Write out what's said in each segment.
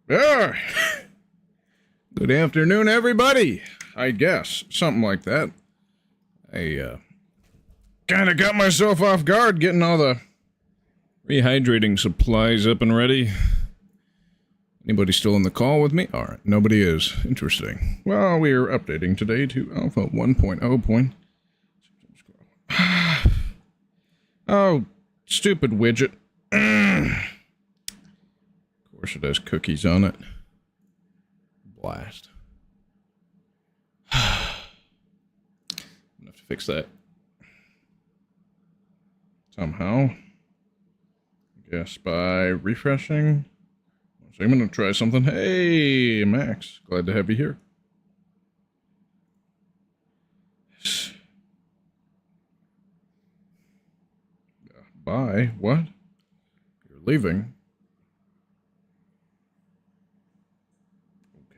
Yeah. Good afternoon, everybody. I guess. Something like that. I, kind of got myself off guard getting all the rehydrating supplies up and ready. Anybody still on the call with me? Alright, nobody is. Interesting. Well, we are updating today to Alpha 1.0. Oh, stupid widget. Of course it has cookies on it. Blast. I'm gonna have to fix that. Somehow. I guess by refreshing. So I'm gonna try something. Hey, Max. Glad to have you here. Bye. What? You're leaving?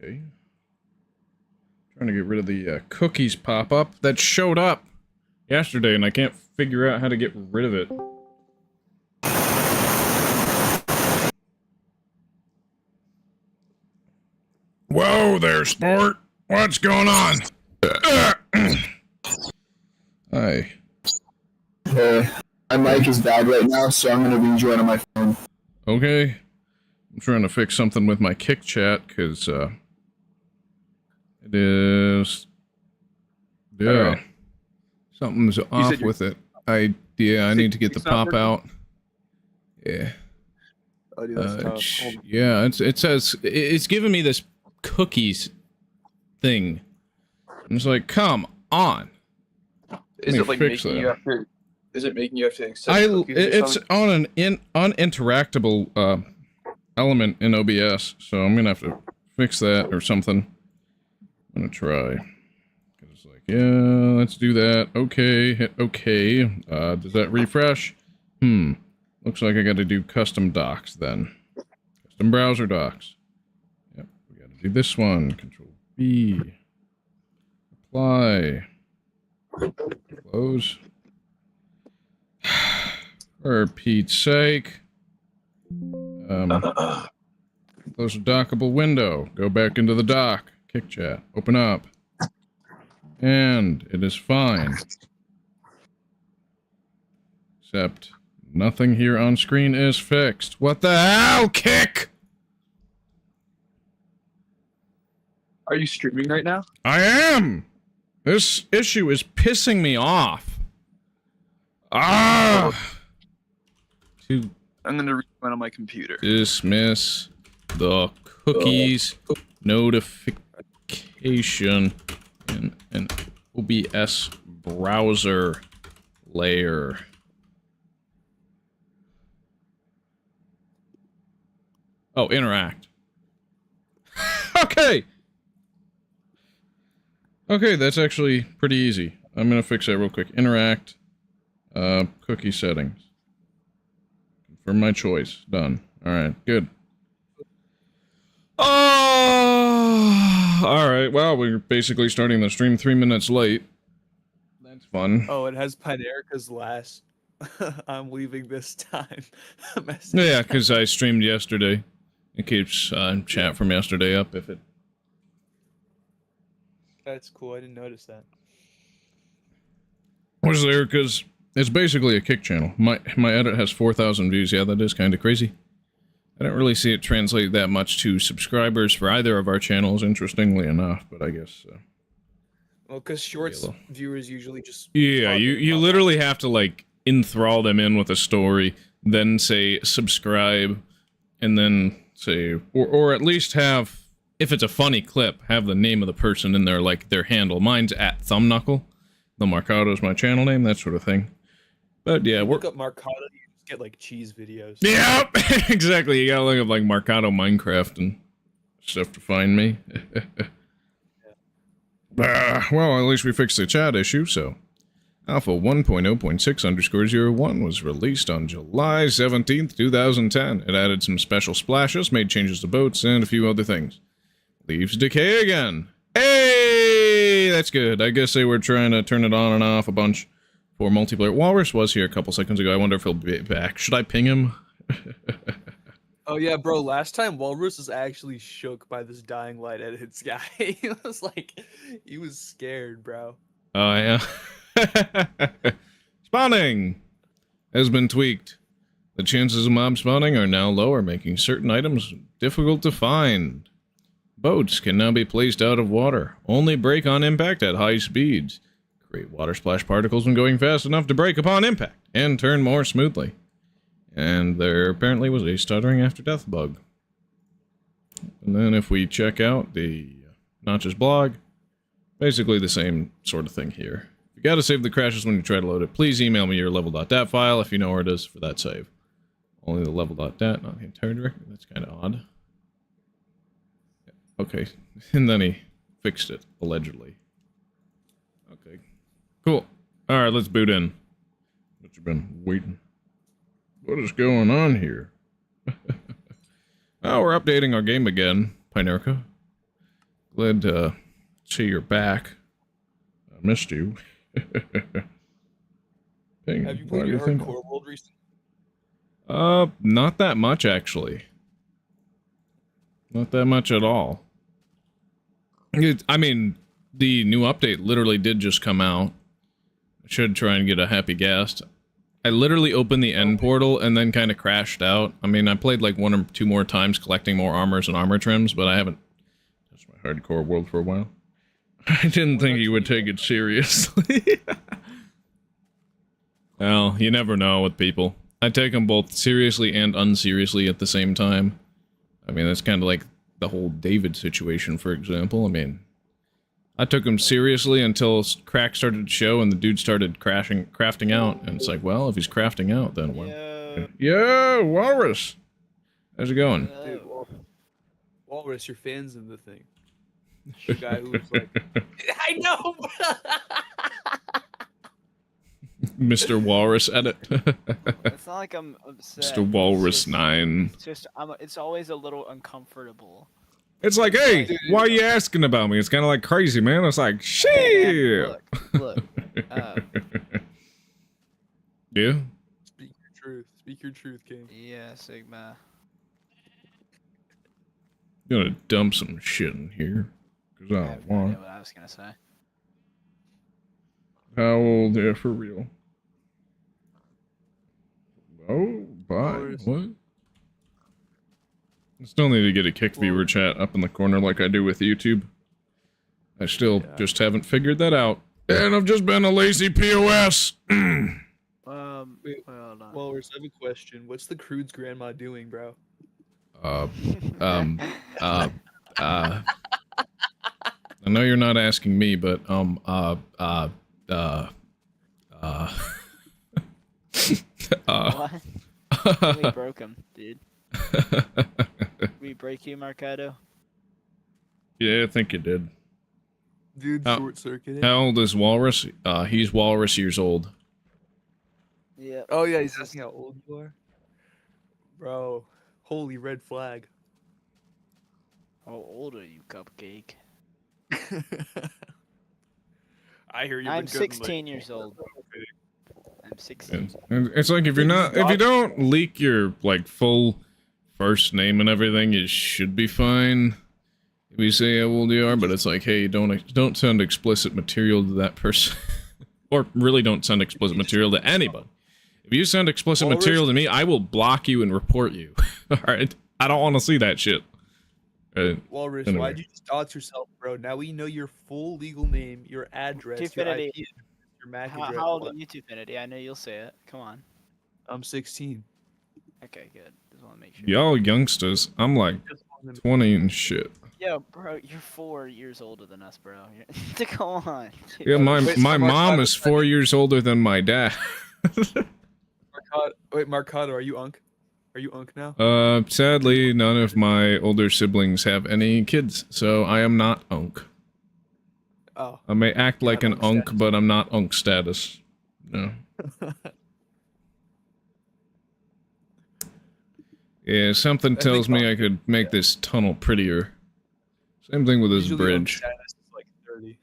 Okay. Trying to get rid of the cookies pop-up that showed up yesterday, and I can't figure out how to get rid of it. Whoa there, sport! What's going on? Hi. My mic is bad right now, so I'm gonna rejoin on my phone. Okay. I'm trying to fix something with my kick chat, because, it is... Yeah. Right. Something's off with it. I need to get the pop out. Yeah. Oh, dude, that's tough. Yeah, it says... It's giving me this cookies thing. I'm just like, come on. Is it like making you have to... Is it making you have to accept cookies or it's something? on an uninteractable element in OBS, so I'm gonna have to fix that or something. I'm gonna try. It's like, yeah, let's do that. Okay, hit OK. Does that refresh? Looks like I gotta do custom docs then. Custom browser docs. Yep, we gotta do this one. Control B. Apply. Close. For Pete's sake. Close the dockable window. Go back into the dock. Kick chat. Open up. And it is fine. Except nothing here on screen is fixed. What the hell, Kick? Are you streaming right now? I am! This issue is pissing me off. To I'm gonna rejoin on my computer. dismiss the cookies notification in an OBS browser layer. Oh, interact. Okay! Okay, that's actually pretty easy. I'm gonna fix that real quick. Interact. Cookie settings. Confirm my choice. Done. Alright, good. Oh! Alright, well, we're basically starting the stream 3 minutes late. That's fun. Oh, it has Pinerica's last. I'm leaving this time. Yeah, because I streamed yesterday. It keeps chat from yesterday up if it... That's cool, I didn't notice that. Was there, because it's basically a Kick channel. My edit has 4,000 views. Yeah, that is kind of crazy. I don't really see it translate that much to subscribers for either of our channels, interestingly enough, but I guess... Well, because shorts viewers usually just... Yeah, you literally have to, like, enthrall them in with a story, then say subscribe, and then say... Or at least have, if it's a funny clip, have the name of the person in there, like, their handle. Mine's at Thumbknuckle. The Marcado's my channel name, that sort of thing. But yeah, look up Marcado, you just get like cheese videos. Yeah, exactly. You gotta look up like Marcado Minecraft and stuff to find me. Well, at least we fixed the chat issue, so. Alpha 1.0.6_01 was released on July 17th, 2010. It added some special splashes, made changes to boats, and a few other things. Leaves decay again. Hey, that's good. I guess they were trying to turn it on and off a bunch for multiplayer. Walrus was here a couple seconds ago. I wonder if he'll be back. Should I ping him? Oh yeah, bro. Last time Walrus was actually shook by this dying light at its guy. He was like, he was scared, bro. Oh yeah. Spawning has been tweaked. The chances of mob spawning are now lower, making certain items difficult to find. Boats can now be placed out of water. Only break on impact at high speeds. Create water splash particles when going fast enough to break upon impact, and turn more smoothly. And there apparently was a stuttering after death bug. And then if we check out the Notch's blog, basically the same sort of thing here. If you gotta save the crashes when you try to load it, please email me your level.dat file if you know where it is for that save. Only the level.dat, not the entire directory. That's kind of odd. Okay, and then he fixed it, allegedly. Okay, cool. Alright, let's boot in. What you been waiting? What is going on here? Oh, we're updating our game again, Pinerka. Glad to see you're back. I missed you. Dang, Have you played your hardcore world recently? Not that much, actually. Not that much at all. I mean, the new update literally did just come out. I should try and get a happy guest. I literally opened the end portal and then kind of crashed out. I mean, I played like 1 or 2 more times collecting more armors and armor trims, but I haven't touched my hardcore world for a while. I didn't think you would take it seriously. Well, you never know with people. I take them both seriously and unseriously at the same time. I mean, that's kind of like the whole David situation, for example. I mean, I took him seriously until cracks started to show and the dude started crafting out. And it's like, well, if he's crafting out, then what? Yo, Walrus! How's it going? Dude, Walrus, your fans in the thing. The guy who was like, I know! Mr. Walrus edit. It's not like I'm upset. Mr. Walrus 9. It's just, it's always a little uncomfortable. It's like, hey, why are you asking about me? It's kind of like crazy, man. It's like, shit. Look. Yeah? Speak your truth. Speak your truth, King. Yeah, Sigma. I'm gonna dump some shit in here. Because I have don't no want. idea what I was gonna say. How old? Yeah, for real. Oh, bye. What? I still need to get a kick viewer chat up in the corner like I do with YouTube. I still just haven't figured that out. And I've just been a lazy POS. Wait, Hold on. Walrus, I have a question. What's the Crude's grandma doing, bro? I know you're not asking me, but, What? We broke him, dude. We break you, Marcado? Yeah, I think you did. Dude, short circuited. How old is Walrus? He's Walrus years old. Yeah. Oh yeah, he's asking how old you are. Bro, holy red flag. How old are you, Cupcake? I hear you. I'm 16 years old. I'm 16. It's like if you don't leak your like full first name and everything, you should be fine. If you say how old you are, but it's like, hey, don't send explicit material to that person, or really don't send explicit material to anybody. If you send explicit material to me, I will block you and report you. All right, I don't want to see that shit. Walrus, Anyway. why'd you just dox yourself, bro? Now we know your full legal name, your address, your IP, your MAC address. How old are you, Tufinity? I know you'll say it. Come on. I'm 16. Okay, good. Just want to make sure. Y'all youngsters, I'm like 20 and shit. Yo, bro, you're 4 years older than us, bro. Come on. Dude. Yeah, my mom is 4 years older than my dad. Marcado, are you Unk? Are you Unk now? Sadly, none of my older siblings have any kids, so I am not Unk. Oh. I may act like an Unk Unk, status. but I'm not Unk status. No. Yeah, something tells me I could make this tunnel prettier. Same thing with this Usually Unk bridge. status is like 30.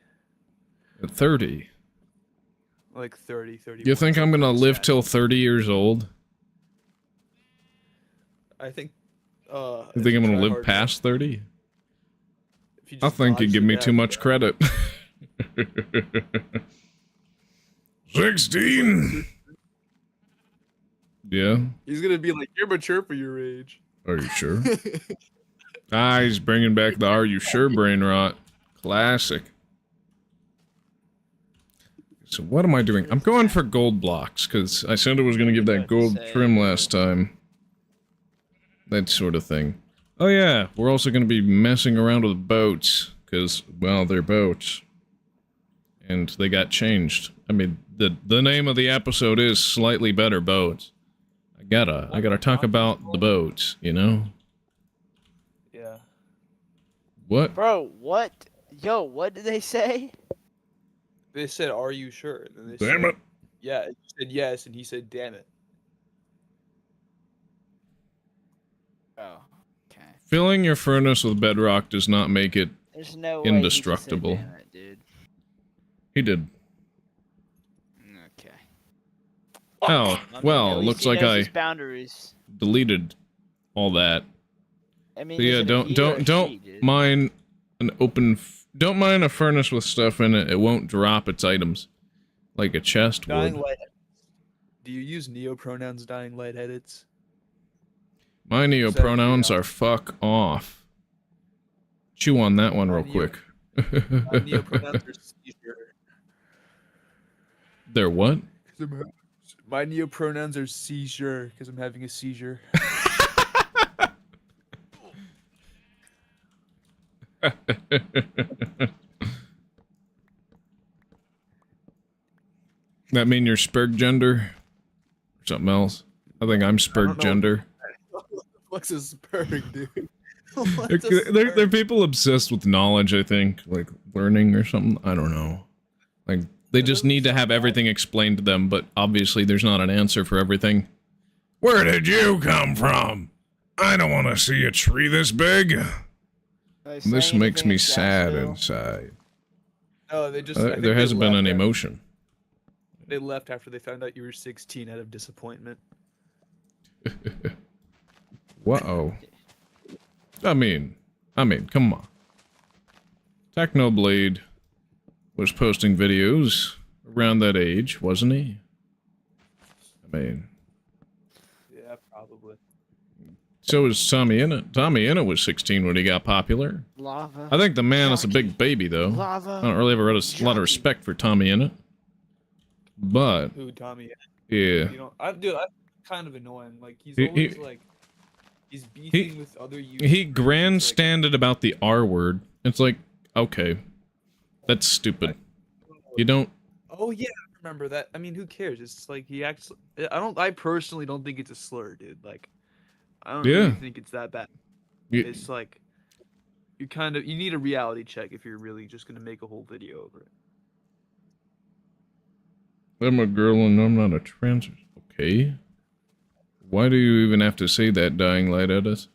At 30? Like 30, 30. You think I'm gonna live till 30 years old? I think You think I'm gonna live past 30? I think you give me too much credit. 16. Yeah. He's gonna be like, "You're mature for your age." Are you sure? He's bringing back the "Are you sure" brain rot. Classic. So what am I doing? I'm going for gold blocks, because I said I was going to give that gold trim last time. That sort of thing. Oh yeah, we're also going to be messing around with boats, because, well, they're boats. And they got changed. I mean, the name of the episode is Slightly Better Boats. I gotta talk about the boats, you know? Yeah. What? Bro, what? Yo, what did they say? They said, "Are you sure?" And they Damn said, it. Yeah, you said yes, and he said, "Damn it." Oh, okay. Filling your furnace with bedrock does not make it There's no way indestructible. He just said, "Damn it, dude." He did. Okay. Oh, well, At least looks he like knows I his boundaries. deleted all that. I mean, So yeah, is it a he or a don't she, dude? mind an open. Don't mind a furnace with stuff in it. It won't drop its items, like a chest Dying would. light. Do you use neopronouns? Dying light edits. My neopronouns are fuck off. Chew on that one real quick. My neopronouns are seizure. They're what? My neopronouns are seizure because I'm having a seizure. That mean you're spurg gender? Or something else? I think I'm spurg gender. What's a spurg, dude? They're people obsessed with knowledge, I think. Like, learning or something. I don't know. Like, they just need to have everything explained to them, but obviously there's not an answer for everything. Where did you come from? I don't want to see a tree this big. This makes me sad inside. Oh, they just. There hasn't been an emotion. They left after they found out you were 16 out of disappointment. Whoa. I mean, come on. Technoblade was posting videos around that age, wasn't he? I mean... Yeah, probably. So was Tommy Innit. Tommy Innit was 16 when he got popular. Lava. I think the man is a big baby, though. Lava. I don't really have a lot of respect for Tommy Innit. But... Who, Tommy? Yeah. You know, I'm kind of annoying. Like, he's always, like... He's beefing with other YouTubers. He grandstanded about the R word. It's like, okay. That's stupid. You don't... Oh, yeah, I remember that. I mean, who cares? It's like, he acts... I personally don't think it's a slur, dude. Like, I don't really think it's that bad. It's like... You need a reality check if you're really just gonna make a whole video over it. I'm a girl and I'm not a trans... Okay. Why do you even have to say that, Dying Light at us?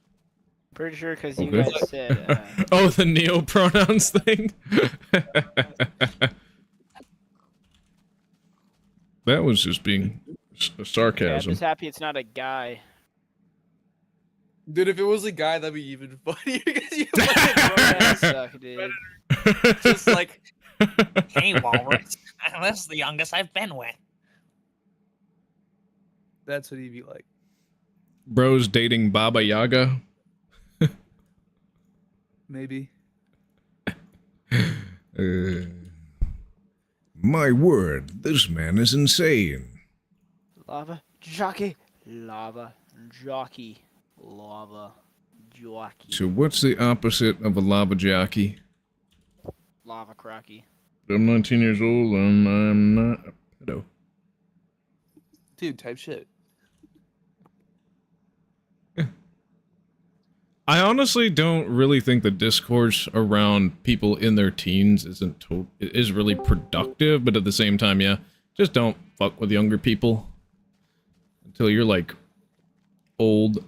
Pretty sure because you guys said... Oh, the neo-pronouns thing? That was just being sarcasm. Yeah, I'm just happy it's not a guy. Dude, if it was a guy, that'd be even funnier because you Suck, dude. just like... Hey, Walrus. This is the youngest I've been with. That's what he'd be like. Bro's dating Baba Yaga? Maybe. My word, this man is insane. Lava jockey. Lava jockey. Lava jockey. So what's the opposite of a lava jockey? Lava crocky. I'm 19 years old and I'm not a pedo. Dude, type shit. I honestly don't really think the discourse around people in their teens is really productive, but at the same time, yeah, just don't fuck with younger people until you're like old,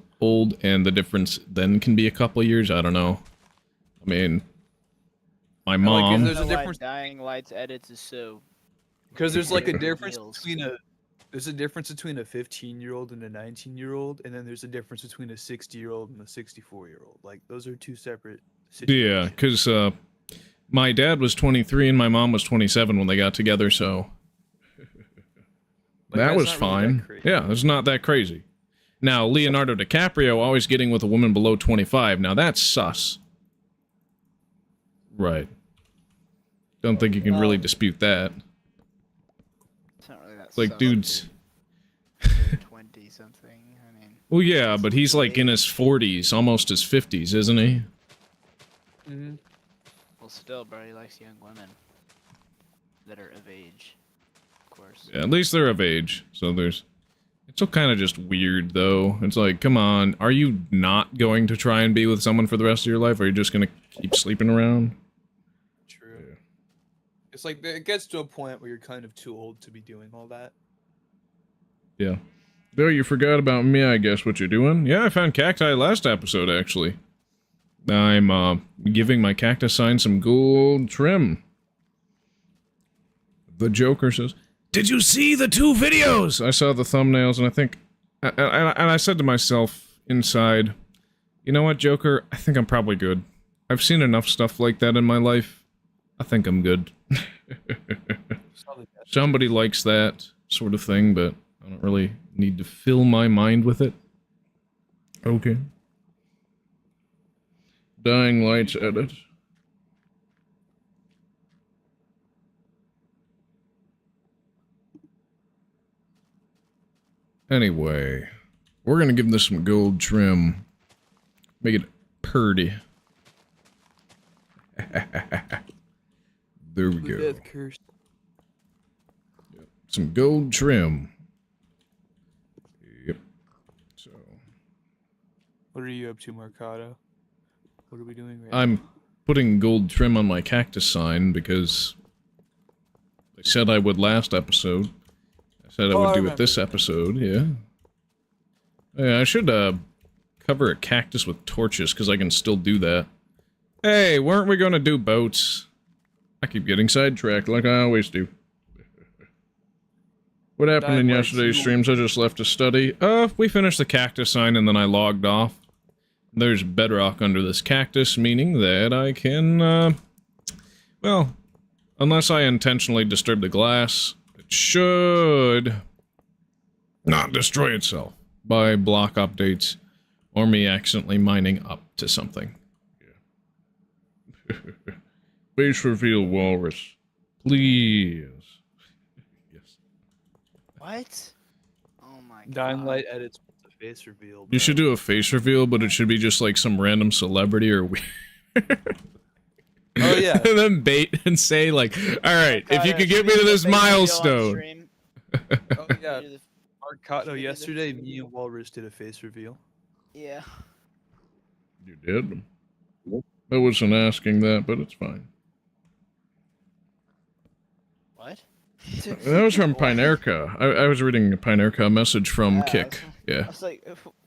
and the difference then can be a couple years. I don't know. I mean, my mom. There's a difference. Dying Light's edits is so. Because there's like a difference between There's a difference between a 15-year-old and a 19-year-old, and then there's a difference between a 60-year-old and a 64-year-old. Like, those are two separate situations. Yeah, because my dad was 23 and my mom was 27 when they got together, so Like, that that's was not really fine. that crazy. Yeah, it's not that crazy. Now, Leonardo DiCaprio always getting with a woman below 25. Now, that's sus. Right. Don't think you can really dispute that. It's not really that It's like, sus, dudes... dude. 20 something. I mean. Well, yeah, but he's like in his 40s, almost his 50s, isn't he? Mm-hmm. Well, still, bro, he likes young women that are of age, of course. Yeah, at least they're of age, so there's... It's still kind of just weird, though. It's like, come on, are you not going to try and be with someone for the rest of your life, or are you just gonna keep sleeping around? True. Yeah. It's like, it gets to a point where you're kind of too old to be doing all that. Yeah. Though you forgot about me, I guess, what you're doing. Yeah, I found cacti last episode, actually. I'm, giving my cactus sign some gold trim. The Joker says, "Did you see the 2 videos?" I saw the thumbnails, and I think... And I said to myself, inside, you know what, Joker? I think I'm probably good. I've seen enough stuff like that in my life. I think I'm good. Somebody likes that sort of thing, but I don't really need to fill my mind with it. Okay. Dying Lights edit. Anyway, we're gonna give this some gold trim. Make it purdy. There we go. Death curse. Yep. Some gold trim. Yep. So. What are you up to, Mercado? What are we doing right now? I'm putting gold trim on my cactus sign because I said I would last episode. I said I would do it this episode, yeah. Yeah, I should cover a cactus with torches because I can still do that. Hey, weren't we gonna do boats? I keep getting sidetracked like I always do. What happened in yesterday's streams? I just left to study. We finished the cactus sign and then I logged off. There's bedrock under this cactus, meaning that I can, well, unless I intentionally disturb the glass, it should not destroy itself by block updates or me accidentally mining up to something. Yeah. Face reveal walrus. Please. Yes. What? Oh my god. Dying Light edits the face reveal. Bro. You should do a face reveal, but it should be just like some random celebrity or weird. Oh yeah. And then bait and say like, alright, if you could get me to this milestone. Oh yeah. Mercado, yesterday me and Walrus did a face reveal. Yeah. You did? I wasn't asking that, but it's fine. What? That was from Pinerka. I was reading a Pinerka message from Kick. I Yeah. was like,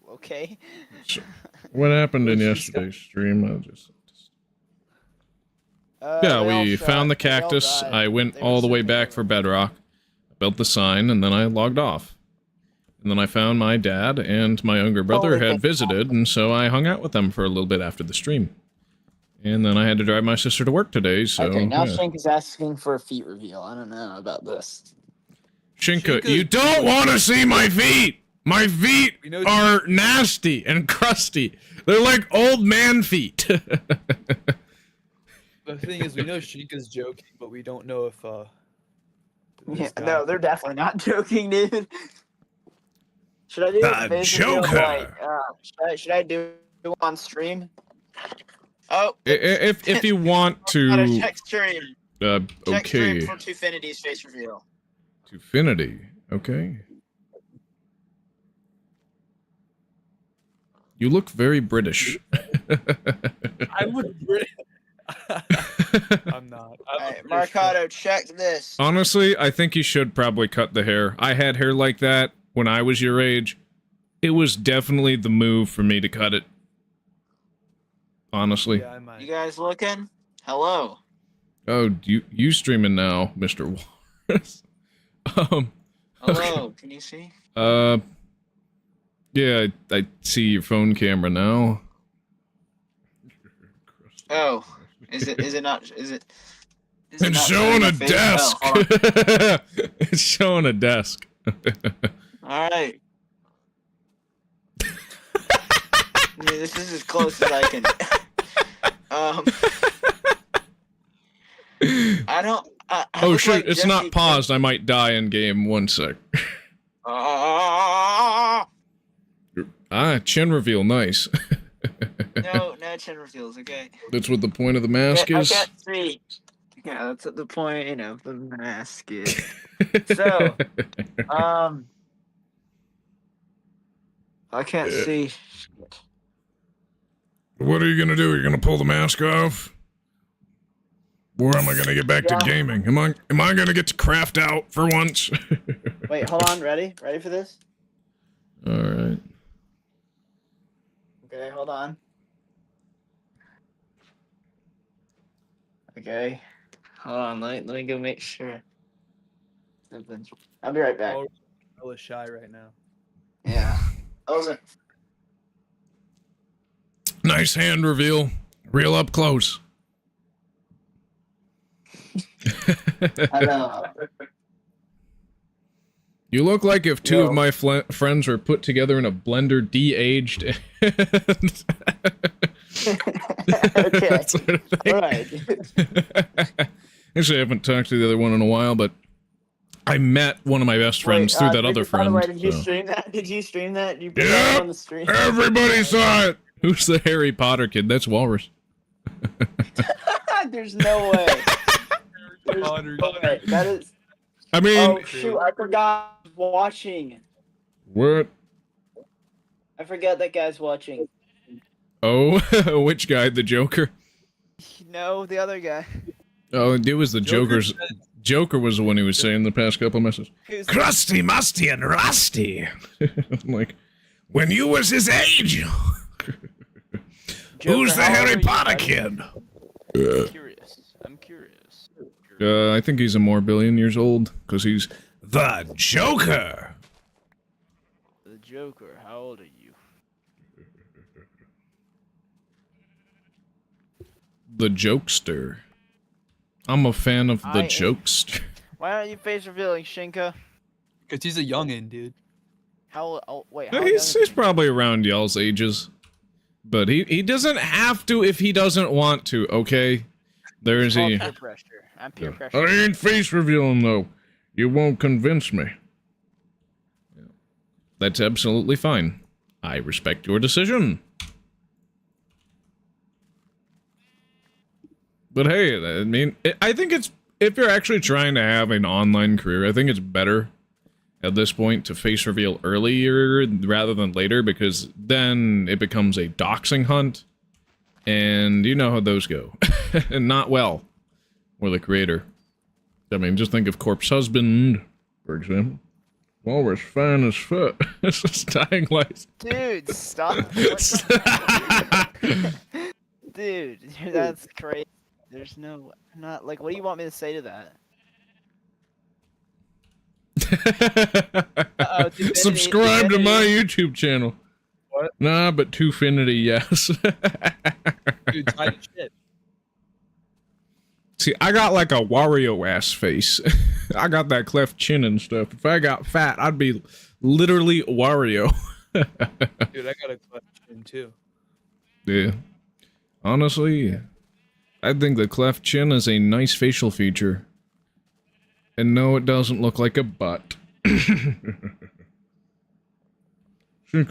okay. So, what happened in yesterday's stream? Yeah, we found the cactus. I went all the way back for bedrock. Built the sign, and then I logged off. And then I found my dad and my younger brother had visited, and so I hung out with them for a little bit after the stream. And then I had to drive my sister to work today, so... Okay, now yeah. Shank is asking for a feet reveal. I don't know about this. Shinka, you don't want to see my feet! My feet are nasty and crusty. They're like old man feet. The thing is, we know Shinka's joking, but we don't know if, Yeah, no, they're definitely not joking, dude. Should I do The a face Joker. reveal, like, should I do it on stream? Oh, If you want to... check stream. Check okay. stream for Twofinity's face reveal. Twofinity, okay. You look very British. I look British. I'm not. Alright, Mercado, check this. Honestly, I think you should probably cut the hair. I had hair like that when I was your age. It was definitely the move for me to cut it. Honestly. Yeah, I might. You guys looking? Hello. Oh, you streaming now, Mr. Walrus. Hello, can you see? Yeah, I see your phone camera now. Oh, is it not? Is it It's not showing a face? desk. Oh, hold on. It's showing a desk. All right. This is as close as I can. I don't. I Oh look shit! like It's Jesse not paused. I might die in game. 1 sec. Chin reveal. Nice. No chin reveals. Okay. That's what the point of the mask I is. can't see. Yeah, that's what the point of the mask is. So, I can't see. What are you gonna do? You're gonna pull the mask off? Or am I gonna get back to gaming? Am I gonna get to craft out for once? Wait, hold on. Ready? Ready for this? All right. Okay, hold on. Okay. Hold on, let me go make sure. I'll be right back. I was shy right now. Yeah. Nice hand reveal. Real up close. I know. You look like if two of my friends were put together in a blender, de-aged. Okay. Sort of thing. All right. Actually, I haven't talked to the other one in a while, but I met one of my best friends through that other friend. By the way, did you stream that? Did you stream that? You put that on the stream? Everybody saw it! Who's the Harry Potter kid? That's Walrus. There's no way. There's no way. That is... I mean... Oh, shoot, I forgot watching. What? I forgot that guy's watching. Oh, which guy? The Joker? No, the other guy. Oh, it was the Joker's... Joker was the one who was saying the past couple messages. Crusty, musty, and rusty. I'm like, when you was his age. Joker, who's the Harry Potter kid? I'm curious. I think he's a more billion years old, because he's the Joker. The Joker, how old are you? The Jokester. I'm a fan of the Jokester. Why aren't you face revealing, Shinka? Because he's a youngin', dude. How? Oh, wait. How he's probably around y'all's ages. But he doesn't have to if he doesn't want to, okay? There's peer pressure. I'm peer pressure. I ain't face revealing, though. You won't convince me. That's absolutely fine. I respect your decision. But hey, I mean, I think it's, if you're actually trying to have an online career, I think it's better at this point to face reveal earlier rather than later, because then it becomes a doxing hunt, and you know how those go. And not well. Or the creator. I mean, just think of Corpse Husband, for example. Walrus fine as fuck. This is dying light. Dude, stop. Dude, that's crazy. There's no, not like, what do you want me to say to that? Subscribe to my YouTube channel. What? Nah, but Twofinity, yes. Dude, tight as shit. See, I got like a Wario-ass face. I got that cleft chin and stuff. If I got fat, I'd be literally Wario. Dude, I got a cleft chin too. Yeah. Honestly, I think the cleft chin is a nice facial feature. And no, it doesn't look like a butt. Shinka,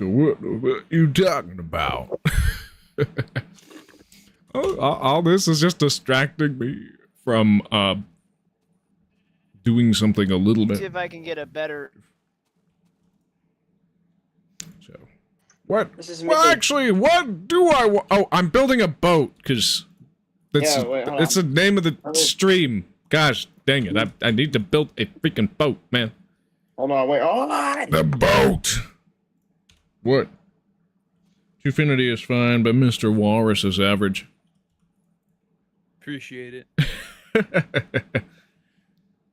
what are you talking about? All this is just distracting me from doing something a little bit. See if I can get a better. So, what? Well, actually, what do I want? Oh, I'm building a boat because that's it's the name of the stream. Gosh, dang it! I need to build a freaking boat, man. Hold on, wait. Oh, the boat. What? Twofinity is fine, but Mr. Walrus is average. Appreciate it.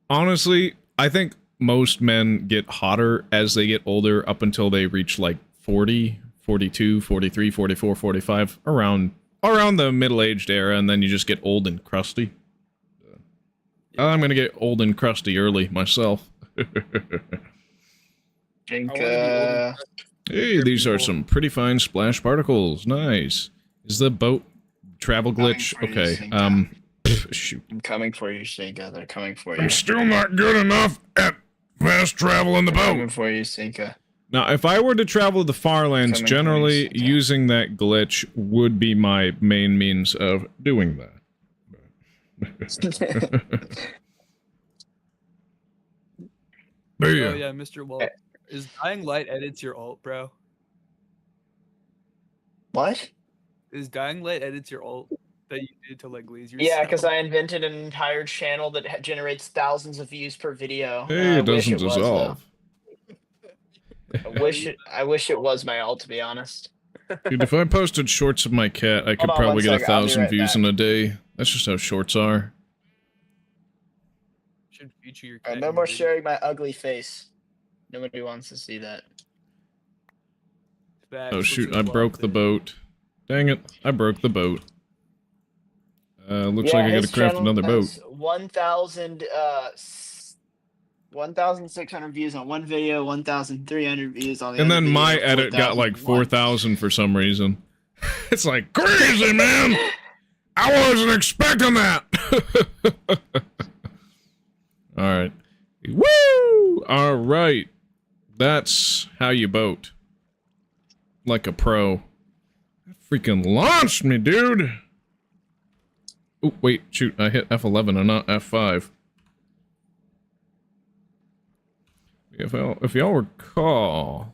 Honestly, I think most men get hotter as they get older up until they reach like 40, 42, 43, 44, 45, around the middle-aged era, and then you just get old and crusty. I'm gonna get old and crusty early myself. Hey, These are some pretty fine splash particles. Nice. Is the boat travel glitch? Okay. Shoot. I'm coming for you, Sinka. They're coming for you. I'm still not good enough at fast travel in the boat. Coming for you, Sinka. Now, if I were to travel the far lands, Coming generally for you, Sinka. using that glitch would be my main means of doing that. Oh yeah, Mr. Walt. Is Dying Light edits your alt, bro? What? Is Dying Light edits your alt that you did to like glaze yourself? Yeah, because I invented an entire channel that generates thousands of views per video. Hey, it doesn't was, dissolve. I wish it was my alt, to be honest. Dude, if I posted shorts of my cat, I could Hold on probably one get sec, I'll be 1,000 right views back. in a day. That's just how shorts are. Should feature your cat. No in more your video. sharing my ugly face. Nobody wants to see that. Facts, Oh what's shoot, your I blog broke the there? boat. Dang it, I broke the boat. Looks Yeah, like I gotta his craft channel another boat. has 1,600 views on one video, 1,300 views on the And other then video, my edit got like 4,000 for some reason. It's like, crazy, man! I wasn't expecting that! Alright. Woo! Alright. That's how you boat. Like a pro. Freaking launched me, dude! Oh, wait, shoot, I hit F11 and not F5. If y'all recall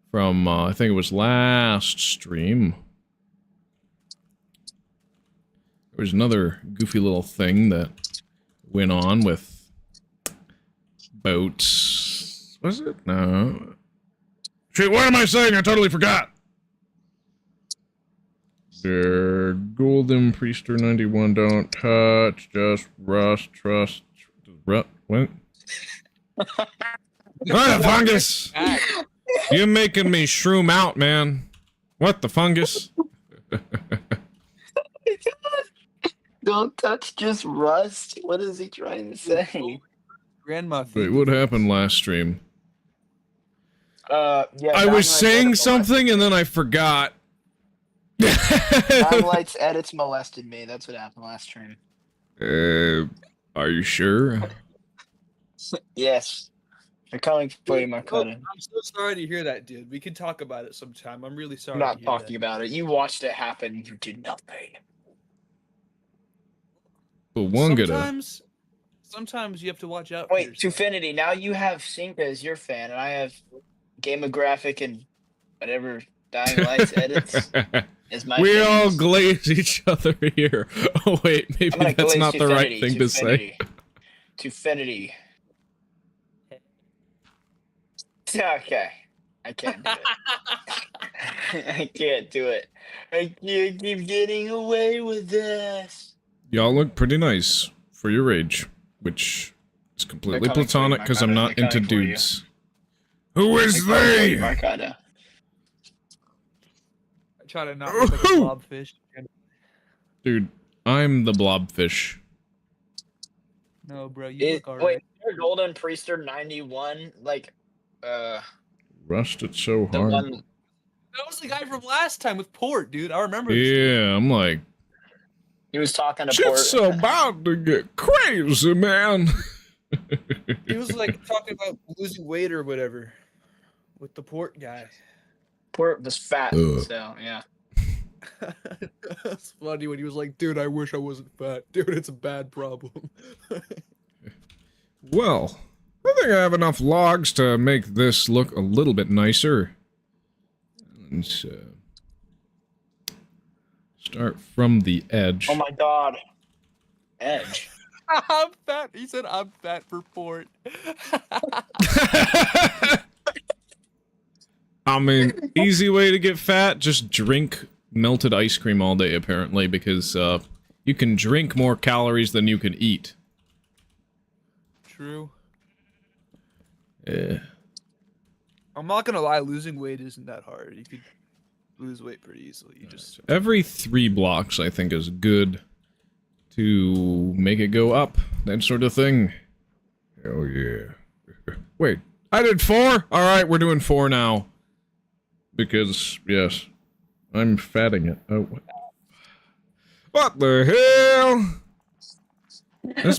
from, I think it was last stream, there was another goofy little thing that went on with boats. Was it? No. Shoot, what am I saying? I totally forgot! There, Golden Priester 91, don't touch, just rust, trust, what? Ah, fungus! You're making me shroom out, man. What the fungus? Don't touch, just rust. What is he trying to say? Grandma. Wait, what happened last stream? Yeah. I was saying something and then I forgot. Lights edits molested me. That's what happened last stream. Are you sure? Yes. They're coming for you, Oh, Marcona. I'm so sorry to hear that, dude. We could talk about it sometime. I'm really sorry. I'm not to hear talking that. about it. You watched it happen. You did nothing. But one gonna. Sometimes you have to watch out. For Wait, yourself. Tufinity. Now you have Sinka as your fan, and I have Gamographic and whatever Dying Lights edits as my. We fans. all glaze each other here. Oh wait, I'm maybe gonna that's glaze not the right thing to say. Tufinity. Okay. I can't do it. I can't do it. I can't keep getting away with this. Y'all look pretty nice for your age, which is completely They're coming for you, platonic because I'm Marcona. not They're into coming for you. dudes. Who is they? Marcada. I try to not look like a blobfish. Dude, I'm the blobfish. No, bro, you look alright. Wait, your Golden Priester 91, like, Rusted so the hard. one. That was the guy from last time with Port, dude. I remember. This Yeah, I'm like, He was talking to Port. shit's about to get crazy, man. He was like talking about losing weight or whatever with the Port guy. Port was fat, Ugh. so yeah. That's funny when he was like, dude, I wish I wasn't fat. Dude, it's a bad problem. Well, I think I have enough logs to make this look a little bit nicer. Let's start from the edge. Oh my god. Edge. I'm fat. He said I'm fat for Port. I mean, easy way to get fat, just drink melted ice cream all day, apparently, because you can drink more calories than you can eat. True. Yeah. I'm not gonna lie, losing weight isn't that hard. You could lose weight pretty easily. You just Every 3 blocks, I think, is good to make it go up. That sort of thing. Oh yeah. Wait, I did 4? Alright, we're doing 4 now. Because, yes, I'm fatting it. Oh, what the hell?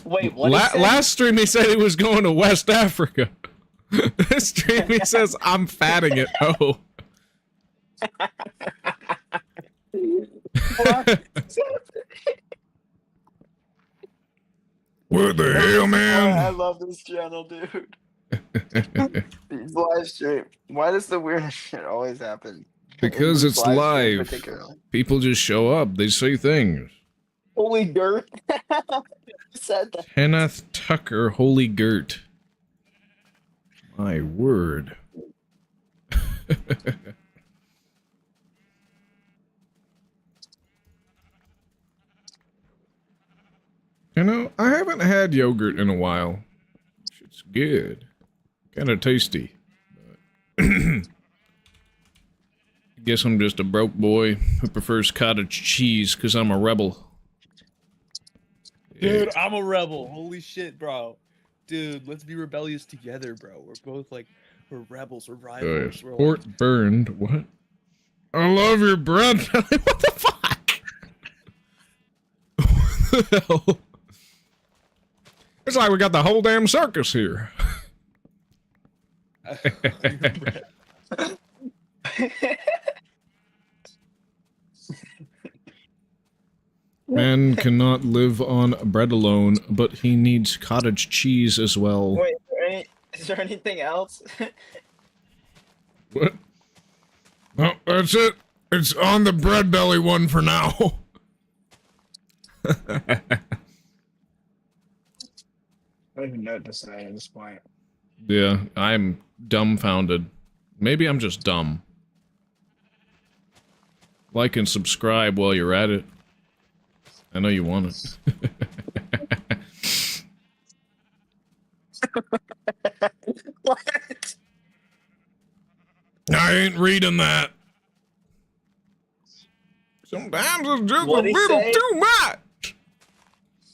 Wait, what is that? Last stream he said he was going to West Africa. This stream he says I'm fatting it. Oh. What the hell, man? I love this channel, dude. These live stream. Why does the weirdest shit always happen? Because it's live. People just show up. They say things. Holy dirt. Said that. Kenneth Tucker, holy girt. My word. You know, I haven't had yogurt in a while. It's good. Kind of tasty. I guess I'm just a broke boy who prefers cottage cheese because I'm a rebel. Dude, I'm a rebel. Holy shit, bro. Dude, let's be rebellious together, bro. We're both like, we're rebels, we're rivals. We're Port like... burned. What? I love your bread. What the fuck? What the hell? It's like we got the whole damn circus here. Man cannot live on bread alone, but he needs cottage cheese as well. Wait, is there anything else? What? Oh, that's it. It's on the bread belly one for now. I don't even know what to say at this point. Yeah, I'm dumbfounded. Maybe I'm just dumb. Like and subscribe while you're at it. I know you want it. What? I ain't reading that. Sometimes it's just What'd a he little say? too much.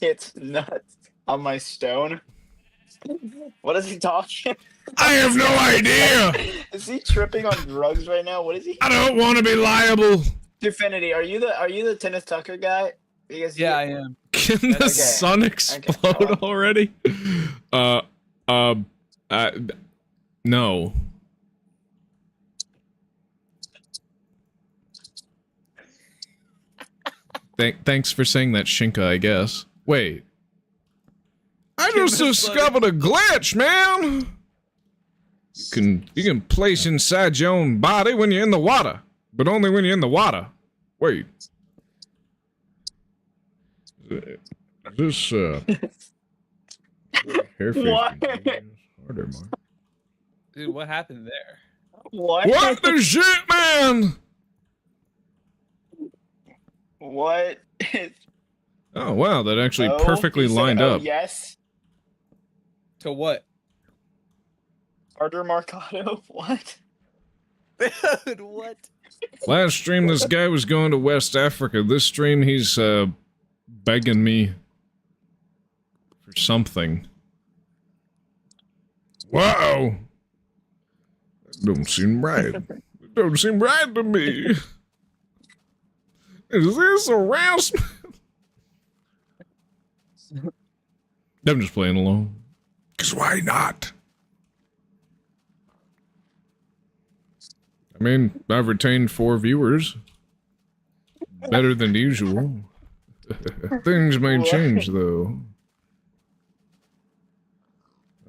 It's nuts on my stone. What is he talking? I have no idea. Is he tripping on drugs right now? What is he? I don't want to be liable. Definity, are you the Kenneth Tucker guy? Because Yeah, I am. Can the sun explode already? No. Thanks for saying that, Shinka, I guess. Wait. I just discovered a glitch, man! You can place inside your own body when you're in the water, but only when you're in the water. Wait. Is this, What? Harder, Mark. Dude, what happened there? What the shit, man? What? Oh, wow, that actually Oh, perfectly he said, lined oh, up. Yes. To what? Harder Marcado? What? Dude, what? Last stream, this guy was going to West Africa. This stream, he's, begging me for something. Wow! That don't seem right. It don't seem right to me. Is this harassment? I'm just playing along. 'Cause why not? I mean, I've retained 4 viewers. Better than usual. Things may change, though.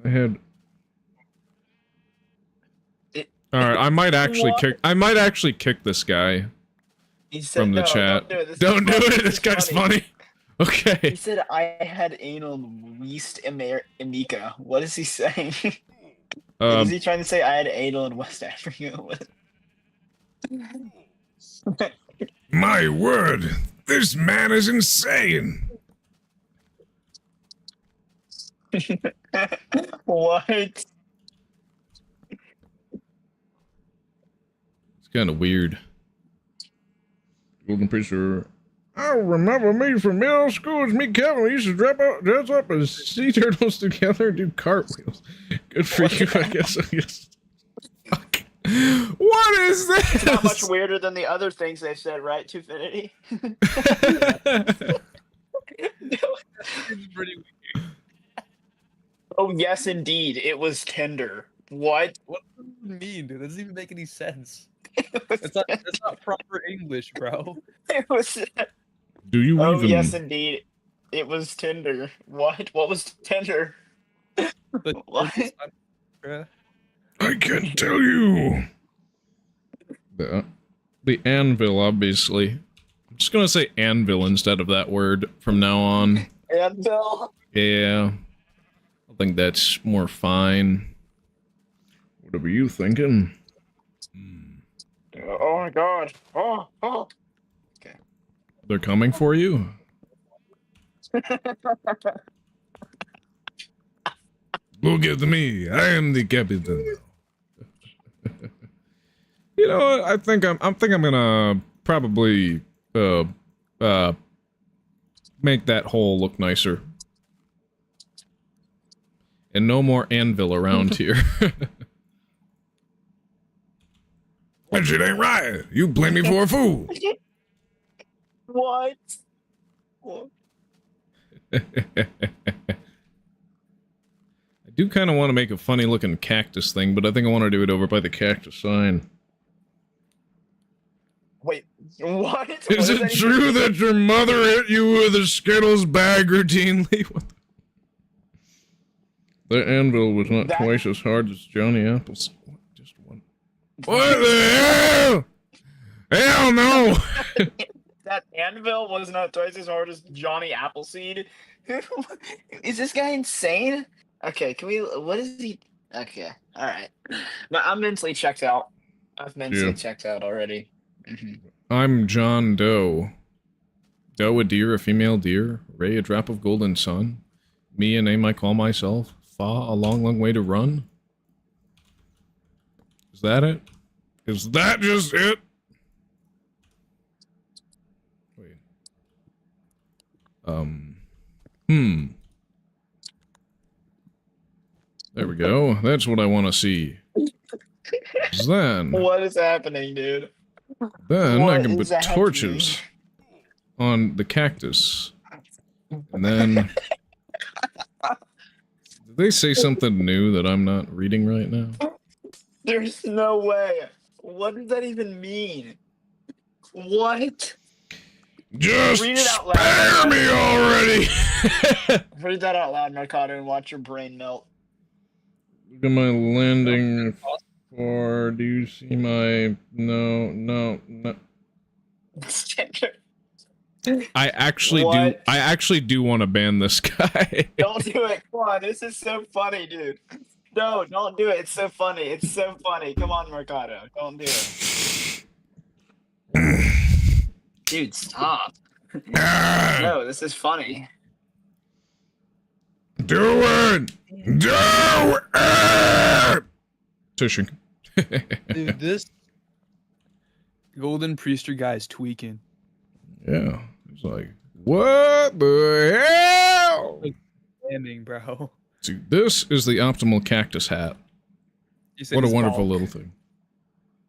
I had... Alright, I might actually kick this guy from the chat. Don't do it, this guy's funny. Okay. He said I had anal in West America. What is he saying? Is he trying to say I had anal in West Africa? My word, this man is insane. What? kind of weird. Golden Priester. I remember me from middle school. It's me, Kevin. We used to dress up as sea turtles together and do cartwheels. Good for you, I guess. Fuck. What is this? It's not much weirder than the other things they've said, right, Twofinity? It's pretty weird. Oh, yes, indeed. It was Tinder. What? What does it mean, dude? That doesn't even make any sense. That's That's not proper English, bro. It was. Do you Oh, even... yes, indeed. It was Tinder. What? What was Tinder? But What? I can't tell you. The anvil, obviously. I'm just gonna say anvil instead of that word from now on. Anvil? Yeah. I think that's more fine. What are you thinking? Oh my god. Oh. Okay. They're coming for you? Look at me. I am the captain. You know what? I think I'm gonna probably make that hole look nicer. And no more anvil around here. That shit ain't right. You blame me for a fool. What? I do kind of want to make a funny looking cactus thing, but I think I want to do it over by the cactus sign. Wait, what? Is it true that your mother hit you with a Skittles bag routinely? What the anvil was not twice as hard as Johnny Apple's. Just one. What the hell? Hell no! That anvil was not twice as hard as Johnny Appleseed? Is this guy insane? Okay, can we... What is he... Okay, alright. I'm mentally checked out. I've mentally checked out already. I'm John Doe. Doe, a deer, a female deer. Ray, a drop of golden sun. Me, a name I call myself. Fa, a long, long way to run. Is that it? Is that just it? Wait. There we go. That's what I want to see. Then... What is happening, dude? Then What I can put is happening? torches on the cactus. And then... Did they say something new that I'm not reading right now? There's no way. What does that even mean? What? Just Read it out loud. spare me already! Read that out loud, Mercado, and watch your brain melt. Look at my landing for... Do you see my... No. I actually do want to ban this guy. Don't do it. Come on, this is so funny, dude. No, don't do it. It's so funny. It's so funny. Come on, Mercado. Don't do it. Dude, stop. No, this is funny. Do it! Do it! Tishing. Dude, this Golden Priester guy is tweaking. Yeah. It's like, what the hell? Like, standing, bro. Dude, this is the optimal cactus hat. What a wonderful little thing.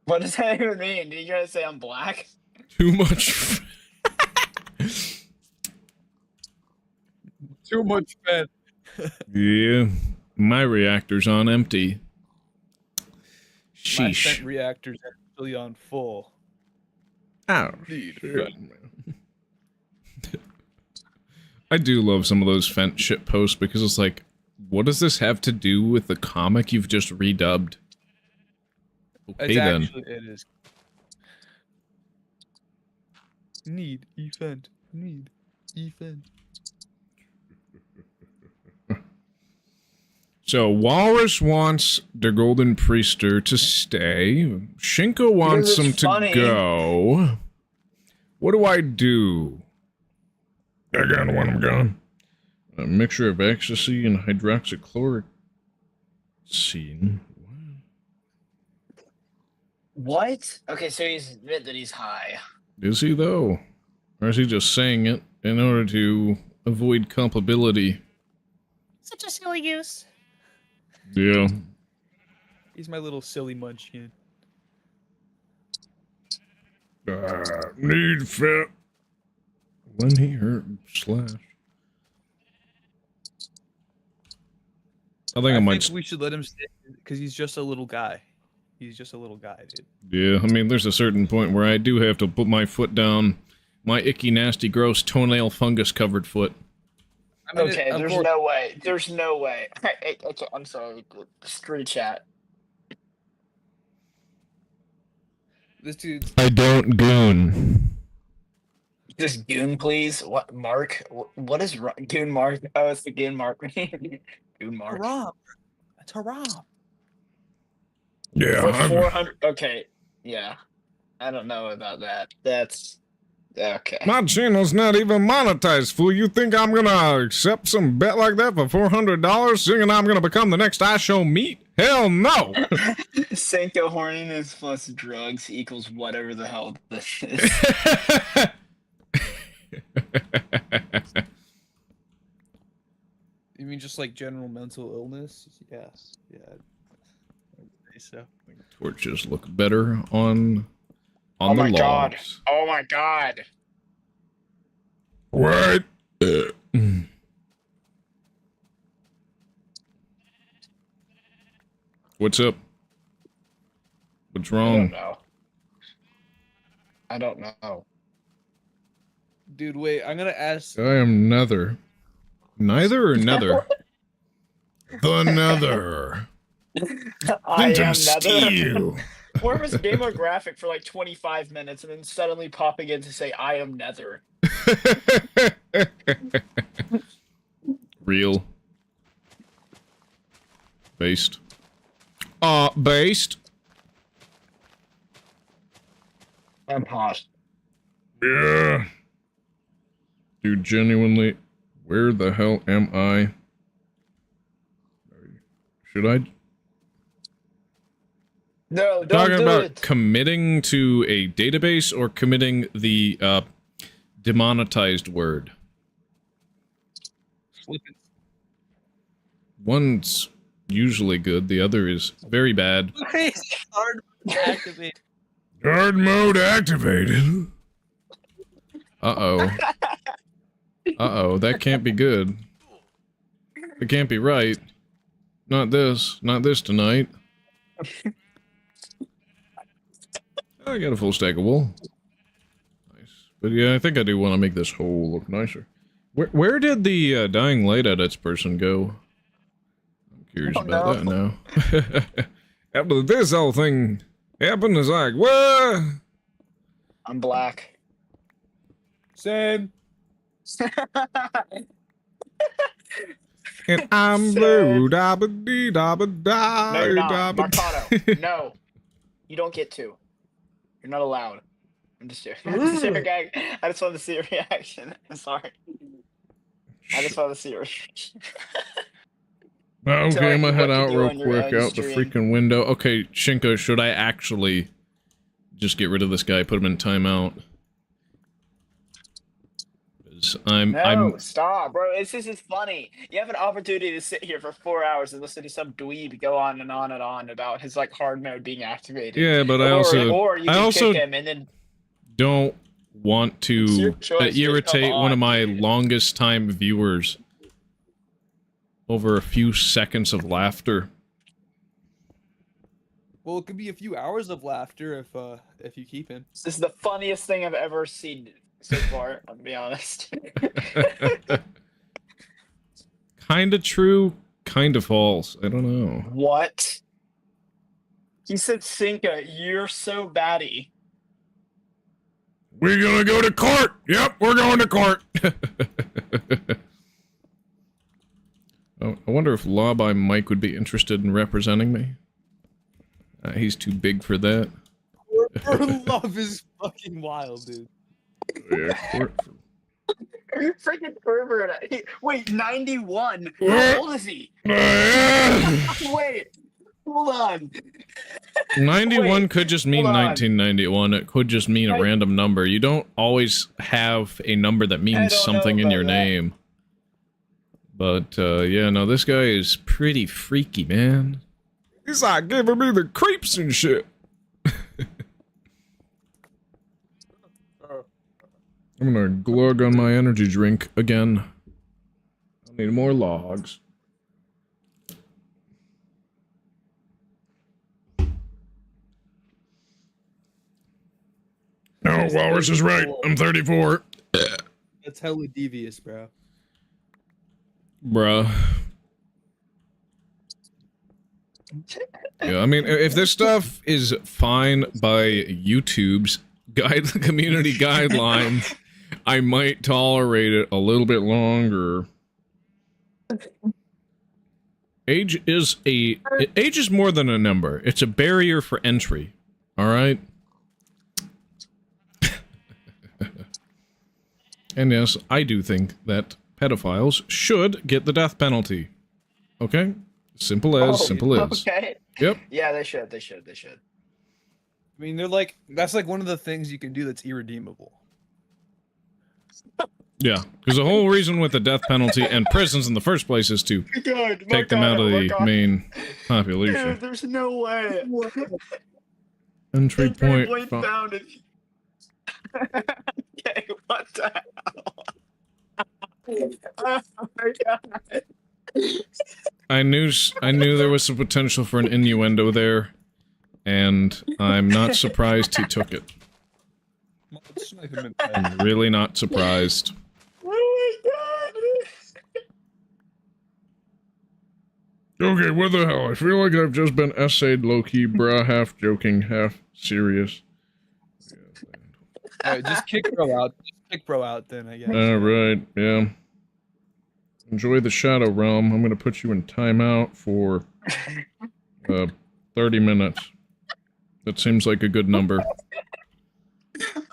What does that even mean? Did you try to say I'm black? Too much. Too much fat. Yeah. My reactor's on empty. My Sheesh. vent reactor's actually on full. Oh, shit, man. I do love some of those Fent shit posts because it's like, what does this have to do with the comic you've just redubbed? Okay, then. It is. Need event. Need event. So, Walrus wants the Golden Priester to stay. Shinko wants him to go. What do I do? I gotta want him gone. A mixture of ecstasy and hydroxychloroquine. What? Okay, so he's admit that he's high. Is he, though? Or is he just saying it in order to avoid culpability? Such a silly goose. Yeah. He's my little silly munchkin. Need fit. When he hurt slash. I think we should let him stay because he's just a little guy. He's just a little guy, dude. Yeah, I mean, there's a certain point where I do have to put my foot down. My icky, nasty, gross, toenail fungus-covered foot. I mean, okay, there's no way. There's no way. Okay, I'm sorry. Street chat. This dude's... I don't goon. Just goon, please. What, Mark? What is goon Mark? Oh, it's the goon Mark. Goon Mark. Haram. It's haram. Yeah. For 400. Okay. Yeah. I don't know about that. That's okay. My channel's not even monetized, fool. You think I'm gonna accept some bet like that for $400, singing I'm gonna become the next I Show Meat? Hell no! Senko horniness plus drugs equals whatever the hell this is. You mean just like general mental illness? Yeah. Yeah. So. Torches look better on oh the my logs. god. Oh my god. What? What's up? What's wrong? I don't know. Dude, wait, I'm gonna ask. I am nether. Neither or nether? The nether. I am nether. Steal. Where was demographic for like 25 minutes and then suddenly popping in to say I am nether? Real. Based. Based. I'm hot. Yeah. Dude, genuinely, where the hell am I? Should I? No, don't Talking do about it. committing to a database or committing the demonetized word? One's usually good, the other is very bad. Hard mode activate. Hard mode activated. Uh-oh. Uh-oh, that can't be good. It can't be right. Not this tonight. I got a full stack of wool. Nice. But yeah, I think I do want to make this hole look nicer. Where did the dying light edits person go? I'm curious about that now. After this whole thing happened, it's like, what? I'm black. Same. And I'm blue, da ba dee da ba da. No, you're not. Marcano. No. You don't get to. You're not allowed. I'm just joking. I just wanted to see a reaction. I'm sorry. I just wanted to see a reaction. Okay, I'm gonna head out real quick out stream. the freaking window. Okay, Shinko, should I actually just get rid of this guy, put him in timeout? No, stop, bro. This is funny. You have an opportunity to sit here for 4 hours and listen to some dweeb go on and on and on about his like hard mode being activated. Yeah, but or you can kick him and then don't want to irritate one of my dude. longest time viewers over a few seconds of laughter. Well, it could be a few hours of laughter if you keep him. This is the funniest thing I've ever seen so far, I'll be honest. Kinda true, kinda false. I don't know. What? He said, Cinca, you're so batty. We're gonna go to court! Yep, we're going to court! Oh, I wonder if Lawby Mike would be interested in representing me. He's too big for that. Love is fucking wild, dude. Yeah, court. Freaking pervert. Wait, 91? How old is he? Wait, hold on. 91 could just mean hold on. 1991. It could just mean a random number. You don't always have a number that means something in your name. But, yeah, no, this guy is pretty freaky, man. He's like giving me the creeps and shit. I'm gonna glug on my energy drink again. I need more logs. No, Walrus is right. I'm 34. That's hella devious, bro. Bruh. Yeah, I mean, if this stuff is fine by YouTube's community guidelines, I might tolerate it a little bit longer. Age is more than a number. It's a barrier for entry. All right? And yes, I do think that pedophiles should get the death penalty. Okay? Simple as, simple as. Okay. Yep. Yeah, they should. I mean, they're like, that's like one of the things you can do that's irredeemable. Yeah, because the whole reason with the death penalty and prisons in the first place is to take them out of the main population. Dude, there's no way. Entry point found it. Okay, what the hell? Oh my god. I knew there was some potential for an innuendo there, and I'm not surprised he took it. I'm really not surprised. Oh my god. Okay, what the hell? I feel like I've just been essayed low-key, bruh, half joking, half serious. Alright, just kick bro out. Just kick bro out then, I guess. Alright, yeah. Enjoy the Shadow Realm. I'm gonna put you in timeout for 30 minutes. That seems like a good number.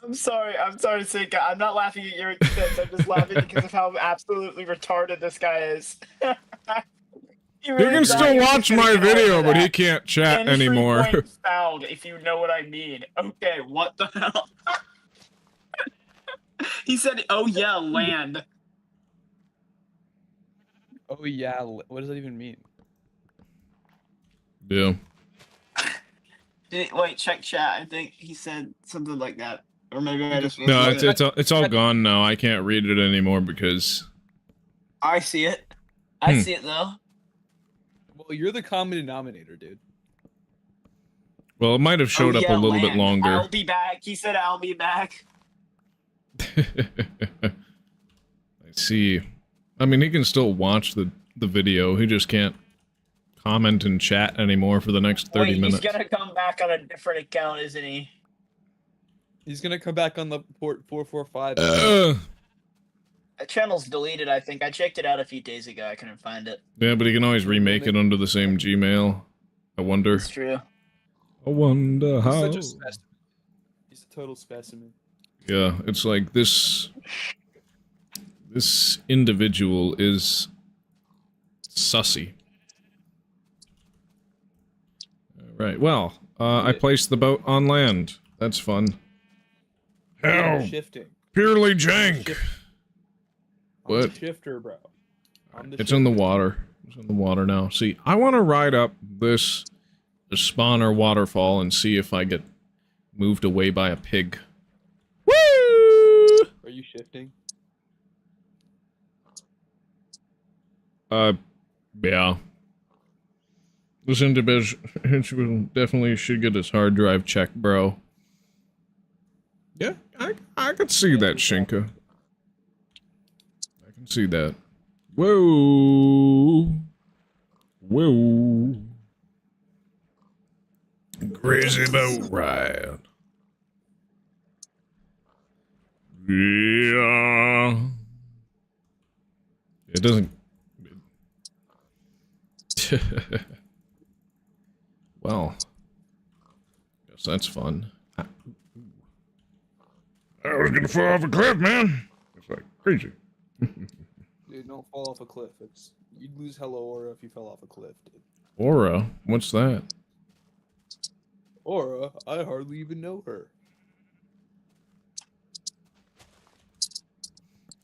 I'm sorry, Sika. I'm not laughing at your expense. I'm just laughing because of how absolutely retarded this guy is. You can still watch my video, but he can't chat anymore. Found, if you know what I mean. Okay, what the hell? He said, "Oh yeah, land." Oh yeah, what does that even mean? Yeah. Wait, check chat. I think he said something like that, or maybe I just. No, it's all gone now. I can't read it anymore because. I see it. I see it though. Well, you're the common denominator, dude. Well, it might have showed up a little bit longer. I'll be back. He said, "I'll be back." I see. I mean, he can still watch the video. He just can't comment and chat anymore for the next 30 minutes. He's gonna come back on a different account, isn't he? He's gonna come back on the port 445. The channel's deleted, I think. I checked it out a few days ago. I couldn't find it. Yeah, but he can always remake it under the same Gmail. I wonder. It's true. I wonder how. He's such a specimen. He's a total specimen. Yeah, it's like this individual is sussy. Right, well, I placed the boat on land. That's fun. Hell, Shifting. purely jank. I'm What? the shifter, bro. It's in the water. It's in the water now. See, I want to ride up this spawner waterfall and see if I get moved away by a pig. Woo! Are you shifting? Yeah. This individual definitely should get his hard drive checked, bro. Yeah, I could see that, Shinka. I can see that. Whoa. Whoa. Crazy boat ride. Yeah. It doesn't... Well, guess that's fun. I was gonna fall off a cliff, man. It's like crazy. Dude, don't fall off a cliff. You'd lose hello aura if you fell off a cliff, dude. Aura? What's that? Aura, I hardly even know her.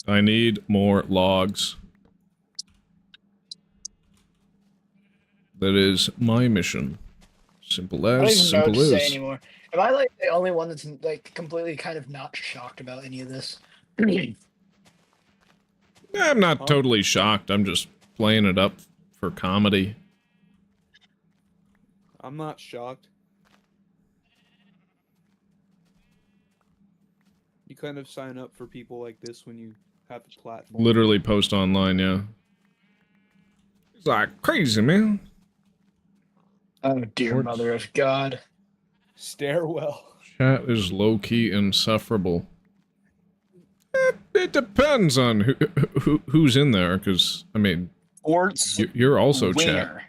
I need more logs. That is my mission. Simple I don't as, even know what simple to say as. anymore. Am I like the only one that's like completely kind of not shocked about any of this? I'm not totally shocked. I'm just playing it up for comedy. I'm not shocked. You kind of sign up for people like this when you have a platform. Literally post online, yeah. It's like crazy, man. Oh dear mother of God. Stairwell. Chat is low-key insufferable. It depends on who's in there, because, I mean, you're also Wiener.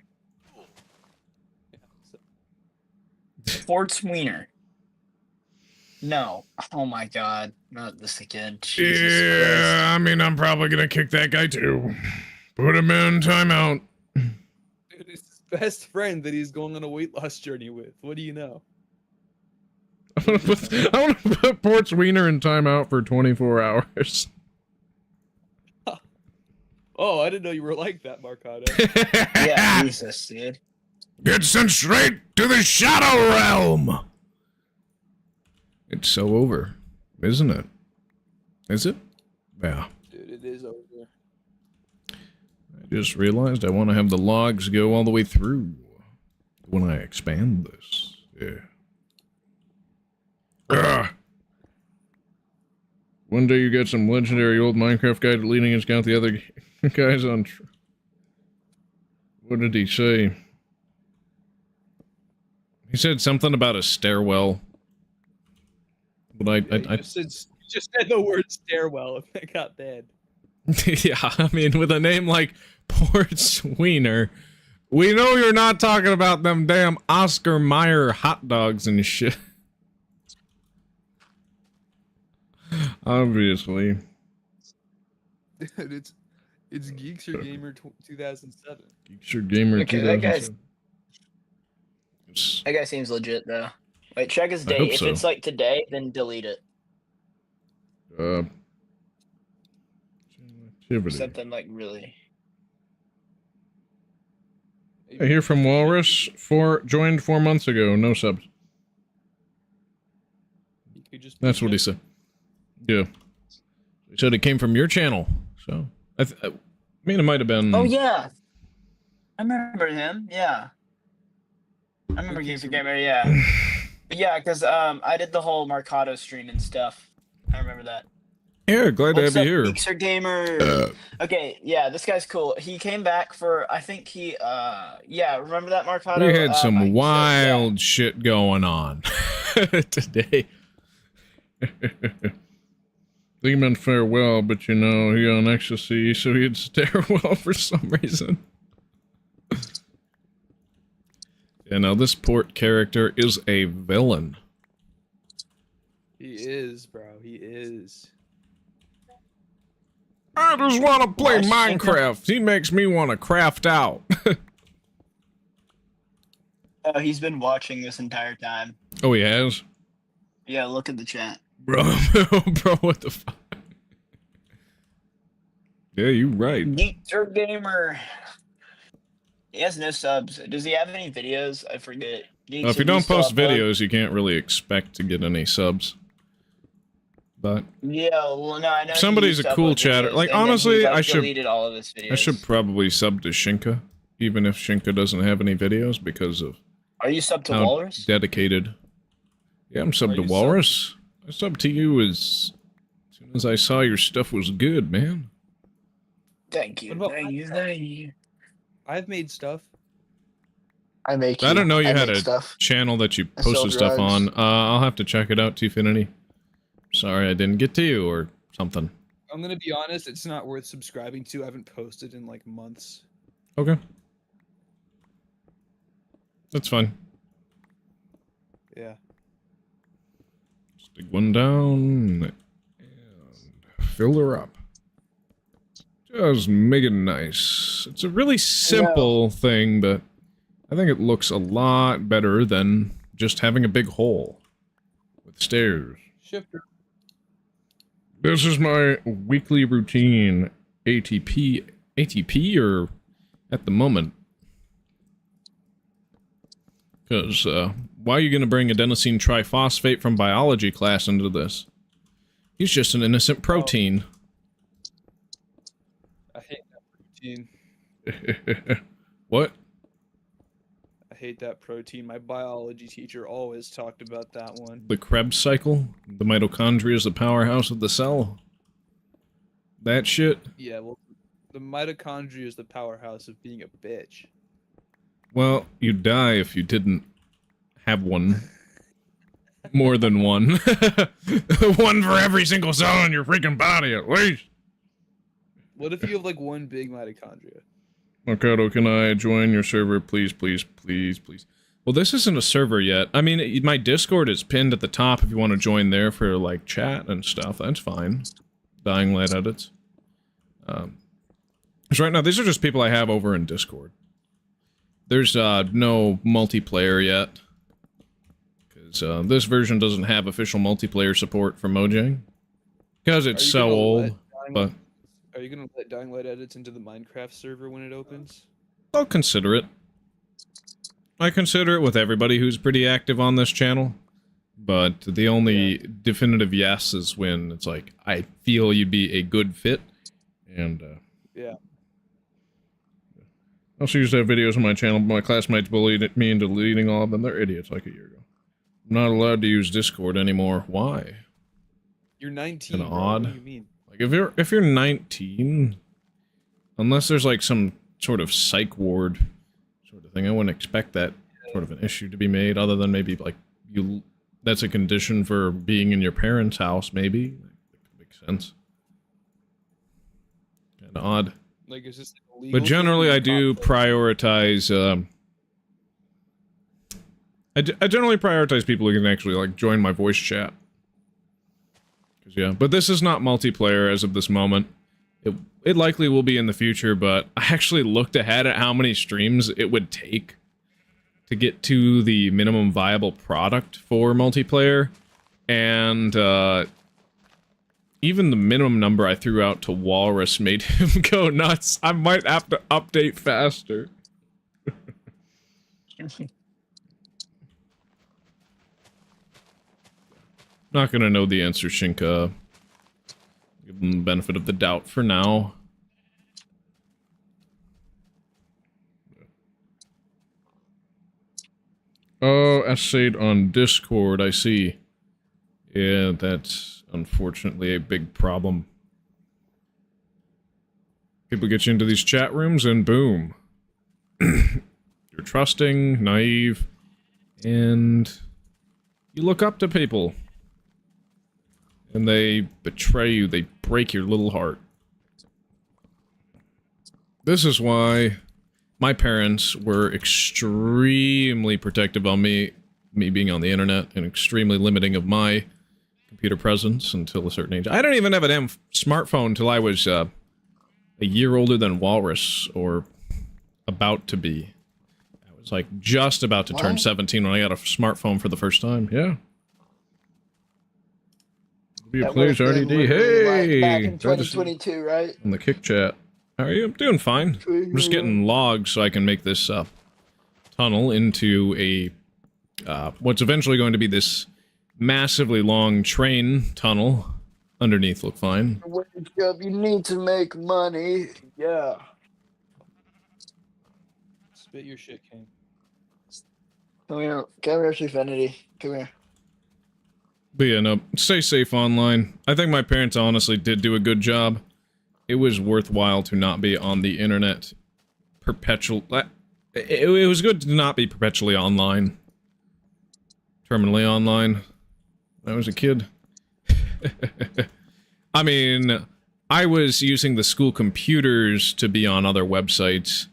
chat. Sports Wiener. No. Oh my God. Not this again. Jesus Christ. Yeah, I mean, I'm probably gonna kick that guy too. Put him in timeout. Dude, it's his best friend that he's going on a weight loss journey with. What do you know? I want to put Ports Wiener in timeout for 24 hours. Oh, I didn't know you were like that, Marcado. Yeah, Jesus, dude. Get sent straight to the Shadow Realm! It's so over, isn't it? Is it? Yeah. Dude, it is over. I just realized I want to have the logs go all the way through when I expand this. Yeah. Ugh. One day you get some legendary old Minecraft guy leading his count the other guys on... What did he say? He said something about a stairwell. But You just said the word stairwell and it got bad. Yeah, I mean, with a name like Ports Wiener, we know you're not talking about them damn Oscar Mayer hot dogs and shit. Obviously. Dude, it's Geekster Gamer 2007. Geekster Gamer Okay, 2007. That guy seems legit though. Wait, check his I date. hope If so. it's like today, then delete it. Activity. Something like really. I hear from Walrus. Joined 4 months ago. No subs. That's what he said. Yeah. He said it came from your channel. So I mean, it might have been. Oh yeah, I remember him. Yeah, I remember Geekster Gamer. Yeah, yeah, because I did the whole Marcado stream and stuff. I remember that. Yeah, glad to have you here. Geekster Gamer. Okay, yeah, this guy's cool. He came back for, I think he, yeah, remember that Marcado? We had some wild shit going on today. Think he meant farewell, but you know, he on ecstasy, so he had stairwell for some reason. Yeah, now this port character is a villain. He is, bro. He is. I just want to play Minecraft. He makes me want to craft out. Oh, he's been watching this entire time. Oh, he has? Yeah, look at the chat. Bro, what the fuck? Yeah, you right. Geekster Gamer. He has no subs. Does he have any videos? I forget. Well, if you don't post videos, you can't really expect to get any subs. But yeah, well, no, I know. Somebody's a cool chatter. Like, honestly, I should deleted all of his videos. I should probably sub to Shinka, even if Shinka doesn't have any videos, because of Are you sub to how Walrus? dedicated. Yeah, I'm sub to Walrus. I subbed to you as soon as I saw your stuff was good, man. Thank you. Thank you. Thank you. I've made stuff. I make. I don't know you had make a stuff. channel that you I sell posted stuff drugs. on. I'll have to check it out, Tfinity. Sorry I didn't get to you or something. I'm gonna be honest, it's not worth subscribing to. I haven't posted in like months. Okay. That's fine. Yeah. Stick one down and fill her up. Just make it nice. It's a really simple thing, but I think it looks a lot better than just having a big hole with stairs. Shifter. This is my weekly routine. ATP or at the moment. Because, why are you going to bring adenosine triphosphate from biology class into this? He's just an innocent protein. I hate that protein. What? I hate that protein. My biology teacher always talked about that one. The Krebs cycle? The mitochondria is the powerhouse of the cell? That shit? Yeah, well, the mitochondria is the powerhouse of being a bitch. Well, you'd die if you didn't have one. More than one. One for every single cell in your freaking body, at least. What if you have, like, one big mitochondria? Mercado, can I join your server? Please, please, please, please. Well, this isn't a server yet. I mean, my Discord is pinned at the top if you want to join there for, like, chat and stuff. That's fine. Dying Light edits. Because right now, these are just people I have over in Discord. There's, no multiplayer yet. Because, this version doesn't have official multiplayer support for Mojang. Because it's so old, but... Are you gonna let Dying Light edits into the Minecraft server when it opens? I'll consider it. I consider it with everybody who's pretty active on this channel. But the only definitive yes is when it's like, I feel you'd be a good fit. And, yeah. I also used to have videos on my channel, but my classmates bullied me into deleting all of them. They're idiots like a year ago. I'm not allowed to use Discord anymore. Why? You're 19, Kinda bro. odd. What do you mean? Like, if you're 19, unless there's like some sort of psych ward sort of thing, I wouldn't expect that sort of an issue to be made, other than maybe like that's a condition for being in your parents' house, maybe. That makes sense. Kinda odd. Like, is this like a legal But generally, thing? I do prioritize, I generally prioritize people who can actually, like, join my voice chat. Yeah, but this is not multiplayer as of this moment. It likely will be in the future, but I actually looked ahead at how many streams it would take to get to the minimum viable product for multiplayer, and even the minimum number I threw out to Walrus made him go nuts. I might have to update faster. Not gonna know the answer, Shinka. Give them the benefit of the doubt for now. Oh, essayed on Discord, I see. Yeah, that's unfortunately a big problem. People get you into these chat rooms and boom. You're trusting, naive, and you look up to people. And they betray you, they break your little heart. This is why my parents were extremely protective on me being on the internet, and extremely limiting of my computer presence until a certain age. I didn't even have a damn smartphone until I was a year older than Walrus, or about to be. I was like just about to turn 17 when I got a smartphone for the first time, yeah. Be a please, RDD. Hey! Back in 2022, right? In the kick chat. How are you? I'm doing fine. I'm just getting logs so I can make this tunnel into a what's eventually going to be this massively long train tunnel. Underneath look fine. Wake up, you need to make money. Yeah. Spit your shit, King. Come here, Infinity. Come here. But yeah, no, stay safe online. I think my parents honestly did do a good job. It was worthwhile to not be on the internet perpetual. It was good to not be perpetually online. Terminally online. When I was a kid. I mean, I was using the school computers to be on other websites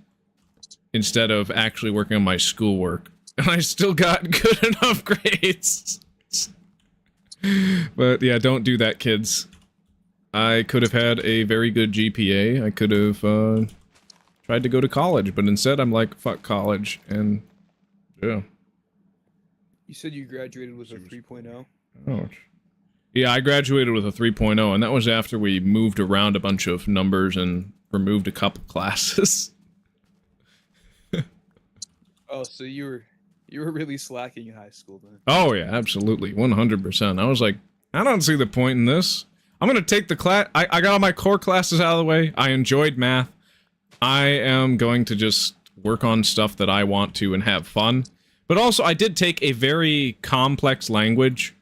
instead of actually working on my schoolwork. And I still got good enough grades. But yeah, don't do that, kids. I could have had a very good GPA. I could have tried to go to college, but instead I'm like, fuck college, and yeah. You said you graduated with a 3.0? Ouch. Yeah, I graduated with a 3.0, and that was after we moved around a bunch of numbers and removed a couple classes. Oh, so you were really slacking in high school then. Oh yeah, absolutely, 100%. I was like, I don't see the point in this. I'm gonna take the class. I got all my core classes out of the way. I enjoyed math. I am going to just work on stuff that I want to and have fun. But also, I did take a very complex language,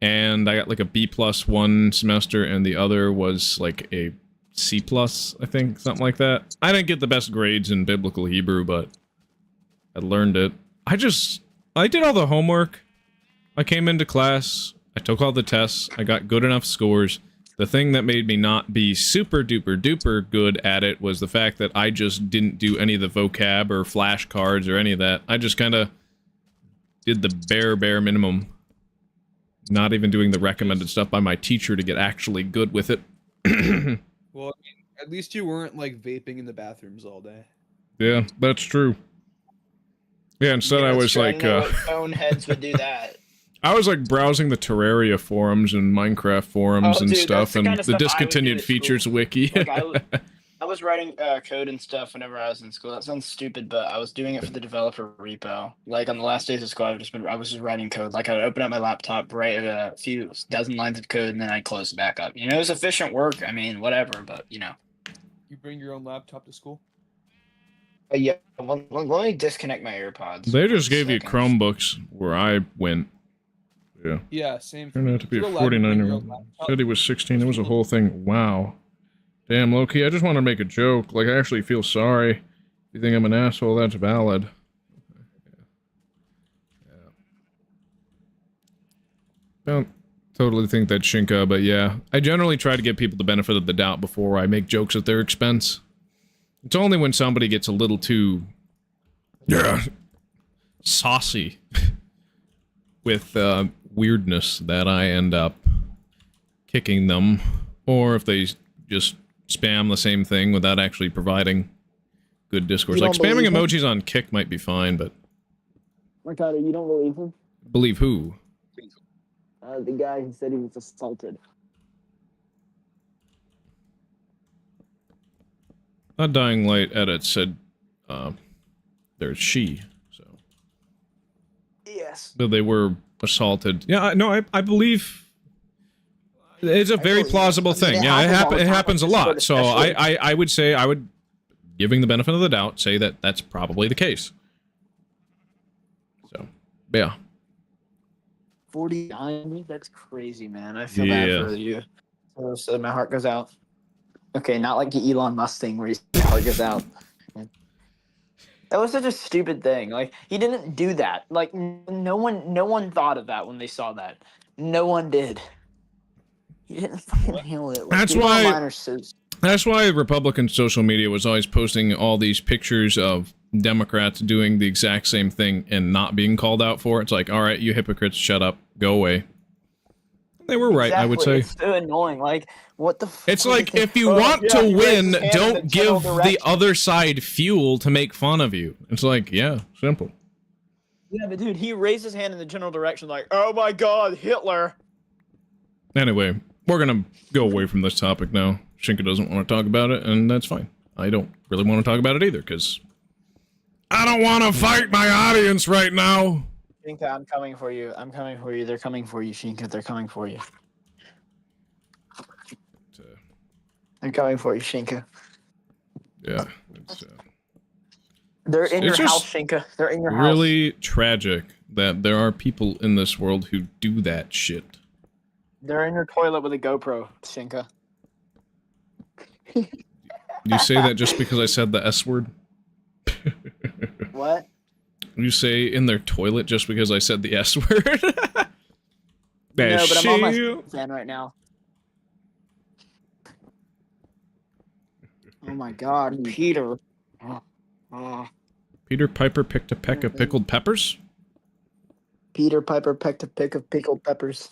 and I got like a B+ one semester, and the other was like a C+, I think, something like that. I didn't get the best grades in Biblical Hebrew, but I learned it. I did all the homework. I came into class, I took all the tests, I got good enough scores. The thing that made me not be super duper duper good at it was the fact that I just didn't do any of the vocab or flashcards or any of that. I just kind of did the bare minimum. Not even doing the recommended stuff by my teacher to get actually good with it. Well, I mean, at least you weren't like vaping in the bathrooms all day. Yeah, that's true. Yeah, instead I was like, boneheads would do that. I was like browsing the Terraria forums and Minecraft forums and dude, stuff, and the stuff discontinued features wiki. Like I was writing code and stuff whenever I was in school. That sounds stupid, but I was doing it for the developer repo. Like on the last days of school, I was just writing code. Like I'd open up my laptop, write a few dozen lines of code, and then I'd close it back up. You know, it was efficient work. I mean, whatever, but you know. You bring your own laptop to school? Yeah, let me disconnect my AirPods. They just gave you Chromebooks where I went. Yeah. Yeah, same. Turned out to be a 49-year-old. Said he was 16. It was a whole thing. Wow. Damn, Loki, I just want to make a joke. Like, I actually feel sorry. If you think I'm an asshole, that's valid. Yeah. Don't totally think that's Shinka, but yeah. I generally try to give people the benefit of the doubt before I make jokes at their expense. It's only when somebody gets a little too... saucy with weirdness that I end up kicking them. Or if they just spam the same thing without actually providing good discourse. Like, spamming emojis on Kick might be fine, but... Ricardo, you don't believe him? Believe who? The guy who said he was assaulted. Dying Light edit said, there's she, so... Yes. But they were assaulted. Yeah, no, I believe... It's a very plausible thing. Yeah, it happens a lot. So I would say, giving the benefit of the doubt, say that that's probably the case. So, yeah. 49? That's crazy, man. I feel bad for you. So my heart goes out. Okay, not like the Elon Musk thing where your heart goes out. That was such a stupid thing. Like, he didn't do that. Like, no one thought of that when they saw that. No one did. He didn't fucking handle it. Like, that's why Republican social media was always posting all these pictures of Democrats doing the exact same thing and not being called out for it. It's like, all right, you hypocrites, shut up, go away. They were right, I would say. It's so annoying. Like, what the fuck? It's like, if you want to win, don't give the other side fuel to make fun of you. It's like, yeah, simple. Yeah, but dude, he raised his hand in the general direction like, oh my god, Hitler. Anyway, we're gonna go away from this topic now. Shinka doesn't want to talk about it, and that's fine. I don't really want to talk about it either, because I don't want to fight my audience right now. Shinka, I'm coming for you. I'm coming for you. They're coming for you, Shinka. They're coming for you. They're coming for you, Shinka. Yeah. They're in your house, Shinka. They're in your house. Really tragic that there are people in this world who do that shit. They're in your toilet with a GoPro, Shinka. You say that just because I said the S word? What? You say in their toilet just because I said the S word? No, but I'm on my fan right now. Oh my god, Peter. Peter Piper picked a peck of pickled peppers? Peter Piper picked a peck of pickled peppers.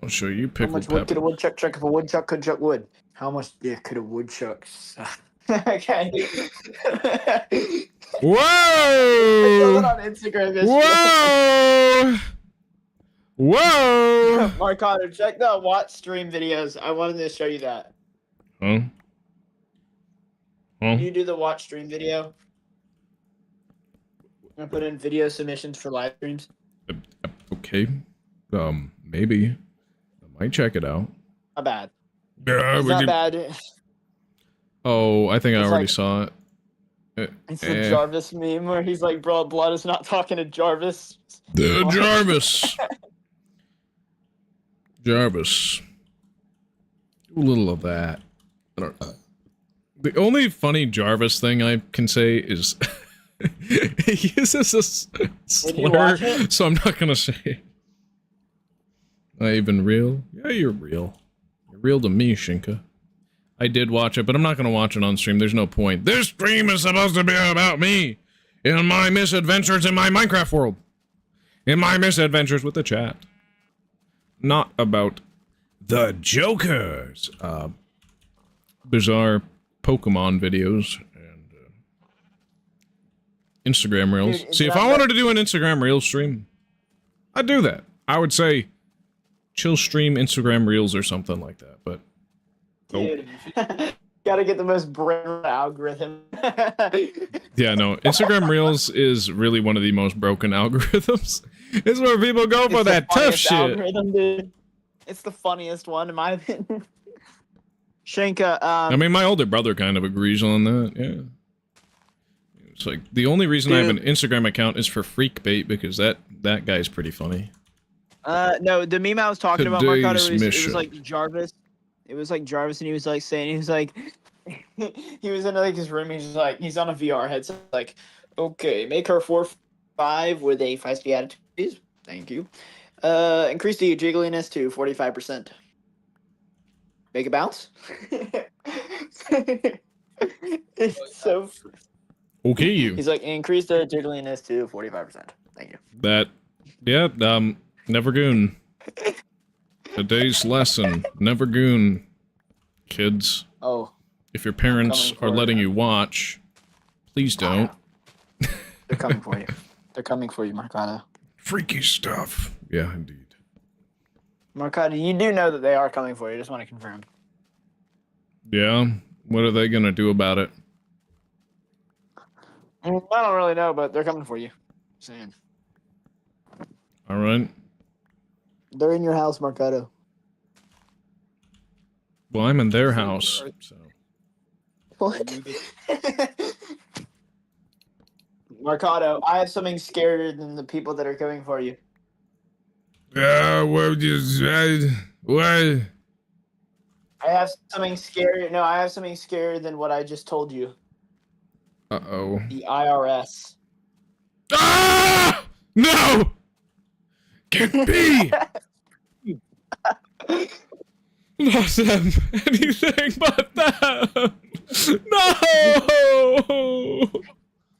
I'll show you pickled peppers. How much wood could a woodchuck chuck if a woodchuck could chuck wood? How much could a woodchuck Okay. Whoa! on Instagram Whoa! Whoa! Marcado, check the watch stream videos. I wanted to show you that. Huh? Huh? You do the watch stream video. I'm gonna put in video submissions for live streams. Okay. Maybe. I might check it out. Not bad. It's not bad. Oh, I think I already like, saw it. It's the Jarvis meme where he's like, bro, Blood is not talking to Jarvis. Jarvis. Jarvis. Do a little of that. I don't know. The only funny Jarvis thing I can say is he uses a slur, so I'm not gonna say it. Am I even real? Yeah, you're real. You're real to me, Shinka. I did watch it, but I'm not gonna watch it on stream. There's no point. This stream is supposed to be about me and my misadventures in my Minecraft world. In my misadventures with the chat. Not about the Jokers. Bizarre Pokemon videos and Instagram Reels. Dude, see, if I wanted to do an Instagram Reels stream, I'd do that. I would say chill stream Instagram Reels or something like that, but dude, gotta get the most broken algorithm. yeah, no, Instagram Reels is really one of the most broken algorithms. It's where people go for that tough shit. Algorithm, dude. It's the funniest one in my opinion. Shanka, I mean, my older brother kind of agrees on that, yeah. It's like, the only reason I have an Instagram account is for freak bait, because that guy's pretty funny. No, the meme I was talking about, Marcado, it was like Jarvis. It was like Jarvis, and he was like saying, he was like, he was in like his room, he's like, he's on a VR headset, like, okay, make her 4-5 with a feisty attitude, please. Thank you. Increase the jiggliness to 45%. Make it bounce? It's so... Okay, you. He's like, increase the jiggliness to 45%. Thank you. That, yeah, never goon. Today's lesson, never goon, kids. Oh. If your parents are letting you watch, please don't. They're coming for you. They're coming for you, Marcado. Freaky stuff. Yeah, indeed. Marcado, you do know that they are coming for you. Just want to confirm. Yeah? What are they gonna do about it? I don't really know, but they're coming for you. Saying. Alright. They're in your house, Marcado. Well, I'm in their house, so... What? Marcado, I have something scarier than the people that are coming for you. What you said? What? I have something scary. No, I have something scarier than what I just told you. Uh-oh. The IRS. Ah! No! Can't be! Not them. Anything but them! No!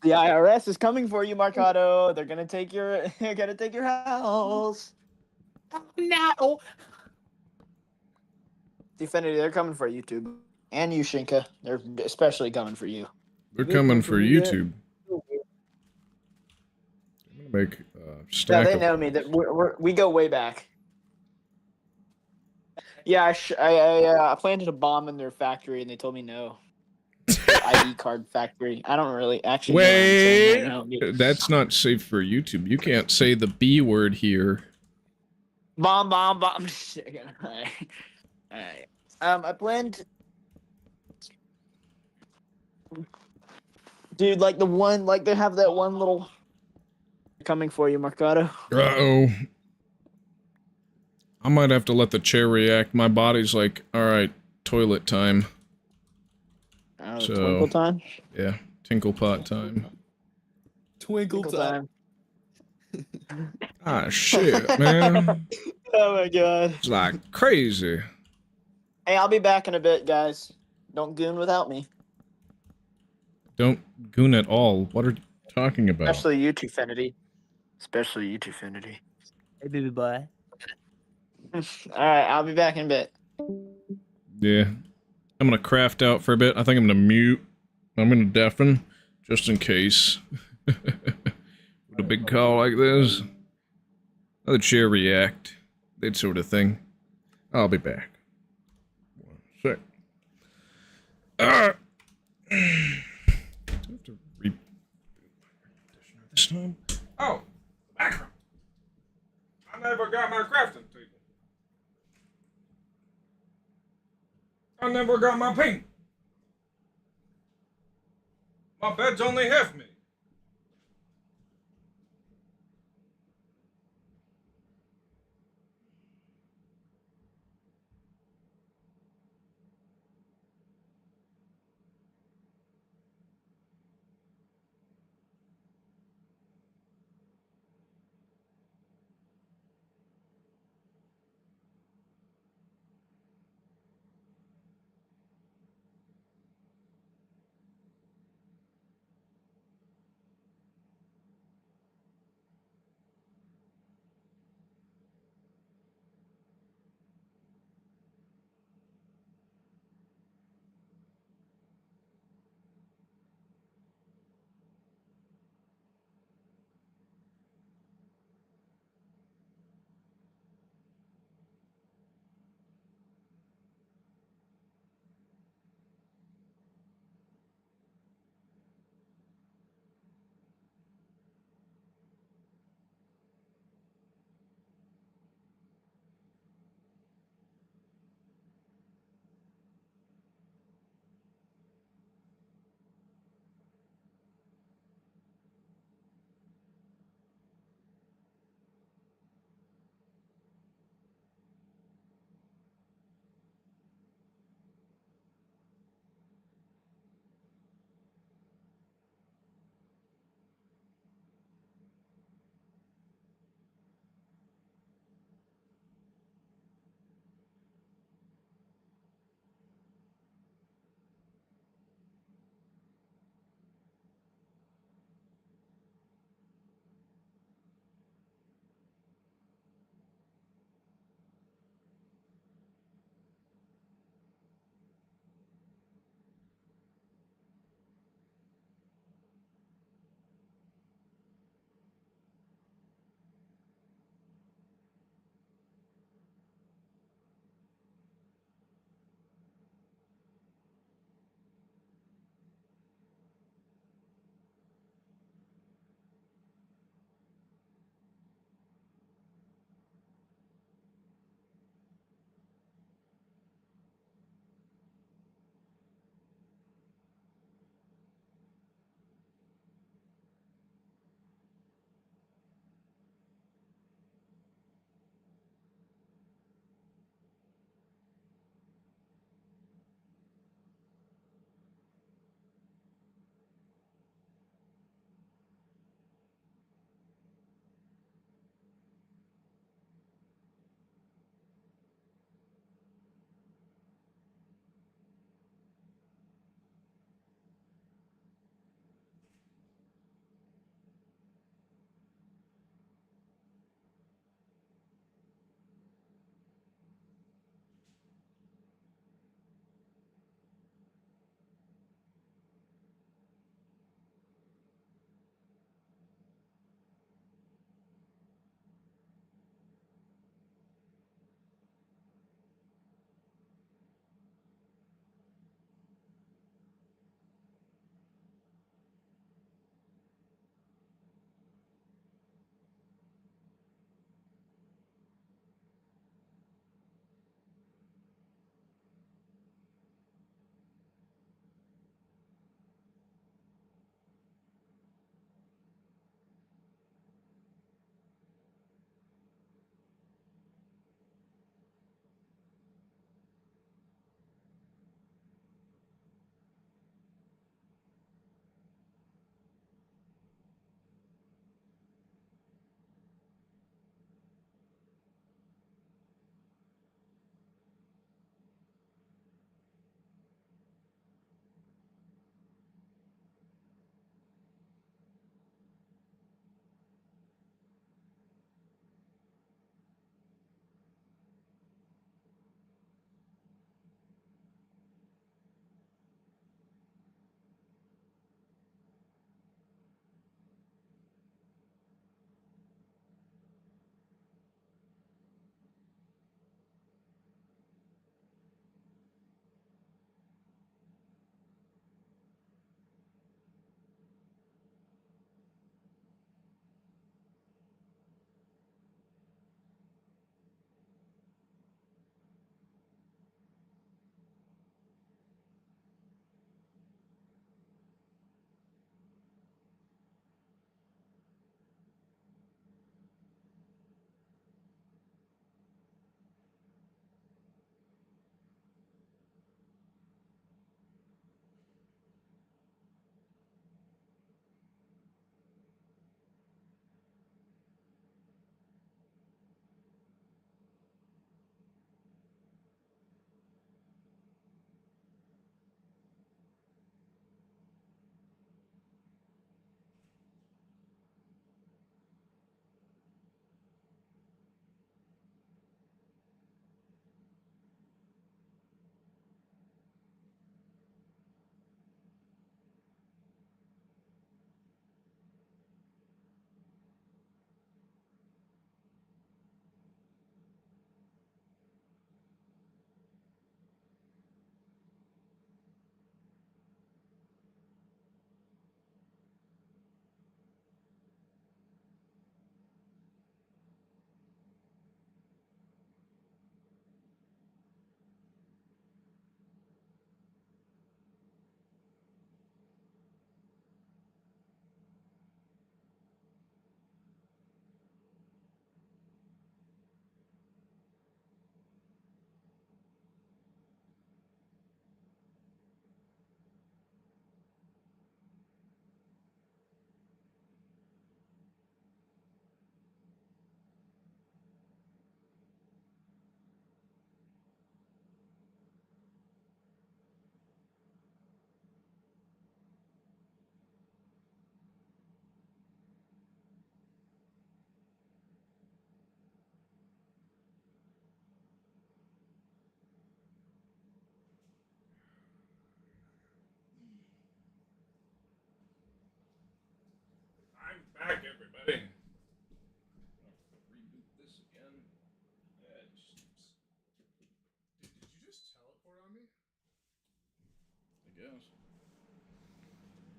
The IRS is coming for you, Marcado. They're gonna take your house. No. Definity, they're coming for YouTube. And you, Shinka. They're especially coming for you. They're coming for YouTube. I'm gonna make a stack Yeah, they know me. That we go way back. Yeah, I planted a bomb in their factory, and they told me no. ID card factory. I don't really actually. Wait, know that's not safe for YouTube. You can't say the B word here. Bomb. Alright. I planned. Dude, like the one, like they have that one little. Coming for you, Marcado. Uh-oh. I might have to let the chair react. My body's like, alright, toilet time. So, twinkle time? Yeah, tinkle pot time. Twinkle time. Ah, shit, man. Oh my god. It's like crazy. Hey, I'll be back in a bit, guys. Don't goon without me. Don't goon at all. What are you talking about? Especially you, Twofinity. Especially you, Twofinity. Hey, baby boy. Alright, I'll be back in a bit. Yeah. I'm gonna craft out for a bit. I think I'm gonna mute I'm gonna deafen, just in case. With a big call like this. Let the chair react. That sort of thing. I'll be back. 1 sec. I have to re- this time. Oh, background. I never got my crafting table. I never got my paint. My bed's only half me.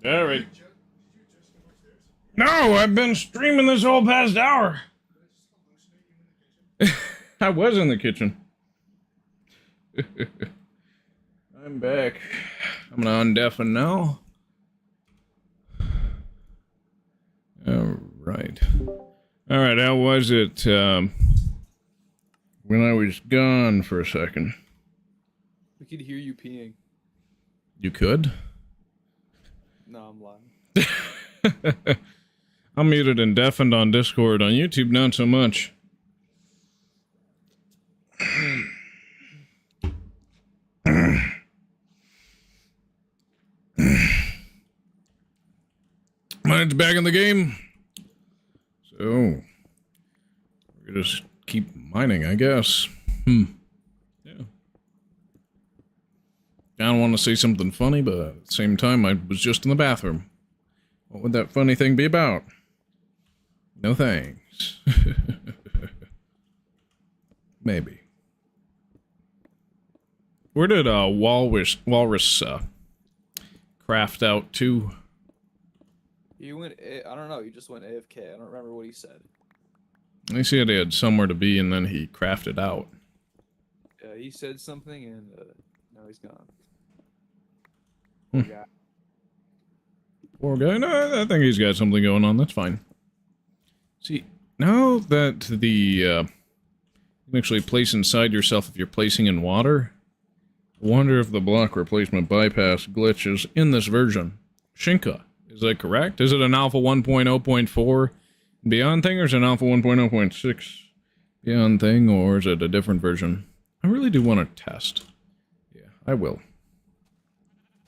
All right. No, I've been streaming this whole past hour. I was in the kitchen. I'm back. I'm gonna undeafen now. Alright. Alright, how was it, when I was gone for a second? We could hear you peeing. You could? No, I'm lying. I'm muted and deafened on Discord. On YouTube, not so much. Mine's back in the game. So, we're gonna just keep mining, I guess. Yeah. I don't want to say something funny, but at the same time, I was just in the bathroom. What would that funny thing be about? No thanks. Maybe. Where did Walrus craft out to? He went. I don't know. He just went AFK. I don't remember what he said. He said he had somewhere to be, and then he crafted out. Yeah, he said something, and now he's gone. Hmm. Poor guy. Poor guy. No, I think he's got something going on. That's fine. See, now that the you can actually place inside yourself if you're placing in water. I wonder if the block replacement bypass glitch is in this version. Shinka. Is that correct? Is it an alpha 1.0.4 beyond thing, or is it an alpha 1.0.6 beyond thing, or is it a different version? I really do want to test. Yeah, I will.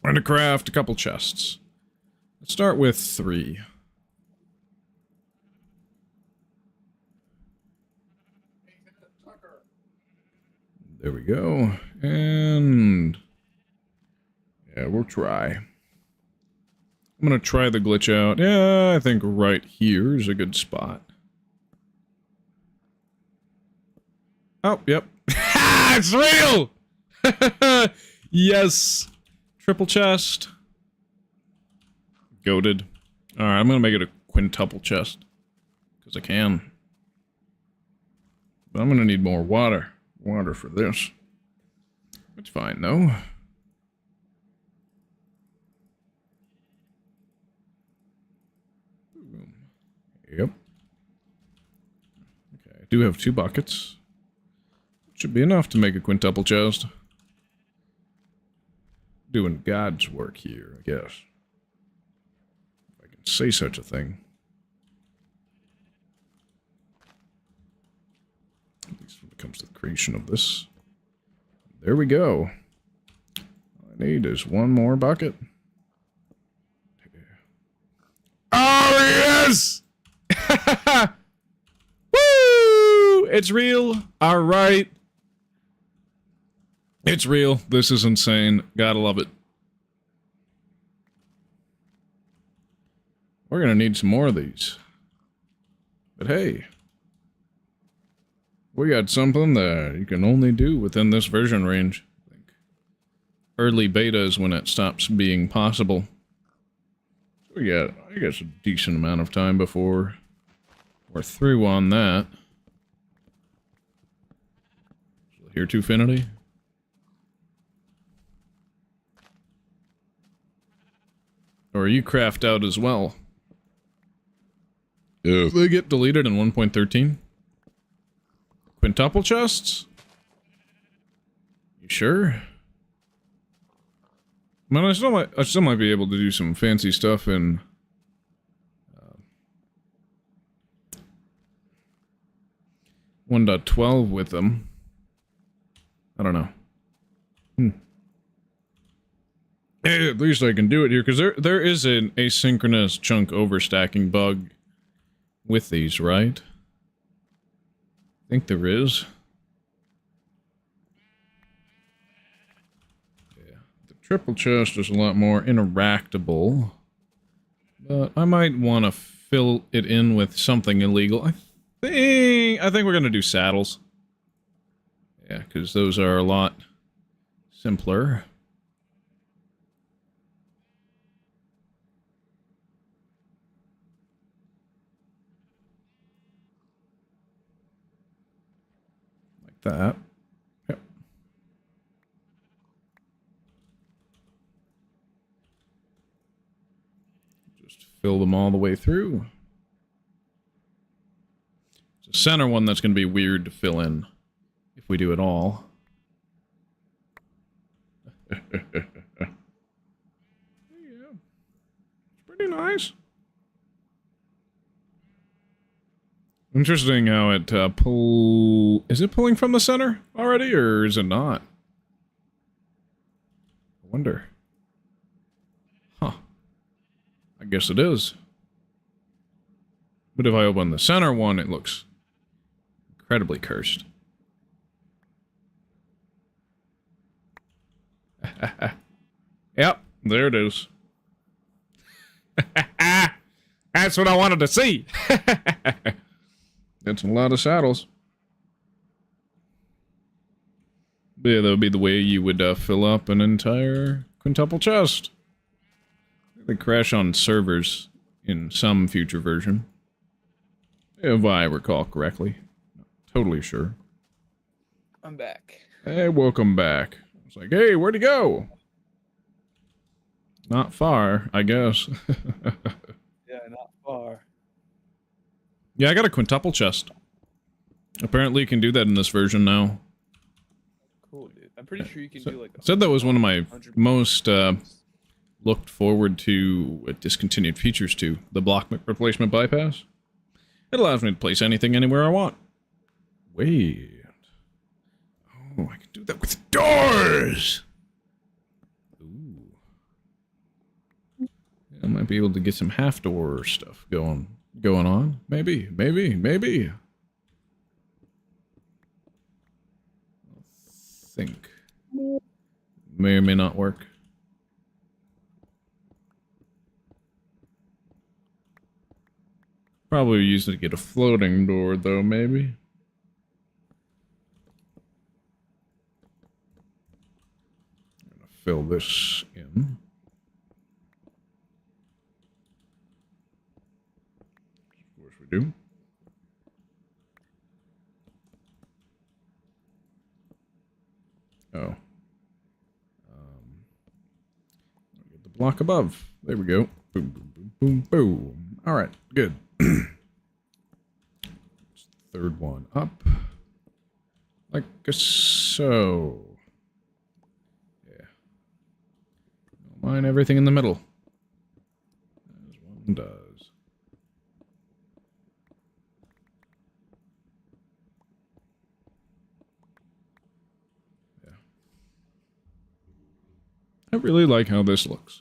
I'm going to craft a couple chests. Let's start with 3. There we go. And yeah, we'll try. I'm gonna try the glitch out. Yeah, I think right here is a good spot. Oh, yep. It's real! Yes! Triple chest. Goated. Alright, I'm gonna make it a quintuple chest. Because I can. But I'm gonna need more water. Water for this. It's fine, though. Yep. Okay, I do have 2 buckets. Should be enough to make a quintuple chest. Doing God's work here, I guess. If I can say such a thing. At least when it comes to the creation of this. There we go. All I need is 1 more bucket. Oh, yes! Woo! It's real. All right. It's real. This is insane. Gotta love it. We're gonna need some more of these. But hey, we got something that you can only do within this version range. I think early beta is when it stops being possible. So we got, I guess, a decent amount of time before we're through on that. Here to Finity. Or are you craft out as well? Yeah. They get deleted in 1.13? Quintuple chests? You sure? Man, I still might be able to do some fancy stuff in 1.12 with them. I don't know. Hey, at least I can do it here, because there is an asynchronous chunk overstacking bug with these, right? I think there is. Yeah, the triple chest is a lot more interactable, but I might want to fill it in with something illegal. I think we're gonna do saddles. Yeah, because those are a lot simpler. that. Yep. Just fill them all the way through. It's a center one that's going to be weird to fill in if we do it all. Yeah. It's pretty nice. Interesting how it is it pulling from the center already, or is it not? I wonder. Huh. I guess it is. But if I open the center one, it looks incredibly cursed. Yep, there it is. That's what I wanted to see. That's a lot of saddles. But yeah, that would be the way you would fill up an entire quintuple chest. They crash on servers in some future version. If I recall correctly. Not totally sure. I'm back. Hey, welcome back. It's like, hey, where'd he go? Not far, I guess. Yeah, not far. Yeah, I got a quintuple chest. Apparently you can do that in this version now. Cool, dude. I'm pretty sure you can do like... Said that was one of my most looked forward to discontinued features too. The block replacement bypass. It allows me to place anything anywhere I want. Wait. Oh, I can do that with doors! Ooh. I might be able to get some half-door stuff going on. Maybe. I think. May or may not work. Probably use it to get a floating door, though, maybe. I'm gonna fill this in. Of course we do. Oh. Get the block above. There we go. Boom, boom, boom, boom, boom. All right, good. Third one up. Like so. Yeah. Don't mind everything in the middle. As one does. Yeah. I really like how this looks.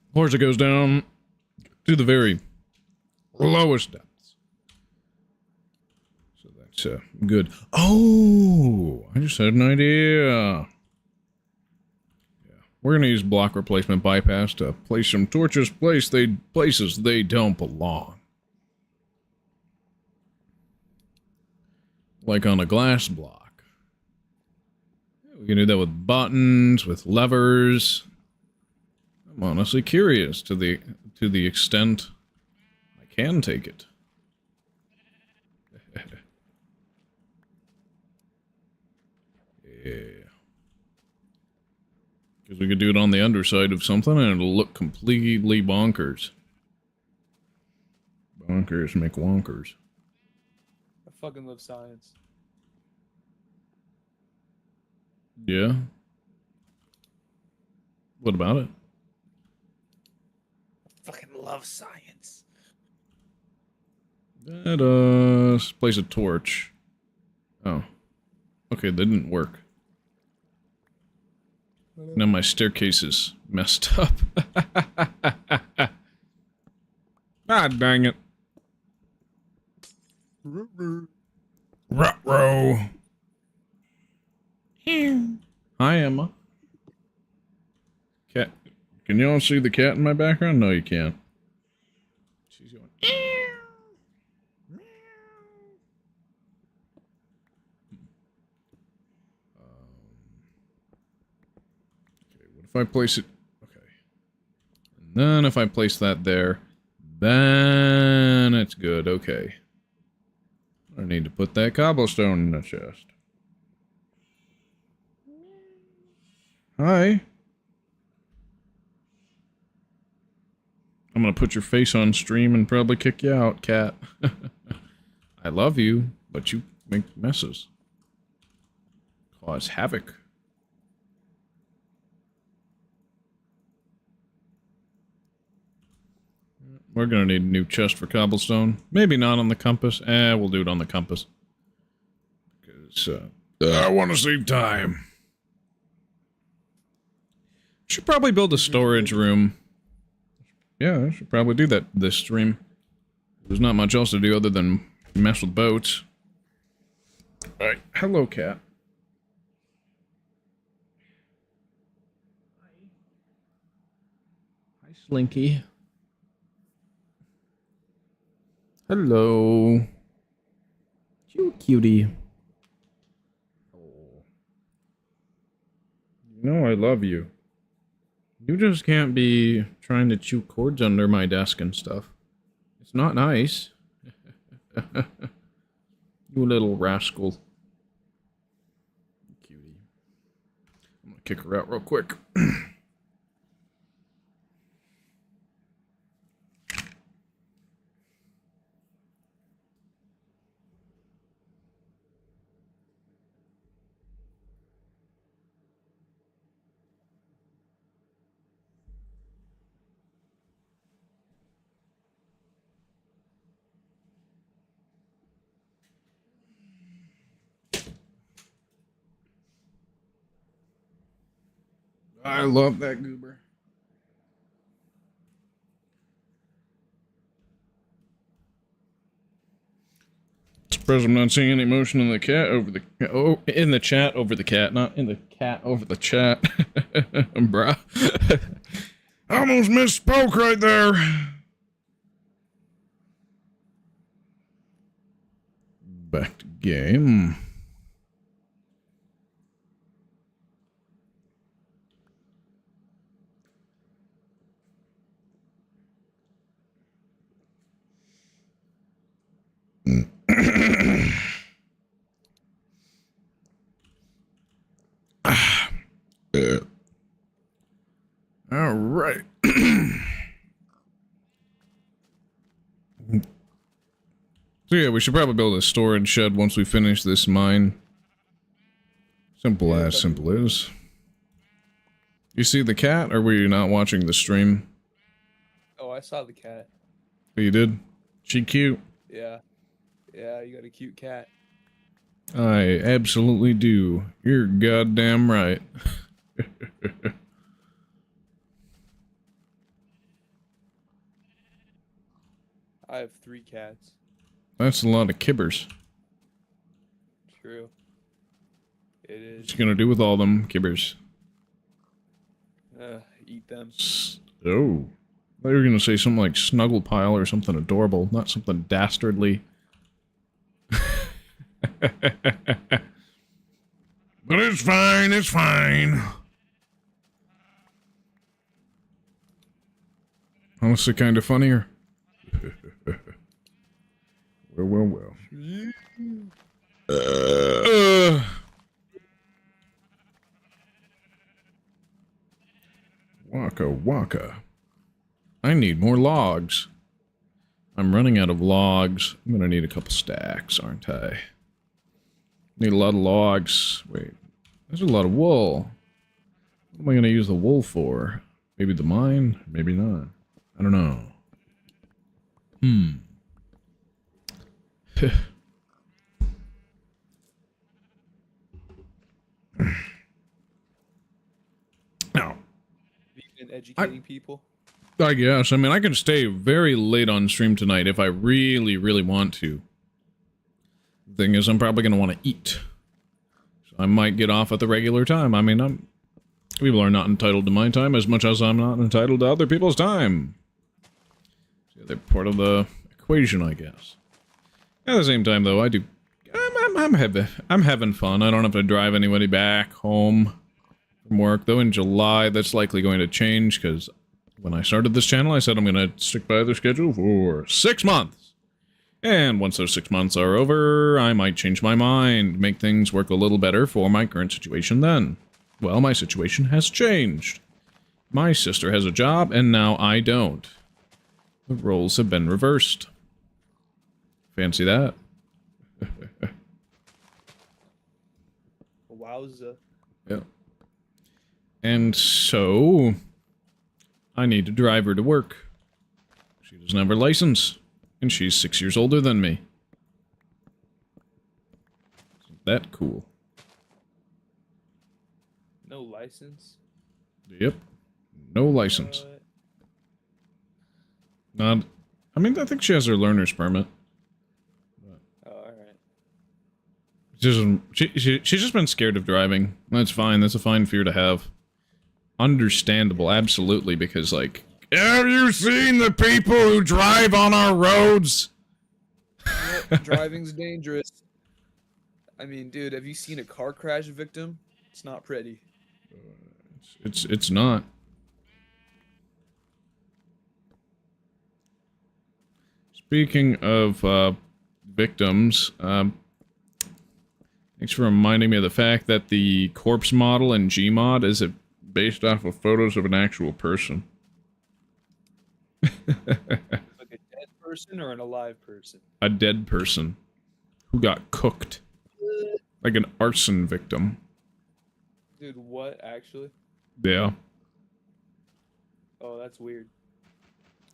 Of course, it goes down to the very lowest depths. So that's good. Oh, I just had an idea. Yeah, we're gonna use block replacement bypass to place some torches places they don't belong, like on a glass block. We can do that with buttons, with levers. I'm honestly curious to the extent I can take it. Yeah. Because we could do it on the underside of something and it'll look completely bonkers. Bonkers make wonkers. I fucking love science. Yeah? What about it? Fucking love science. Let us place a torch. Oh. Okay, that didn't work. Now my staircase is messed up. Ah, dang it. Ruh-roh. Hi, Emma. Cat. Can you all see the cat in my background? No, you can't. She's going. Okay, what if I place it if I place that there, then it's good. Okay. I need to put that cobblestone in the chest. Hi. I'm gonna put your face on stream and probably kick you out, cat. I love you, but you make messes. Cause havoc. We're gonna need a new chest for cobblestone. Maybe not on the compass. We'll do it on the compass. Because, I want to save time. Should probably build a storage room. Yeah, I should probably do that this stream. There's not much else to do other than mess with boats. Alright, hello, cat. Hi, Slinky. Hello. You cutie. Oh. You know I love you. You just can't be trying to chew cords under my desk and stuff. It's not nice. You little rascal. Cutie. I'm gonna kick her out real quick. I love that goober. Surprised I'm not seeing any emotion in the cat over the in the chat over the cat, not in the cat over the chat. Bruh. I almost misspoke right there. Back to game. All right. So yeah, we should probably build a storage shed once we finish this mine. Simple as simple is. You see the cat, or were you not watching the stream? Oh, I saw the cat. Oh, you did? She cute? Yeah. Yeah, you got a cute cat. I absolutely do. You're goddamn right. I have 3 cats. That's a lot of kibbers. True. It is. What you gonna do with all them kibbers? Eat them. Oh. I thought you were gonna say something like snuggle pile or something adorable, not something dastardly. But it's fine, it's fine. Honestly, kind of funnier. Well. Waka. I need more logs. I'm running out of logs. I'm gonna need a couple stacks, aren't I? Need a lot of logs. Wait, there's a lot of wool. What am I gonna use the wool for? Maybe the mine? Maybe not. I don't know. Now, You've been educating people? I guess. I mean, I can stay very late on stream tonight if I really, really want to. The thing is, I'm probably going to want to eat. So I might get off at the regular time. I mean, people are not entitled to my time as much as I'm not entitled to other people's time. So they're part of the equation, I guess. At the same time, though, I'm having fun. I don't have to drive anybody back home from work. Though in July, that's likely going to change because When I started this channel, I said I'm going to stick by the schedule for 6 months. And once those 6 months are over, I might change my mind, make things work a little better for my current situation then. Well, my situation has changed. My sister has a job, and now I don't. The roles have been reversed. Fancy that. Wowza. Yeah. And so, I need to drive her to work. She doesn't have her license, and she's 6 years older than me. Isn't that cool? No license? Yep. No license. Not... I mean, I think she has her learner's permit. Oh, alright. She's just been scared of driving. That's fine. That's a fine fear to have. Understandable, absolutely, because, like... Have you seen the people who drive on our roads? Yep, driving's dangerous. I mean, dude, have you seen a car crash victim? It's not pretty. It's not. Speaking of victims, thanks for reminding me of the fact that the corpse model in Gmod is based off of photos of an actual person. Like a dead person or an alive person? A dead person who got cooked. Like an arson victim. Dude, what, actually? Yeah. Oh, that's weird.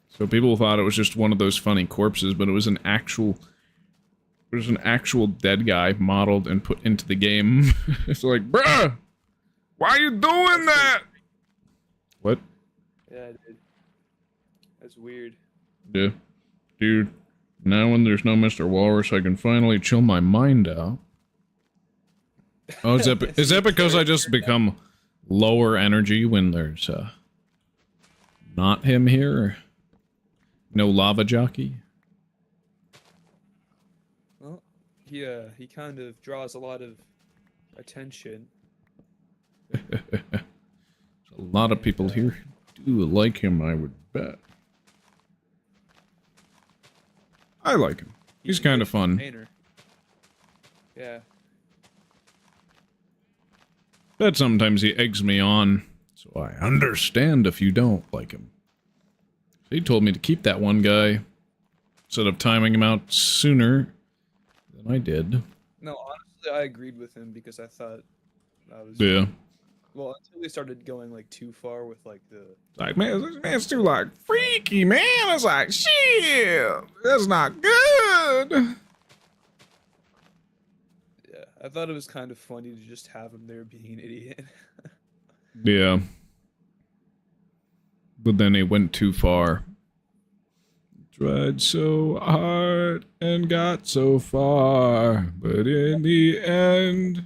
So people thought it was just one of those funny corpses, but it was an actual... It was an actual dead guy modeled and put into the game. It's like, bruh! Why are you doing that? What? Yeah, dude. That's weird. Yeah. Dude, now when there's no Mr. Walrus, I can finally chill my mind out. Oh, is that because I just become lower energy when there's, not him here? No lava jockey? Well, he kind of draws a lot of attention. A lot of people here do like him, I would bet. I like him. He's kind of fun. Painter. Yeah. But sometimes he eggs me on, so I understand if you don't like him. He told me to keep that one guy, instead of timing him out sooner than I did. No, honestly, I agreed with him because I thought I was... Yeah. Well, until they started going, like, too far with, like, the... Like, man, this man's too, like, freaky, man. It's like, shit, that's not good. Yeah, I thought it was kind of funny to just have him there being an idiot. Yeah. But then he went too far. Tried so hard and got so far, but in the end...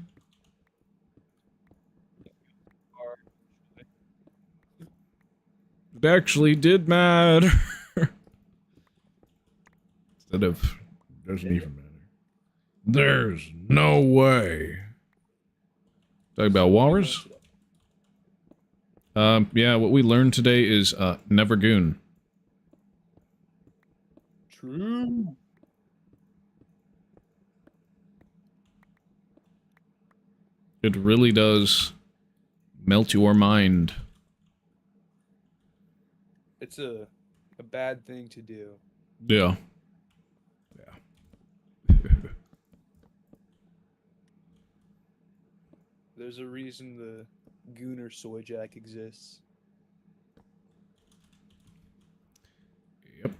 It actually did matter. Instead of... Doesn't even matter. There's no way. Talk about walrus? Yeah, what we learned today is, never goon. True. It really does melt your mind. It's a bad thing to do. Yeah. There's a reason the Gooner soy jack exists. Yep.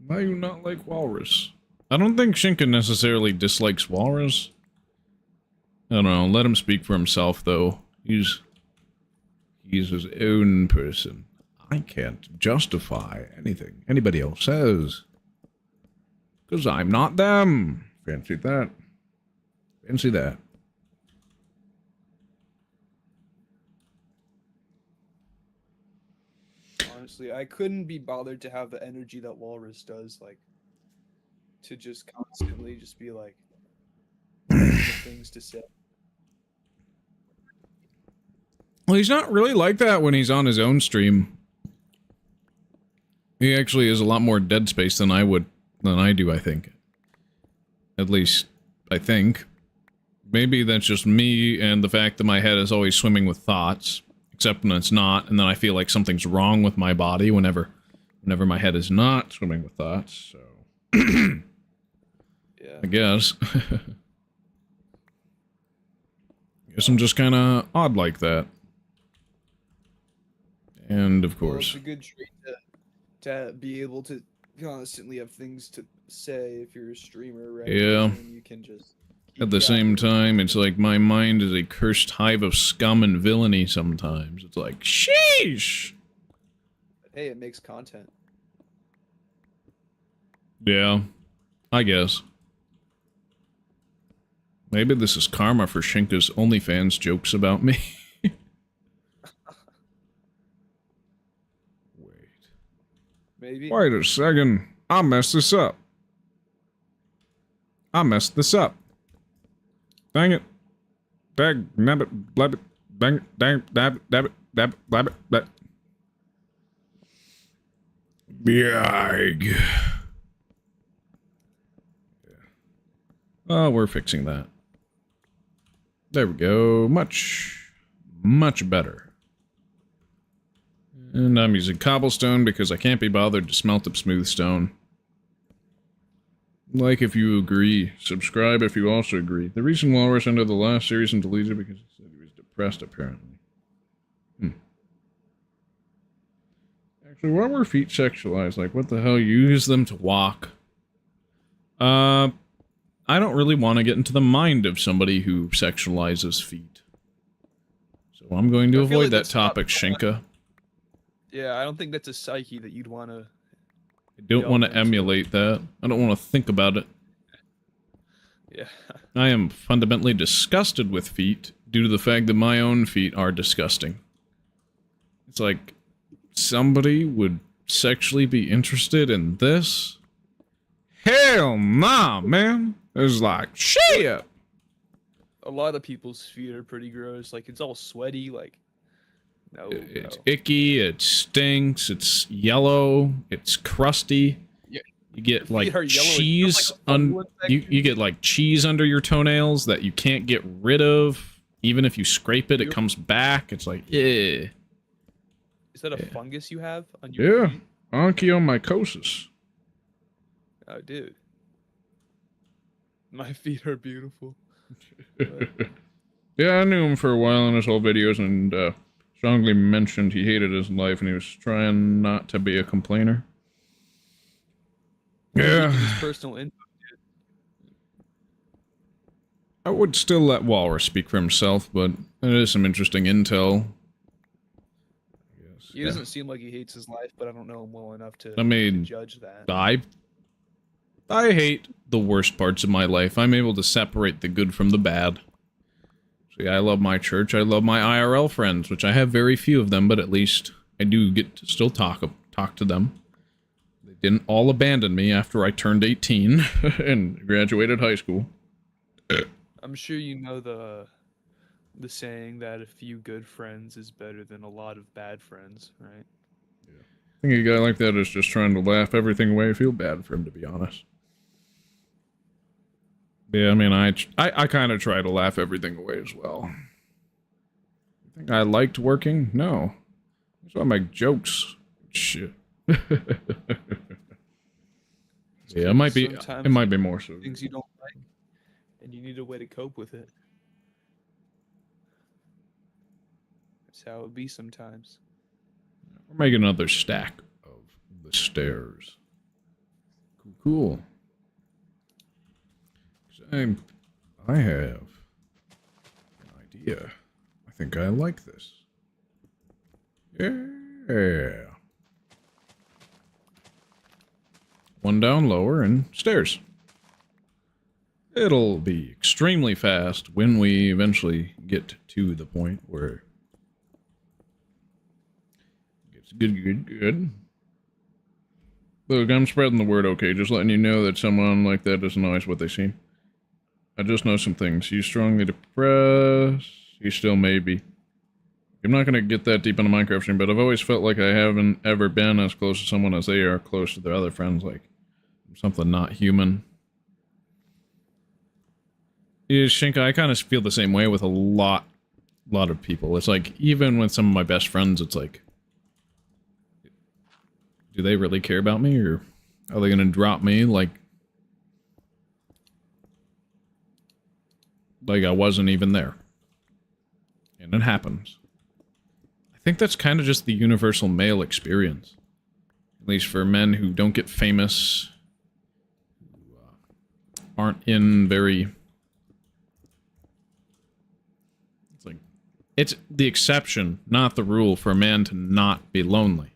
Why do you not like walrus? I don't think Shinka necessarily dislikes walrus. I don't know, let him speak for himself, though. He's his own person. I can't justify anything anybody else says. Because I'm not them. Fancy that. Fancy that. Honestly, I couldn't be bothered to have the energy that Walrus does, like, to just constantly just be like, things to say. Well, he's not really like that when he's on his own stream. He actually is a lot more dead space than I do, I think. At least, I think. Maybe that's just me and the fact that my head is always swimming with thoughts. Except when it's not, and then I feel like something's wrong with my body whenever my head is not swimming with thoughts, so... Yeah. I guess. Guess I'm just kinda odd like that. And, of course... Well, it's a good trait to be able to constantly have things to say if you're a streamer, right? Yeah. You can just... At the same time, it's like my mind is a cursed hive of scum and villainy sometimes. It's like, sheesh! Hey, it makes content. Yeah, I guess. Maybe this is karma for Shinka's OnlyFans jokes about me. Wait. Maybe. Wait a second. I messed this up. Dang it. Dag, nabbit, blabbit, dang it, dang, dab, dabbit, dab, blabbit, blab. Yag. Oh, we're fixing that. There we go. Much better. And I'm using cobblestone because I can't be bothered to smelt up smooth stone. Like if you agree. Subscribe if you also agree. The reason Walrus ended the last series and deleted because he said he was depressed, apparently. Actually, why were feet sexualized? Like, what the hell? You use them to walk. I don't really want to get into the mind of somebody who sexualizes feet. So I'm going to avoid that topic, Shinka. Yeah, I don't think that's a psyche that you'd want to... I don't want to emulate that. I don't want to think about it. Yeah. I am fundamentally disgusted with feet due to the fact that my own feet are disgusting. It's like somebody would sexually be interested in this? Hell nah, man. It's like, shit! A lot of people's feet are pretty gross. Like, it's all sweaty, like... No, it's icky, it stinks, it's yellow, it's crusty. Yeah. You get like yellow, cheese like you get like cheese under your toenails that you can't get rid of. Even if you scrape it, it comes back. It's like, yeah. Is that a fungus you have on your feet? Onychomycosis. Oh, dude. My feet are beautiful. Yeah, I knew him for a while in his old videos, and strongly mentioned he hated his life and he was trying not to be a complainer. Yeah. His personal info, dude. I would still let Walrus speak for himself, but it is some interesting intel. Yes. He doesn't seem like he hates his life, but I don't know him well enough to, to judge that. I hate the worst parts of my life. I'm able to separate the good from the bad. See, I love my church. I love my IRL friends, which I have very few of them, but at least I do get to still talk to them. They didn't all abandon me after I turned 18 and graduated high school. I'm sure you know the saying that a few good friends is better than a lot of bad friends, right? Yeah. I think a guy like that is just trying to laugh everything away. I feel bad for him, to be honest. Yeah, I mean, I kind of try to laugh everything away as well. You think I liked working? No. That's why I make jokes. Shit. Yeah, it might be more so. Things you don't like, and you need a way to cope with it. That's how it be sometimes. We're making another stack of the stairs. Cool. I have an idea. I think I like this. Yeah. One down lower and stairs. It'll be extremely fast when we eventually get to the point where it gets good. Look, I'm spreading the word, okay? Just letting you know that someone like that doesn't always what they seem. I just know some things. He's strongly depressed. He still may be. I'm not gonna get that deep into Minecraft stream, but I've always felt like I haven't ever been as close to someone as they are close to their other friends, like something not human. Yeah, Shinka, I kind of feel the same way with a lot of people. It's like, even with some of my best friends, it's like, do they really care about me, or are they gonna drop me like I wasn't even there? And it happens. I think that's kind of just the universal male experience. At least for men who don't get famous, who aren't in very... It's like, it's the exception, not the rule, for a man to not be lonely.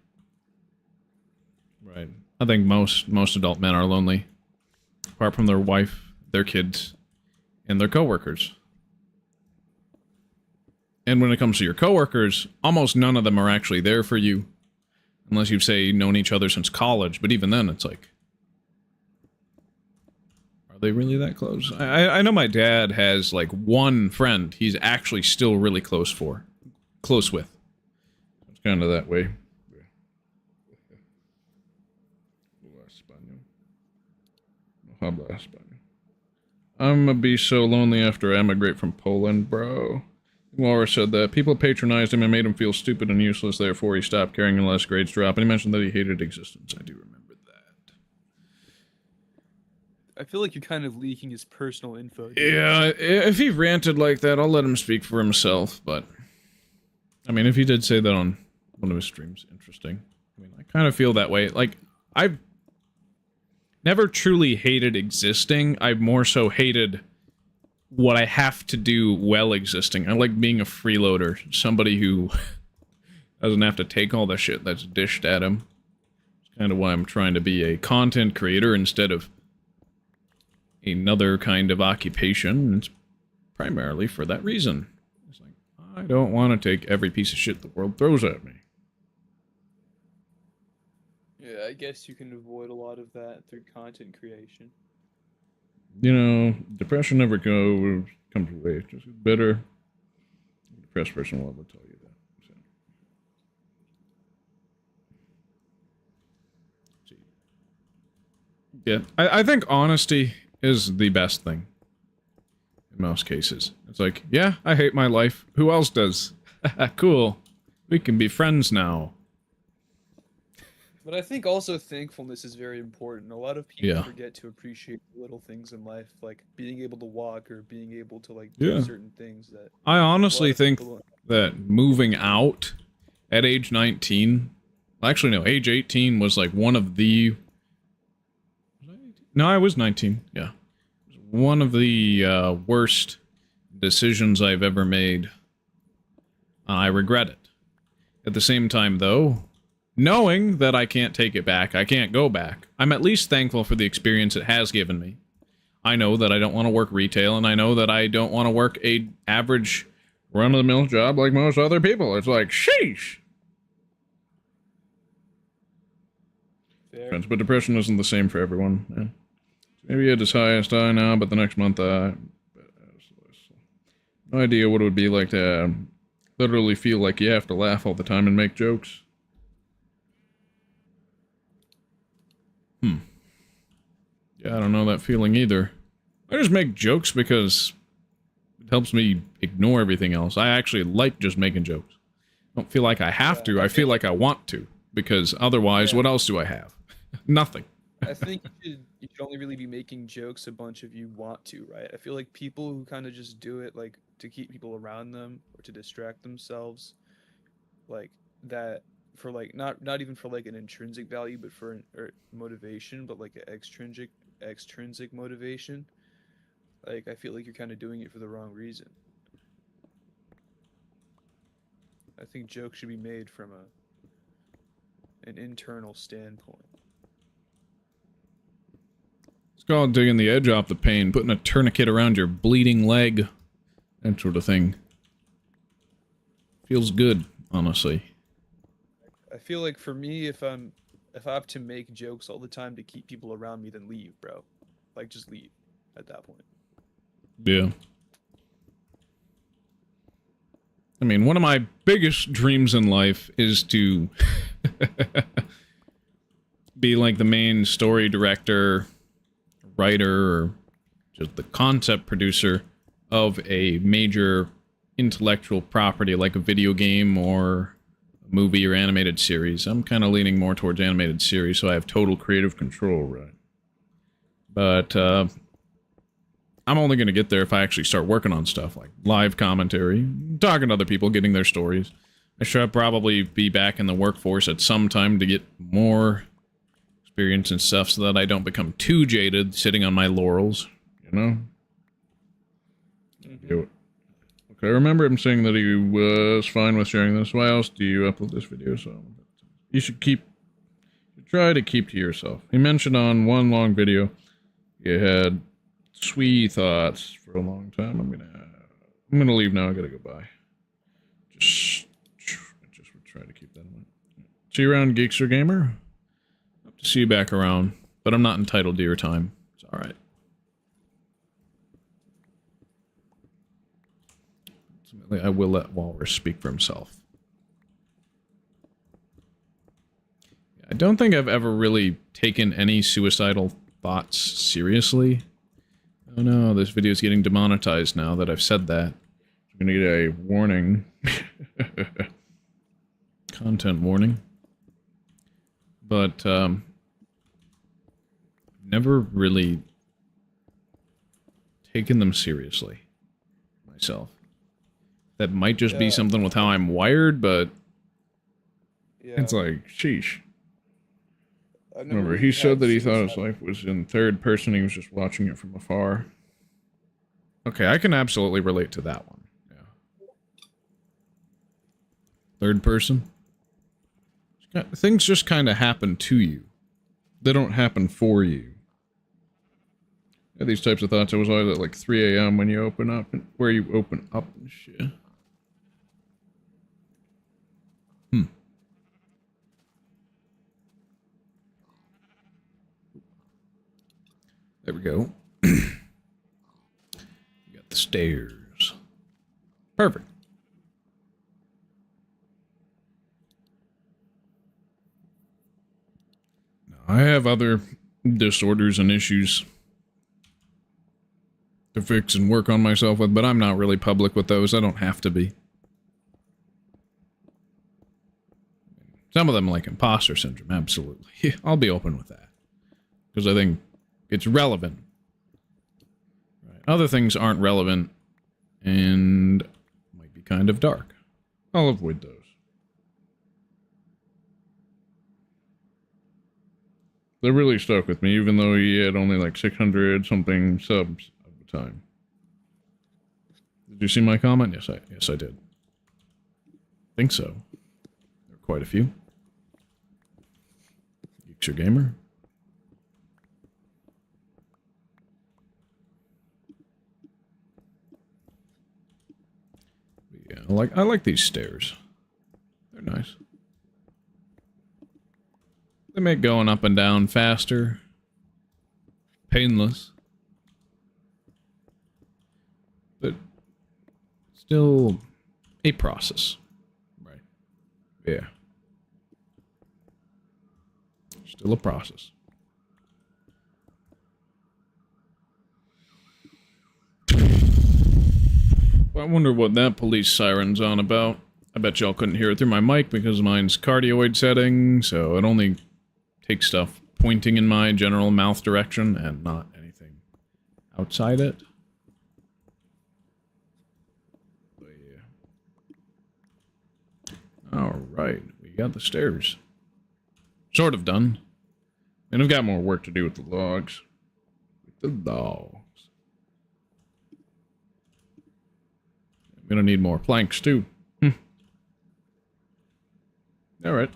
Right. I think most adult men are lonely. Apart from their wife, their kids, and their coworkers. And when it comes to your coworkers, almost none of them are actually there for you. Unless you've, say, known each other since college. But even then, it's like... Are they really that close? I know my dad has, like, one friend he's actually still really close with. It's kind of that way. I'm gonna be so lonely after I emigrate from Poland, bro. Walrus said that people patronized him and made him feel stupid and useless, therefore he stopped caring unless grades drop, and he mentioned that he hated existence. I do remember that. I feel like you're kind of leaking his personal info. Yeah, if he ranted like that, I'll let him speak for himself, but... I mean, if he did say that on one of his streams, interesting. I mean, I kind of feel that way. Like, I've never truly hated existing. I've more so hated what I have to do while existing. I like being a freeloader. Somebody who doesn't have to take all the shit that's dished at him. It's kind of why I'm trying to be a content creator instead of another kind of occupation. It's primarily for that reason. It's like, I don't want to take every piece of shit the world throws at me. Yeah, I guess you can avoid a lot of that through content creation. You know, depression never comes away. It's just bitter. A depressed person will ever tell you that. So. Yeah, I think honesty is the best thing. In most cases. It's like, yeah, I hate my life. Who else does? Cool. We can be friends now. But I think also thankfulness is very important. A lot of people forget to appreciate little things in life, like being able to walk or being able to like do certain things that... I honestly think that moving out at age 19... Actually, no, age 18 was like one of the... No, I was 19, yeah. One of the worst decisions I've ever made. I regret it. At the same time, though... Knowing that I can't take it back, I can't go back, I'm at least thankful for the experience it has given me. I know that I don't want to work retail, and I know that I don't want to work a average run-of-the-mill job like most other people. It's like, sheesh! Fair. But depression isn't the same for everyone. Yeah. Maybe at his highest high now, but the next month, no idea what it would be like to literally feel like you have to laugh all the time and make jokes. Yeah, I don't know that feeling either. I just make jokes because it helps me ignore everything else. I actually like just making jokes. I don't feel like I have to. I feel like I want to. Because otherwise, what else do I have? Nothing. I think you should only really be making jokes a bunch of you want to, right? I feel like people who kind of just do it like to keep people around them or to distract themselves, like that... for like not even for like an intrinsic value, but for motivation, but like an extrinsic motivation. Like I feel like you're kind of doing it for the wrong reason. I think jokes should be made from an internal standpoint. It's called digging the edge off the pain, putting a tourniquet around your bleeding leg, that sort of thing. Feels good, honestly. I feel like for me, if I have to make jokes all the time to keep people around me, then leave, bro. Like, just leave at that point. Yeah. I mean, one of my biggest dreams in life is to be like the main story director, writer, or just the concept producer of a major intellectual property like a video game or a movie or animated series. I'm kind of leaning more towards animated series, so I have total creative control, right? But, I'm only going to get there if I actually start working on stuff like live commentary, talking to other people, getting their stories. I should probably be back in the workforce at some time to get more experience and stuff so that I don't become too jaded sitting on my laurels, you know? Okay, I remember him saying that he was fine with sharing this. Why else do you upload this video? So you should try to keep to yourself. He mentioned on one long video you had sweet thoughts for a long time. I'm gonna leave now. I gotta go by. Just try to keep that in mind. See you around, Geekster Gamer. Hope to see you back around, but I'm not entitled to your time. It's all right. Ultimately, I will let Walrus speak for himself. I don't think I've ever really taken any suicidal thoughts seriously. Oh no, this video is getting demonetized now that I've said that. I'm gonna get a warning. Content warning. But, never really taken them seriously myself. That might just be something with how I'm wired, but it's like, sheesh. Remember, he said that he thought his life was in third person, he was just watching it from afar. Okay, I can absolutely relate to that one. Yeah. Third person? Things just kind of happen to you. They don't happen for you. Yeah, these types of thoughts, I was always at like 3 a.m. when you open up, and where you open up and shit. There we go. We got the stairs. Perfect. Now, I have other disorders and issues to fix and work on myself with, but I'm not really public with those. I don't have to be. Some of them, like imposter syndrome, absolutely. I'll be open with that. Because I think it's relevant. Right. Other things aren't relevant and might be kind of dark. I'll avoid those. They're really stuck with me, even though he had only like 600 something subs at the time. Did you see my comment? Yes, I did. Think so. There are quite a few. Geeks Your Gamer. Yeah, I like these stairs. They're nice. They make going up and down faster. Painless. But still a process. Right. Yeah. Still a process. I wonder what that police siren's on about. I bet y'all couldn't hear it through my mic because mine's cardioid setting, so it only takes stuff pointing in my general mouth direction and not anything outside it. But yeah. Alright, we got the stairs. Sort of done. And I've got more work to do with the logs. With the logs. I'm gonna need more planks, too. Alright.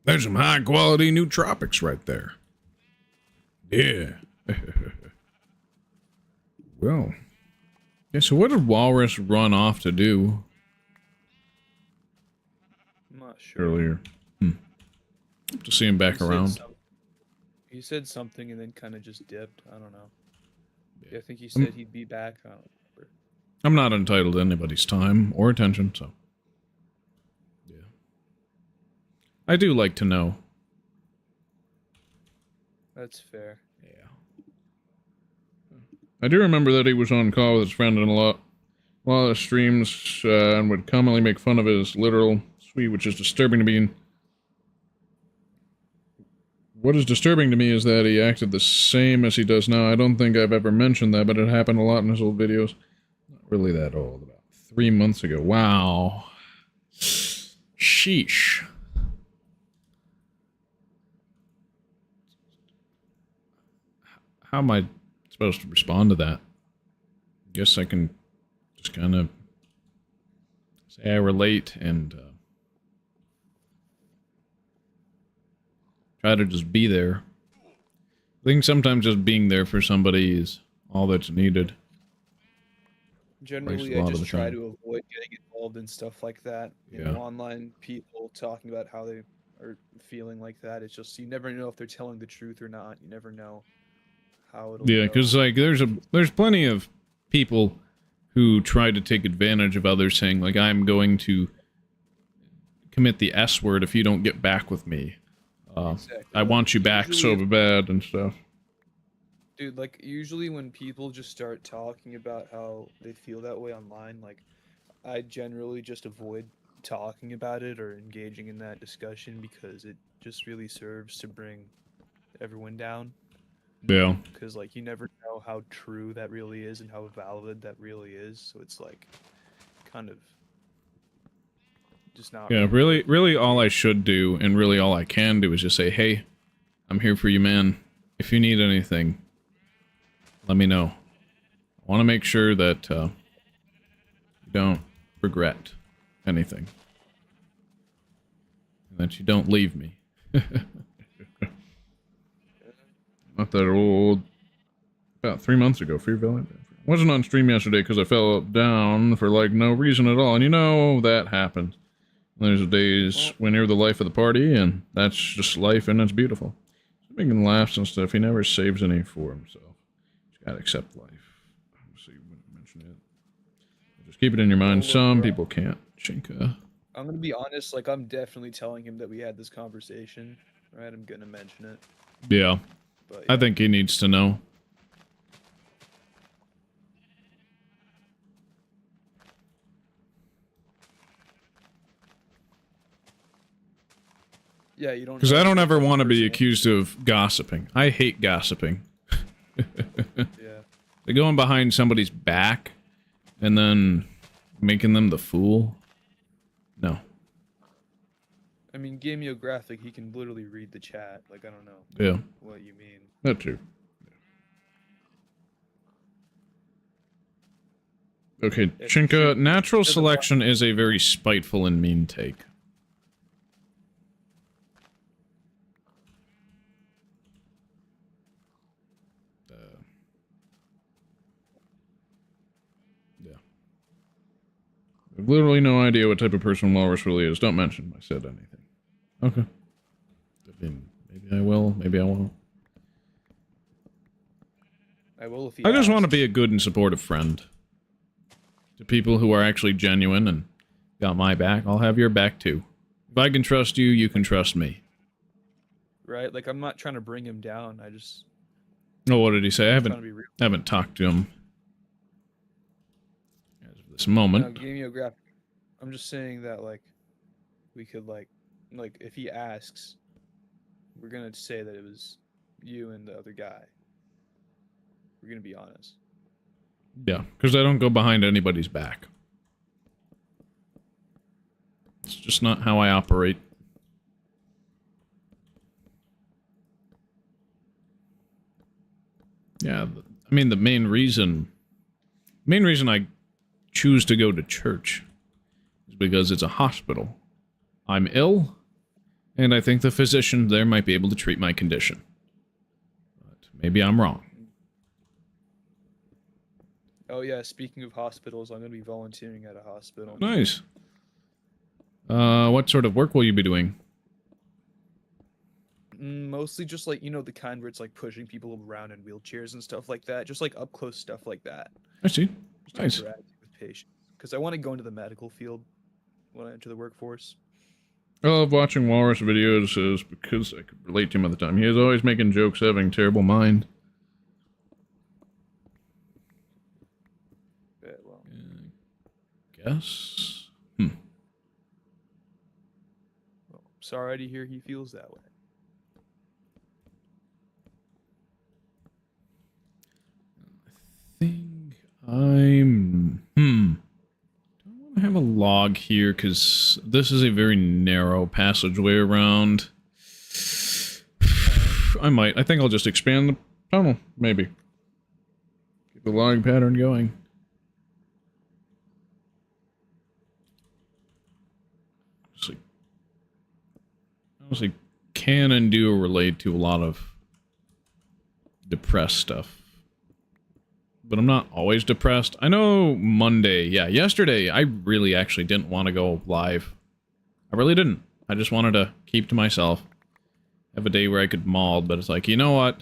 There's some high-quality nootropics right there. Yeah. Well. Yeah, so what did Walrus run off to do? not sure. earlier. To see him back around. He said something and then kind of just dipped. I don't know. Yeah. I think he said he'd be back. I don't remember. I'm not entitled to anybody's time or attention, so. Yeah. I do like to know. That's fair. Yeah. I do remember that he was on call with his friend in a lot of streams and would commonly make fun of his literal suite, which is disturbing to me. What is disturbing to me is that he acted the same as he does now. I don't think I've ever mentioned that, but it happened a lot in his old videos. Not really that old, about 3 months ago. Wow. Sheesh. How am I supposed to respond to that? Guess I can just kind of say I relate and try to just be there. I think sometimes just being there for somebody is all that's needed. Generally, I just try to avoid getting involved in stuff like that. You know, online people talking about how they are feeling like that. It's just, you never know if they're telling the truth or not. You never know how it'll go. Because like there's plenty of people who try to take advantage of others, saying like, I'm going to commit the S word if you don't get back with me. Exactly. I want you back so bad and stuff. Dude, like, usually when people just start talking about how they feel that way online, like, I generally just avoid talking about it or engaging in that discussion because it just really serves to bring everyone down. Yeah. Because, like, you never know how true that really is and how valid that really is, so it's, like, kind of just not... Yeah, really all I should do, and really all I can do, is just say, hey, I'm here for you, man. If you need anything, let me know. I want to make sure that you don't regret anything. And that you don't leave me. Not that old. About 3 months ago, Free Valley. Wasn't on stream yesterday because I fell down for, like, no reason at all. And you know that happens. There's days when you're the life of the party, and that's just life, and it's beautiful. He's making laughs and stuff. He never saves any for himself. He's got to accept life. So you wouldn't mention it. Just keep it in your mind. Some people can't. Chinka. I'm gonna be honest, like, I'm definitely telling him that we had this conversation, right? I'm gonna mention it. Yeah. But, I think he needs to know. Yeah, you don't... Because I don't ever want to be accused of gossiping. I hate gossiping. Yeah. Like going behind somebody's back and then making them the fool. No. I mean, Gameographic, he can literally read the chat. Like, I don't know. Yeah. What you mean. That too. Okay, Chinka, natural selection is a very spiteful and mean take. Yeah. I have literally no idea what type of person Walrus really is. Don't mention I said anything. Okay. I mean, maybe I will, maybe I won't. I will if he I just asks. want to be a good and supportive friend. To people who are actually genuine and got my back, I'll have your back too. If I can trust you, you can trust me. Right? Like, I'm not trying to bring him down. I just... Oh, what did he say? I haven't talked to him as of this moment. No, Gameographic. I'm just saying that, like, we could, like, if he asks, we're gonna say that it was you and the other guy. We're gonna be honest. Yeah, because I don't go behind anybody's back. It's just not how I operate. Yeah, I mean, the main reason I choose to go to church is because it's a hospital. I'm ill, and I think the physician there might be able to treat my condition. But maybe I'm wrong. Oh yeah, speaking of hospitals, I'm gonna be volunteering at a hospital. Nice. What what sort of work will you be doing? Mostly just like, you know, the kind where it's like pushing people around in wheelchairs and stuff like that. Just like up close stuff like that. I see. Just Nice. interacting with patients. Because I want to go into the medical field when I enter the workforce. I love watching Walrus videos is because I could relate to him at the time. He is always making jokes, having terrible mind. Yeah, well. Guess. Well, sorry to hear he feels that way. I think I'm... I have a log here, because this is a very narrow passageway around. I think I'll just expand the tunnel, maybe. Keep the log pattern going. Honestly, can and do relate to a lot of depressed stuff. But I'm not always depressed. I know Monday, yeah, yesterday, I really actually didn't want to go live. I really didn't. I just wanted to keep to myself. Have a day where I could maul, but it's like, you know what?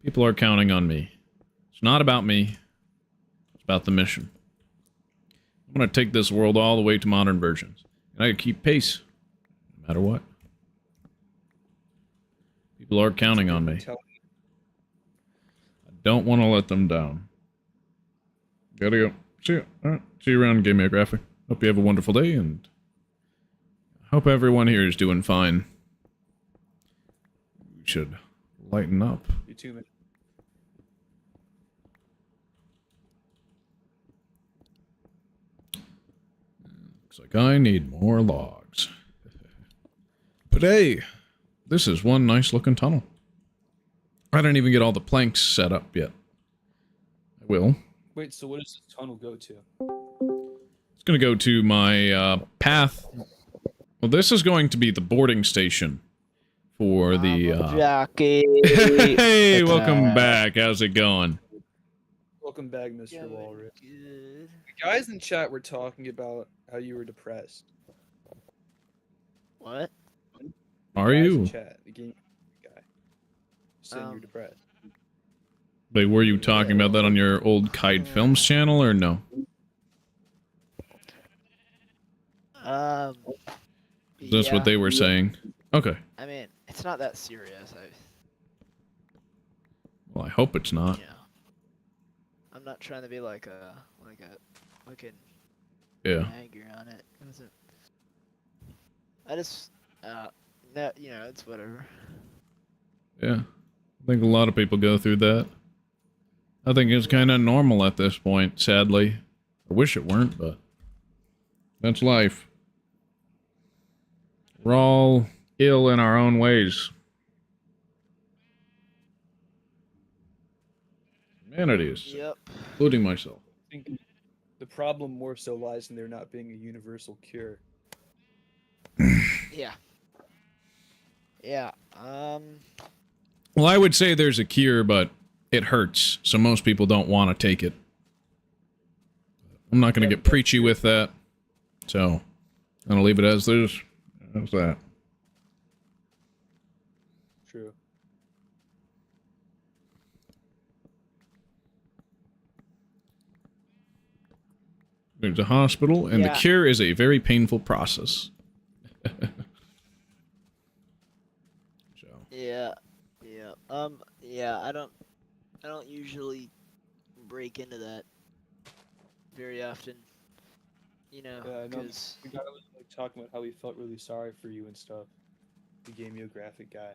People are counting on me. It's not about me. It's about the mission. I'm going to take this world all the way to modern versions. And I gotta keep pace, no matter what. People are counting on me. Don't want to let them down. Gotta go. See you. Alright. See you around, Game Graphic. Hope you have a wonderful day, and hope everyone here is doing fine. We should lighten up. You too, man. Looks like I need more logs. But hey, this is one nice looking tunnel. I didn't even get all the planks set up yet. I will. Wait, so what does this tunnel go to? It's going to go to my path. Well, this is going to be the boarding station for the... Jackie. Hey, welcome back. How's it going? Welcome back, Mr. Walrus. Good. The guys in chat were talking about how you were depressed. What? Are Guys you? in chat, the game guy. Saying you're depressed. Wait, were you talking about that on your old Kite Films channel, or no? That's what they were saying. Okay. I mean, it's not that serious. Well, I hope it's not. Yeah. I'm not trying to be like a fucking angry on it. I just that, you know, it's whatever. Yeah. I think a lot of people go through that. I think it's kind of normal at this point, sadly. I wish it weren't, but that's life. We're all ill in our own ways. Humanity is, Yep. including myself. I think the problem more so lies in there not being a universal cure. Yeah. Yeah. Well, I would say there's a cure, but it hurts, so most people don't want to take it. I'm not going to get preachy with that, so I'm going to leave it as there's. How's that? True. There's a hospital, and the cure is a very painful process. So. Yeah. Yeah. Yeah. I don't usually break into that very often. You know, because the guy was like talking about how he felt really sorry for you and stuff. The Game Graphic guy.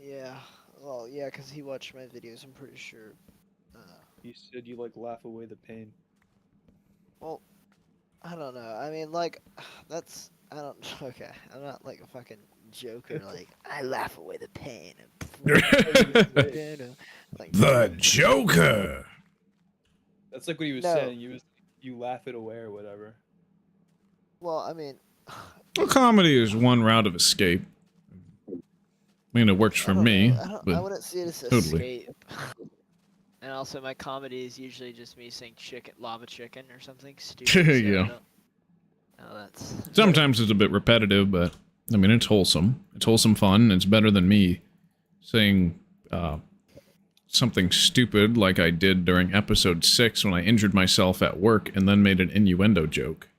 Yeah. Well, yeah, because he watched my videos. I'm pretty sure. He said you like laugh away the pain. Well, I don't know. I mean, like, that's I don't. Okay, I'm not like a fucking joker. Like, I laugh away the pain. Like, the Joker. That's like what he was saying. You laugh it away or whatever. Well, I mean, well, comedy is one route of escape. I mean, it works for me. I wouldn't see it as escape. And also, my comedy is usually just me saying lava chicken or something stupid. Yeah. So that's... Sometimes it's a bit repetitive, but, I mean, it's wholesome. It's wholesome fun. It's better than me saying, something stupid like I did during episode 6 when I injured myself at work and then made an innuendo joke.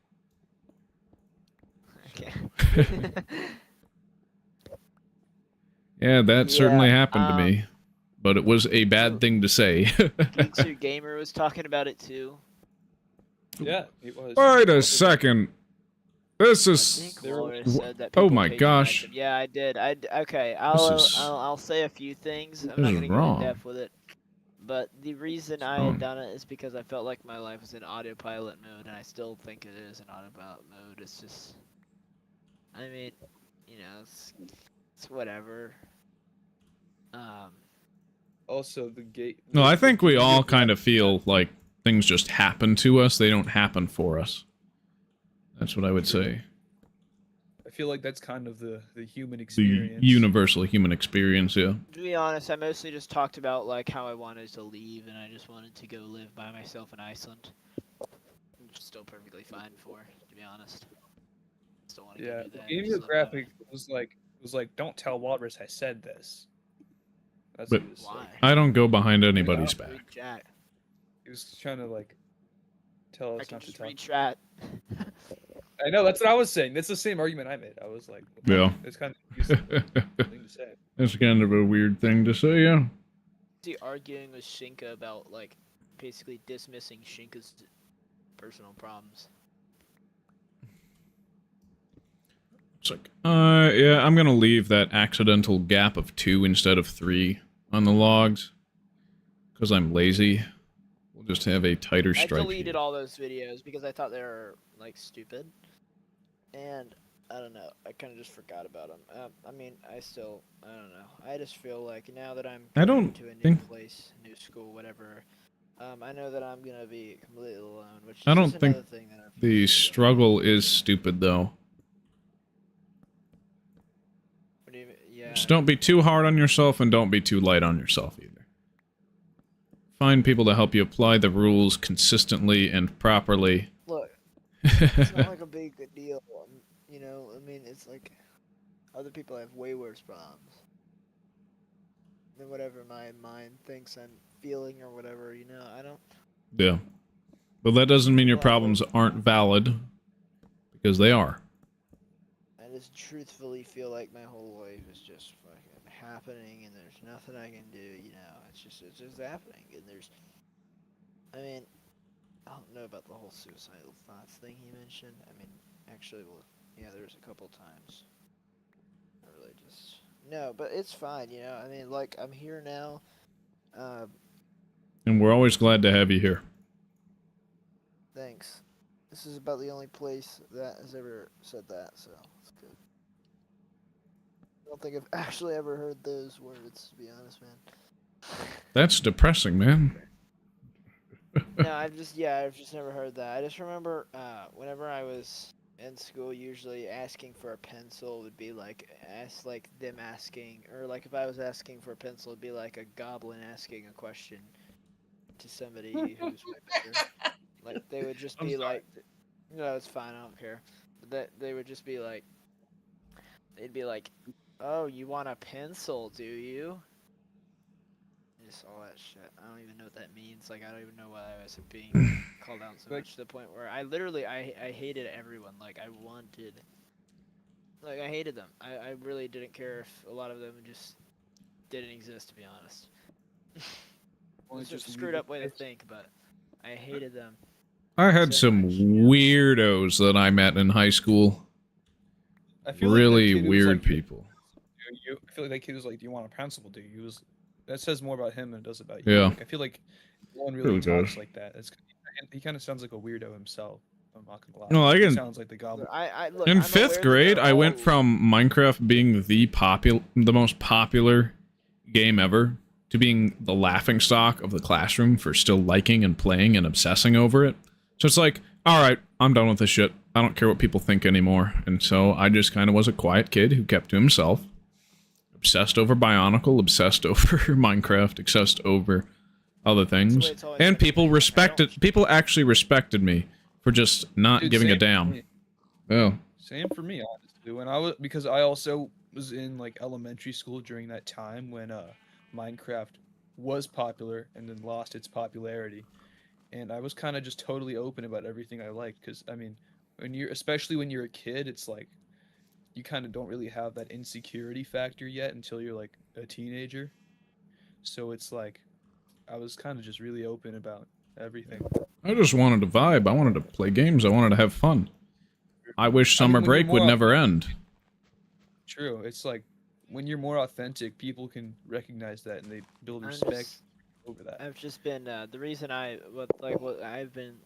Okay. Yeah, that certainly Yeah, happened to me. But it was a bad thing to say. Geeksu Gamer was talking about it too. Yeah, it was. Wait a second. This I is... think Laura said that Oh people my patronized gosh. him. Yeah, I did. Okay, is- I'll say a few things. I'm this not is gonna go wrong. in depth with it. But the reason I had done it is because I felt like my life was in autopilot mode, and I still think it is in autopilot mode. It's just, I mean, you know, it's whatever. Also, the gate. No, I think we all kind of feel like things just happen to us. They don't happen for us. That's what I would say. I feel like that's kind of the human The experience. universal human experience, yeah. To be honest, I mostly just talked about like how I wanted to leave, and I just wanted to go live by myself in Iceland. Which is still perfectly fine for, to be honest. Still want to Yeah, go do that. the just live by graphic was like, "Don't tell Walrus I said this." That's But what it was Why? like. I don't go behind anybody's Read back. chat. He was trying to like tell I us can not to just talk. read chat. I know, that's what I was saying. That's the same argument I made. I was like, Yeah. it's kind of a thing to say. That's kind of a weird thing to say, yeah. See, arguing with Shinka about like basically dismissing Shinka's personal problems. It's like, yeah, I'm gonna leave that accidental gap of 2 instead of 3 on the logs. Because I'm lazy. We'll just have a tighter I stripe. deleted all those videos because I thought they were like stupid, and I don't know. I kind of just forgot about them. I mean, I don't know. I just feel like now that I'm I going don't to a new think- place, new school, whatever. I know that I'm gonna be completely alone, which is I don't just think another thing that I The struggle is stupid, though. What do you mean? Yeah. Just don't be too hard on yourself and don't be too light on yourself either. Find people to help you apply the rules consistently and properly. Look, it's not like a big deal. You know, I mean, it's like other people have way worse problems than whatever my mind thinks I'm feeling or whatever. You know, I don't. Yeah. But that doesn't mean your problems aren't valid, because they are. I just truthfully feel like my whole life is just fucking happening, and there's nothing I can do. You know, it's just happening, and I mean, I don't know about the whole suicidal thoughts thing he mentioned. I mean, actually, well, yeah, there's a couple times. I really just no, but it's fine. You know, I mean, like I'm here now. And we're always glad to have you here. Thanks. This is about the only place that has ever said that, so it's good. I don't think I've actually ever heard those words, to be honest, man. That's depressing, man. No, I've just never heard that. I just remember whenever I was in school, usually asking for a pencil would be like them asking, or like if I was asking for a pencil, it'd be like a goblin asking a question to somebody who's way better. Like they would just be like, no, it's fine, I don't care. But they would just be like, they'd be like, oh, you want a pencil, do you? Just all that shit. I don't even know what that means. Like, I don't even know why I was being called out so much to the point where I literally, I hated everyone. Like, I hated them. I really didn't care if a lot of them just didn't exist, to be honest. It's just a screwed up way to think, but I hated them. I had So some much, weirdos that I met in high school. I feel like Really that kid was weird like, people. I feel like that kid was like, "Do you want a pencil, dude?" That says more about him than it does about you. Yeah. Like, I feel like no one really Really talks does. like that. He kind of sounds like a weirdo himself. I'm not gonna lie. No, I He can- sounds like the goblin. Look, In I'm 5th aware that grade, they're I went all- from Minecraft being the most popular game ever to being the laughingstock of the classroom for still liking and playing and obsessing over it. So it's like, alright, I'm done with this shit. I don't care what people think anymore. And so I just kind of was a quiet kid who kept to himself. Obsessed over Bionicle, obsessed over Minecraft, obsessed over other things. it's always And been. people actually respected me for just not Dude, giving a same damn. thing. Oh. Same for me, honestly. When I was, because I also was in like elementary school during that time when Minecraft was popular and then lost its popularity, and I was kind of just totally open about everything I liked. Because I mean, especially when you're a kid, it's like you kind of don't really have that insecurity factor yet until you're like a teenager. So it's like I was kind of just really open about everything. I just wanted to vibe. I wanted to play games. I wanted to have fun. I wish summer break would never end. True. It's like when you're more authentic, people can recognize that and they build respect over that. I've just been the reason what I've been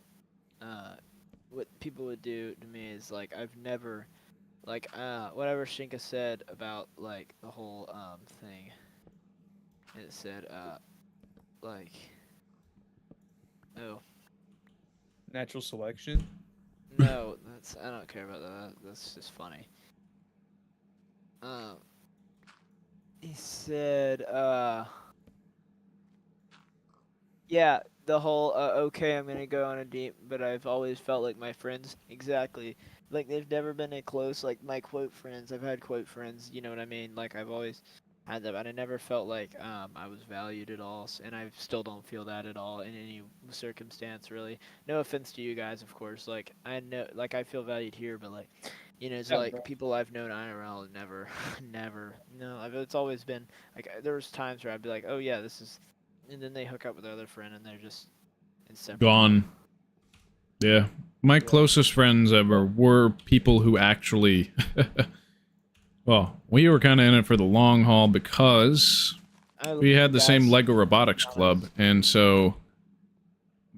what people would do to me is like I've never like whatever Shinka said about like the whole thing. It said like oh, natural selection? No, I don't care about that. That's just funny. He said yeah, the whole okay, I'm gonna go on a date, but I've always felt like my friends exactly like they've never been a close like my quote friends. I've had quote friends, you know what I mean? Like I've always had that, but I never felt like I was valued at all, and I still don't feel that at all in any circumstance really. No offense to you guys, of course. Like I know, like I feel valued here, but like you know, it's like people I've known IRL never, never. No, it's always been like there's times where I'd be like, oh yeah, this is. And then they hook up with their other friend, and they're just inseparable. Gone. Yeah. My closest friends ever were people who actually... well, we were kind of in it for the long haul because we had the same Lego Robotics Club, and so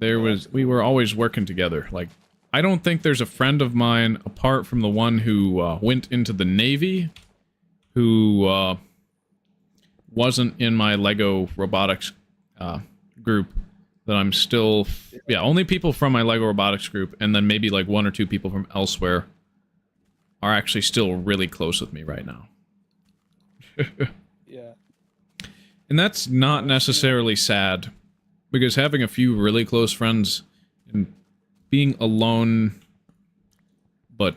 we were always working together. Like, I don't think there's a friend of mine, apart from the one who went into the Navy, who wasn't in my Lego Robotics group that I'm still... Yeah, only people from my Lego Robotics group, and then maybe like 1 or 2 people from elsewhere are actually still really close with me right now. Yeah. And that's not necessarily sad, because having a few really close friends and being alone but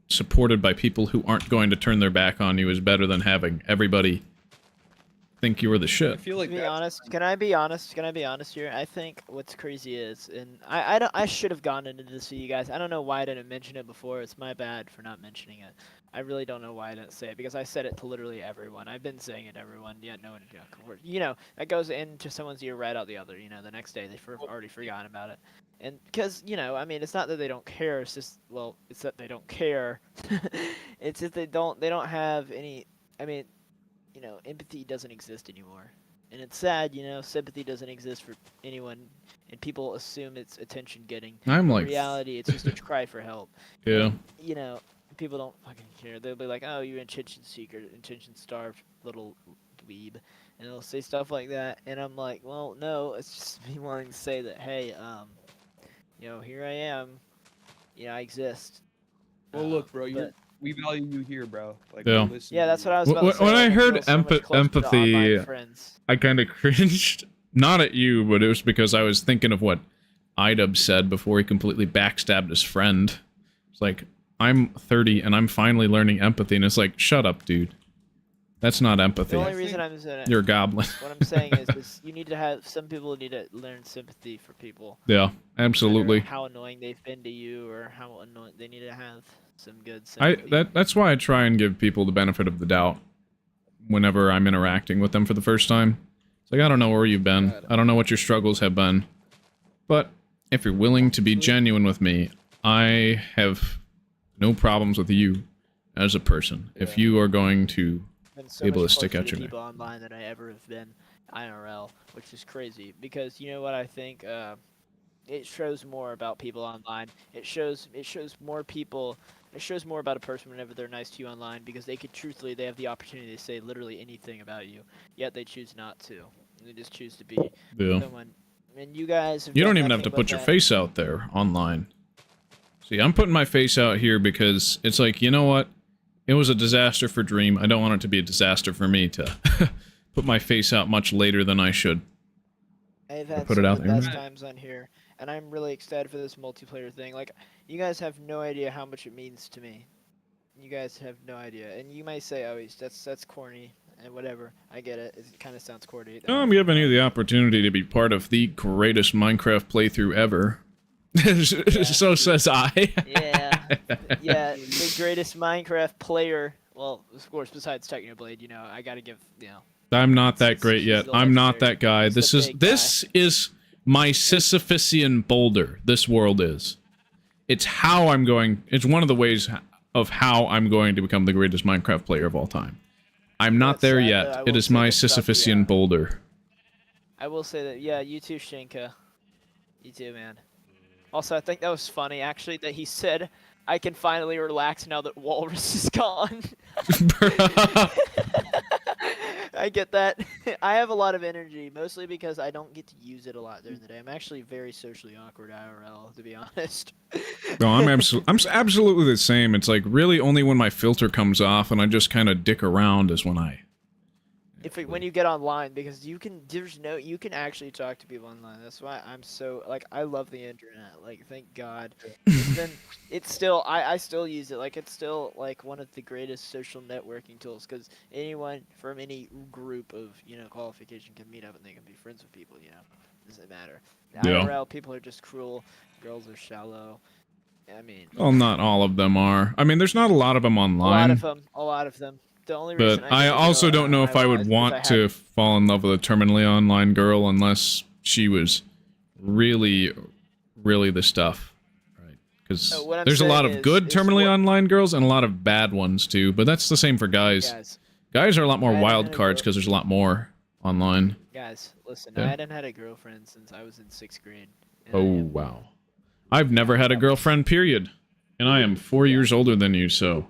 supported by people who aren't going to turn their back on you is better than having everybody think you were the shit. I feel like to be honest, can I be honest? Can I be honest here? I think what's crazy is, and I should have gone into this with you guys. I don't know why I didn't mention it before. It's my bad for not mentioning it. I really don't know why I didn't say it, because I said it to literally everyone. I've been saying it to everyone, yet no one got converted. You know, that goes into someone's ear right out the other. You know, the next day they've already forgotten about it. And because, you know, I mean, it's not that they don't care. It's just, well, it's that they don't care. It's just they don't have any, I mean, you know, empathy doesn't exist anymore. And it's sad, you know, sympathy doesn't exist for anyone, and people assume it's attention getting. I'm like... In reality, it's just a cry for help. Yeah. And, you know, people don't fucking care. They'll be like, oh, you attention seeker, attention starved little dweeb. And they'll say stuff like that, and I'm like, well, no, it's just me wanting to say that, hey, you know, here I am. You know, I exist. Well, look, bro, we value you here, bro. Like, yeah. Yeah, that's what I was about to say. When I heard so empathy, I kind of cringed. Not at you, but it was because I was thinking of what Idub said before he completely backstabbed his friend. It's like, I'm 30 and I'm finally learning empathy, and it's like, shut up, dude. That's not empathy. The only reason I'm saying it, you're a goblin. What I'm saying is you need to have, some people need to learn sympathy for people. Yeah, absolutely. How annoying they've been to you, or how annoying they need to have some good sympathy. That's why I try and give people the benefit of the doubt whenever I'm interacting with them for the first time. It's like, I don't know where you've been. I don't know what your struggles have been. But if you're willing to be genuine with me, I have no problems with you as a person. Yeah. If you are going to so be able to stick out your neck. People online than I ever have been IRL, which is crazy, because you know what I think, it shows more about people online. It shows more people. It shows more about a person whenever they're nice to you online, because they have the opportunity to say literally anything about you, yet they choose not to. They just choose to be someone. And you guys, you don't even have to put your face out there online. See, I'm putting my face out here because it's like, you know what? It was a disaster for Dream. I don't want it to be a disaster for me to put my face out much later than I should. I've had put it out there. Best times on here. and I'm really excited for this multiplayer thing. Like, you guys have no idea how much it means to me. You guys have no idea, and you might say, "Oh, that's corny," and whatever. I get it. It kind of sounds corny. I'm giving you the opportunity to be part of the greatest Minecraft playthrough ever. So says I. Yeah, the greatest Minecraft player. Well, of course, besides Technoblade, I gotta give, I'm not that great yet. I'm not that guy. This is my Sisyphusian boulder. This world is. It's one of the ways of how I'm going to become the greatest Minecraft player of all time. I'm not there yet. It is my Sisyphusian boulder. I will say that, yeah, you too, Shinka. You too, man. Also, I think that was funny, actually, that he said, "I can finally relax now that Walrus is gone." I get that. I have a lot of energy, mostly because I don't get to use it a lot during the day. I'm actually very socially awkward IRL, to be honest. No, I'm absolutely the same. It's like really only when my filter comes off and I just kind of dick around is when I. When you get online, because you can actually talk to people online. That's why I'm so, like, I love the internet. Like, thank God. It's still, I still use it. Like, it's still like one of the greatest social networking tools, because anyone from any group of qualification can meet up and they can be friends with people. Doesn't matter. IRL, people are just cruel. Girls are shallow. I mean. Well, not all of them are. I mean, there's not a lot of them online. A lot of them. The only reason I also don't know if I would want to fall in love with a terminally online girl unless she was really, really the stuff, right? Because there's a lot of good terminally online girls and a lot of bad ones too. But that's the same for guys. Guys are a lot more wild cards because there's a lot more online. Guys, listen, I hadn't had a girlfriend since I was in 6th grade. Oh wow, I've never had a girlfriend. Period, and I am 4 years older than you, so.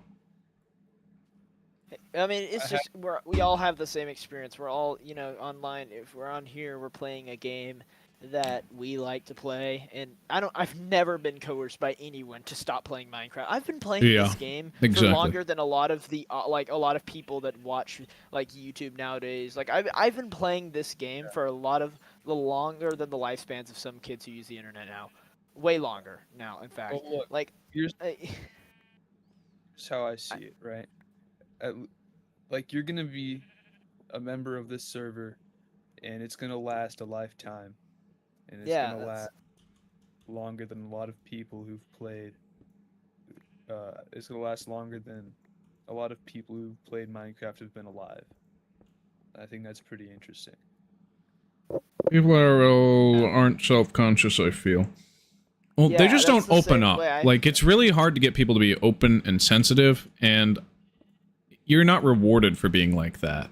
I mean, it's just we all have the same experience. We're all, online. If we're on here, we're playing a game that we like to play, and I've never been coerced by anyone to stop playing Minecraft. I've been playing this game for longer than a lot of the a lot of people that watch like YouTube nowadays. Like I've been playing this game for longer than the lifespans of some kids who use the internet now. Way longer now, in fact. Well, look, like here's how I see it, right? Like, you're gonna be a member of this server, and it's gonna last a lifetime, and it's gonna last longer than a lot of people who've played. It's gonna last longer than a lot of people who've played Minecraft have been alive. I think that's pretty interesting. People aren't self-conscious, I feel. Well, they just don't open up. Like, it's really hard to get people to be open and sensitive, and you're not rewarded for being like that.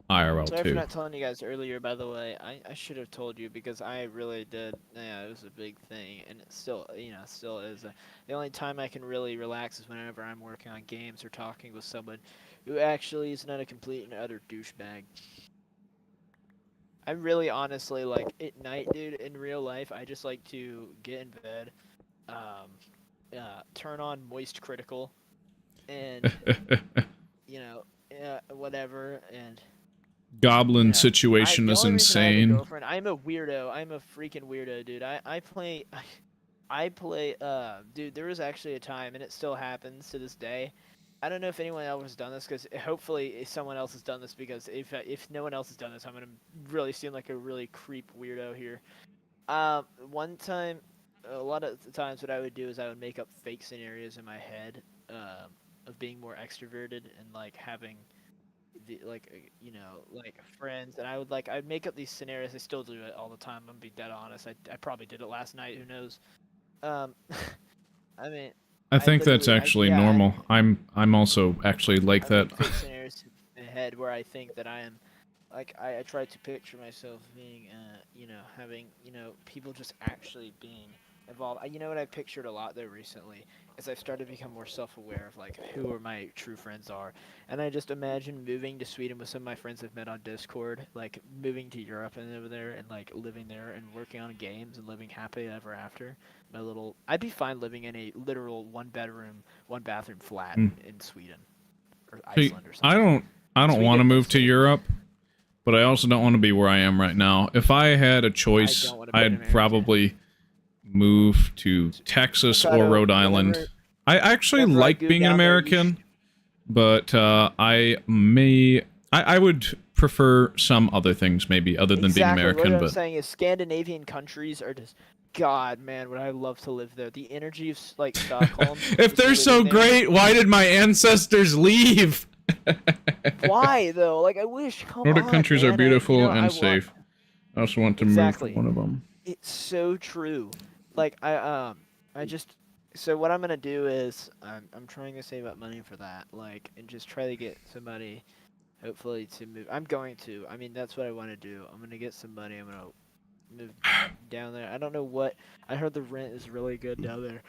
IRL Sorry too. for not telling you guys earlier, by the way. I should have told you because I really did. Yeah, it was a big thing, and it still, still is. The only time I can really relax is whenever I'm working on games or talking with someone who actually is not a complete and utter douchebag. I really honestly, like, at night, dude, in real life, I just like to get in bed, turn on Moist Critical, and, whatever, and... Goblin situation is insane. I'm a weirdo. I'm a freaking weirdo, dude. I play, dude, there was actually a time, and it still happens to this day. I don't know if anyone else has done this, because hopefully someone else has done this, because if no one else has done this, I'm going to really seem like a really creep weirdo here. One time, a lot of the times what I would do is I would make up fake scenarios in my head of being more extroverted and, like, having... friends, and I'd make up these scenarios. I still do it all the time. I'm gonna be dead honest. I probably did it last night. Who knows? I mean, I think that's actually normal. I'm also actually like that. I make scenarios in my head where I think that I am, like, I try to picture myself being, having, people just actually being involved. You know what I pictured a lot though recently is I've started to become more self-aware of, like, who are my true friends are, and I just imagine moving to Sweden with some of my friends I've met on Discord, like moving to Europe and over there and, like, living there and working on games and living happily ever after. I'd be fine living in a literal 1-bedroom, 1-bathroom flat in Sweden or Iceland or something. I don't want to move to Europe, but I also don't want to be where I am right now. If I had a choice, I'd probably move to Texas or Rhode Island. I actually like being an American, but I would prefer some other things, maybe, other than being American. What I'm saying is Scandinavian countries are just, God, man, would I love to live there. The energy of, like, Stockholm. If they're so great, why did my ancestors leave? Why, though? Like, I wish, come Nordic on, countries man. are beautiful I and safe. I also want to move to one of them. It's so true. Like, so what I'm gonna do is, I'm trying to save up money for that, like, and just try to get somebody, hopefully, to move. I mean, that's what I want to do. I'm gonna get some money. I'm gonna move down there. I don't know what. I heard the rent is really good down there,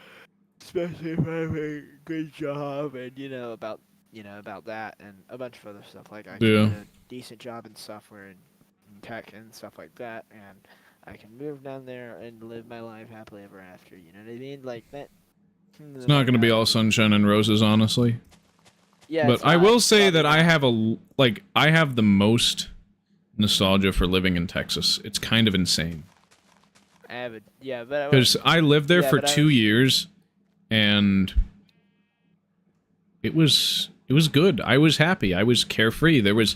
especially if I have a good job and about that and a bunch of other stuff. Like I can get a decent job in software and tech and stuff like that, and I can move down there and live my life happily ever after. You know what I mean? Like that. It's not gonna be all sunshine and roses, honestly. Yeah, but I will say that I have I have the most nostalgia for living in Texas. It's kind of insane. Because I lived there for 2 years, and it was good. I was happy. I was carefree. There was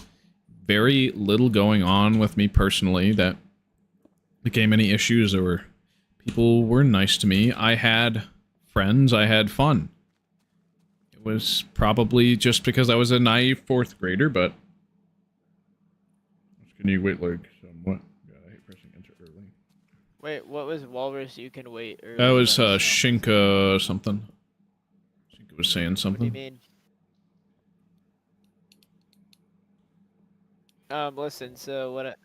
very little going on with me personally that became any issues, or people were nice to me. I had friends. I had fun. It was probably just because I was a naive 4th grader, but can you wait like somewhat? God, I hate pressing enter early. Wait, what was Walrus? You can wait early. That was Shinka something. Shinka was saying something. What do you mean? Listen, so what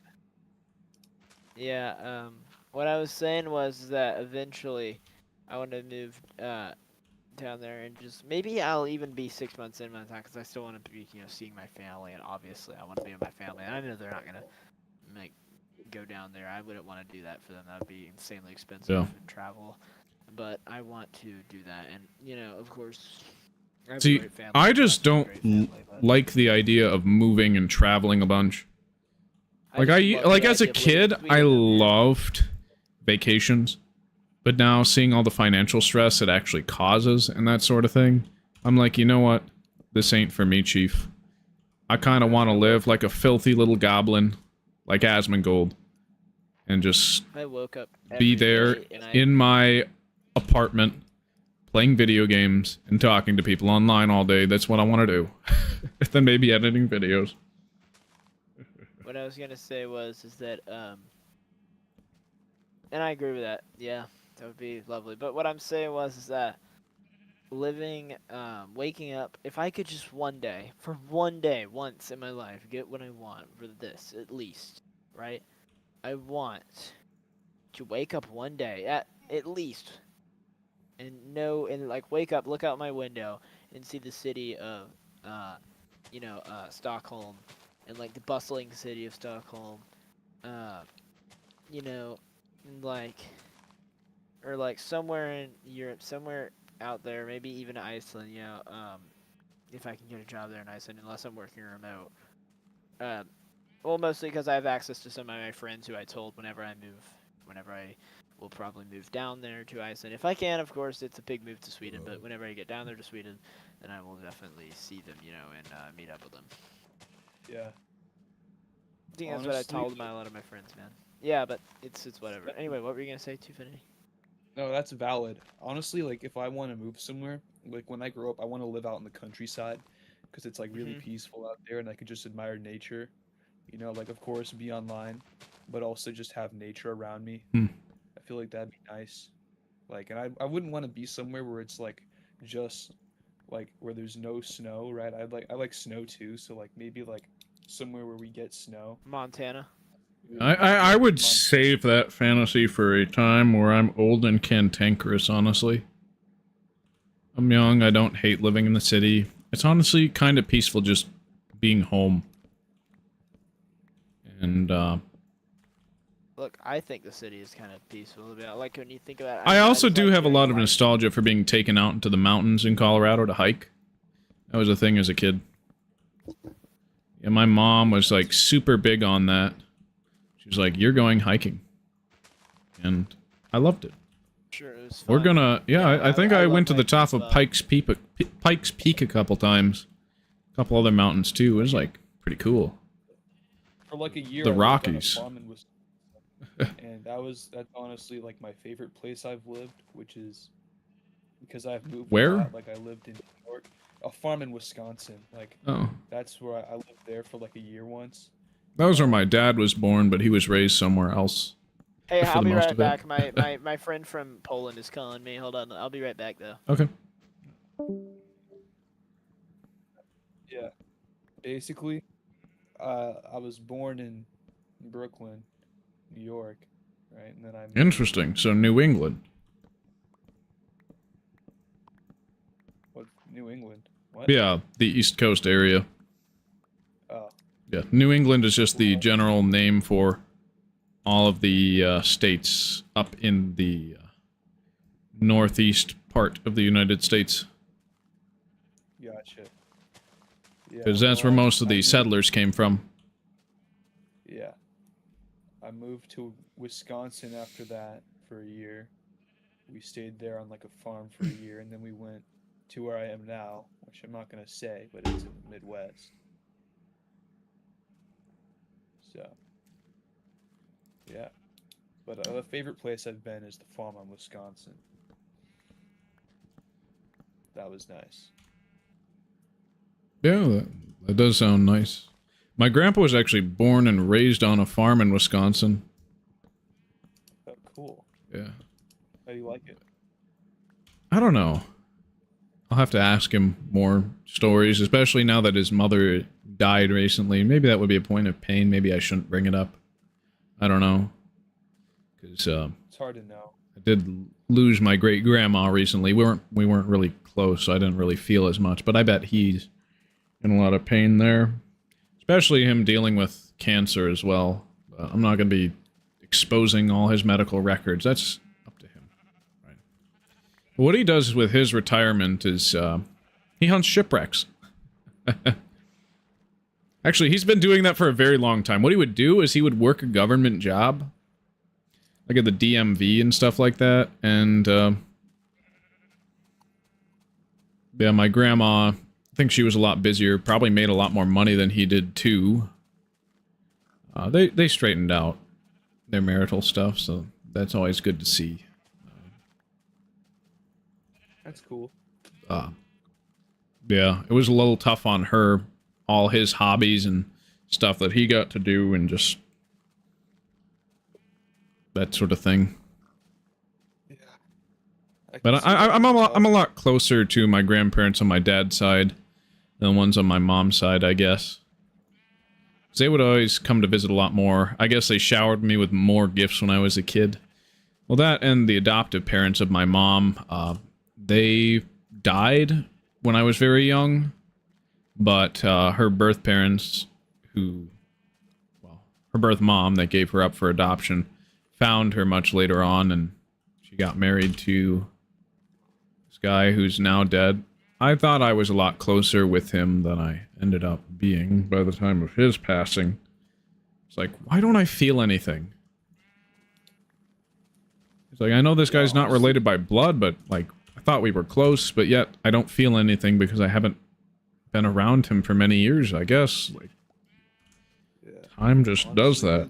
I was saying was that eventually I want to move down there and just maybe I'll even be 6 months in my time because I still want to be seeing my family, and obviously I want to be with my family, and I know they're not gonna go down there. I wouldn't want to do that for them. That would be insanely expensive and travel, but I want to do that, and of course. See, I just don't like the idea of moving and traveling a bunch. Like as a kid, I loved vacations, but now seeing all the financial stress it actually causes and that sort of thing, I'm like, you know what? This ain't for me, Chief. I kind of want to live like a filthy little goblin, like Asmongold, and just be there in my apartment, playing video games and talking to people online all day. That's what I want to do. Then maybe editing videos. What I was gonna say is that and I agree with that. Yeah, that would be lovely. But what I'm saying is that waking up, if I could just for one day, once in my life, get what I want for this, at least, right? I want to wake up one day, at least, and wake up, look out my window, and see the city of, Stockholm, and like the bustling city of Stockholm, or like somewhere in Europe, somewhere out there, maybe even Iceland, if I can get a job there in Iceland, unless I'm working remote. Well, mostly because I have access to some of my friends who I told whenever I will probably move down there to Iceland. If I can, of course, it's a big move to Sweden, but whenever I get down there to Sweden, then I will definitely see them, and meet up with them. Yeah. I think that's what I told a lot of my friends, man. Yeah, but it's whatever. Anyway, what were you gonna say, Twofinity? No, that's valid. Honestly, like if I want to move somewhere, like when I grow up, I want to live out in the countryside, because it's like really peaceful out there, and I could just admire nature. Like of course be online, but also just have nature around me. I feel like that'd be nice. Like, and I wouldn't want to be somewhere where it's like just like where there's no snow, right? I like snow too, so like maybe like somewhere where we get snow. Montana. I would save that fantasy for a time where I'm old and cantankerous, honestly. I'm young, I don't hate living in the city. It's honestly kind of peaceful just being home. And, Look, I think the city is kind of peaceful. Like when you think about it. I also do have a lot of nostalgia for being taken out into the mountains in Colorado to hike. That was a thing as a kid. Yeah, my mom was like super big on that. She was like, "You're going hiking." And I loved it. Sure, it was We're fun. gonna, I think I went to love the top hiking of as well. Pikes Peak a couple times. A couple other mountains too. It was like pretty cool. For like a year, The I lived on a Rockies. farm in Wisconsin, and that's honestly like my favorite place I've lived, which is because I've moved a Where? lot. Like I lived in New York, a farm in Wisconsin. Like Oh, that's where I lived there for like a year once. that was where my dad was born, but he was raised somewhere else Hey, for I'll the be most right of it. back. My friend from Poland is calling me. Hold on, I'll be right back though. Okay. Yeah, basically, I was born in Brooklyn, New York, right, and then I moved. Interesting. So New England. What, New England? What? Yeah, the East Coast area. Oh, Yeah, New England is just the general name for all of the states up in the northeast part of the United States. gotcha. Yeah, Because that's where well, most of I the moved- settlers came from. Yeah. I moved to Wisconsin after that for a year. We stayed there on like a farm for a year, and then we went to where I am now, which I'm not gonna say, but it's in the Midwest. So, yeah. But the favorite place I've been is the farm on Wisconsin. That was nice. Yeah, that does sound nice. My grandpa was actually born and raised on a farm in Wisconsin. Oh, cool. Yeah. How do you like it? I don't know. I'll have to ask him more stories, especially now that his mother died recently. Maybe that would be a point of pain. Maybe I shouldn't bring it up. I don't know. Because It's hard to know. I did lose my great grandma recently. We weren't really close, so I didn't really feel as much. But I bet he's in a lot of pain there, especially him dealing with cancer as well. I'm not going to be exposing all his medical records. That's up to him. Right. What he does with his retirement is he hunts shipwrecks. Actually, he's been doing that for a very long time. What he would do is he would work a government job, like at the DMV and stuff like that, and yeah, my grandma, I think she was a lot busier, probably made a lot more money than he did too. They straightened out their marital stuff, so that's always good to see. That's cool. Yeah, it was a little tough on her, all his hobbies and stuff that he got to do, and just that sort of thing. Yeah. I can But see that I'm being tough. I'm a lot closer to my grandparents on my dad's side than the ones on my mom's side, I guess. 'Cause they would always come to visit a lot more. I guess they showered me with more gifts when I was a kid. Well, that and the adoptive parents of my mom, they died when I was very young. But her birth parents, her birth mom that gave her up for adoption, found her much later on, and she got married to this guy who's now dead. I thought I was a lot closer with him than I ended up being by the time of his passing. It's like, why don't I feel anything? It's like, I know this guy's not related by blood, but like, I thought we were close, but yet I don't feel anything because I haven't been around him for many years, I guess. Like, Yeah. time just does Honestly, that.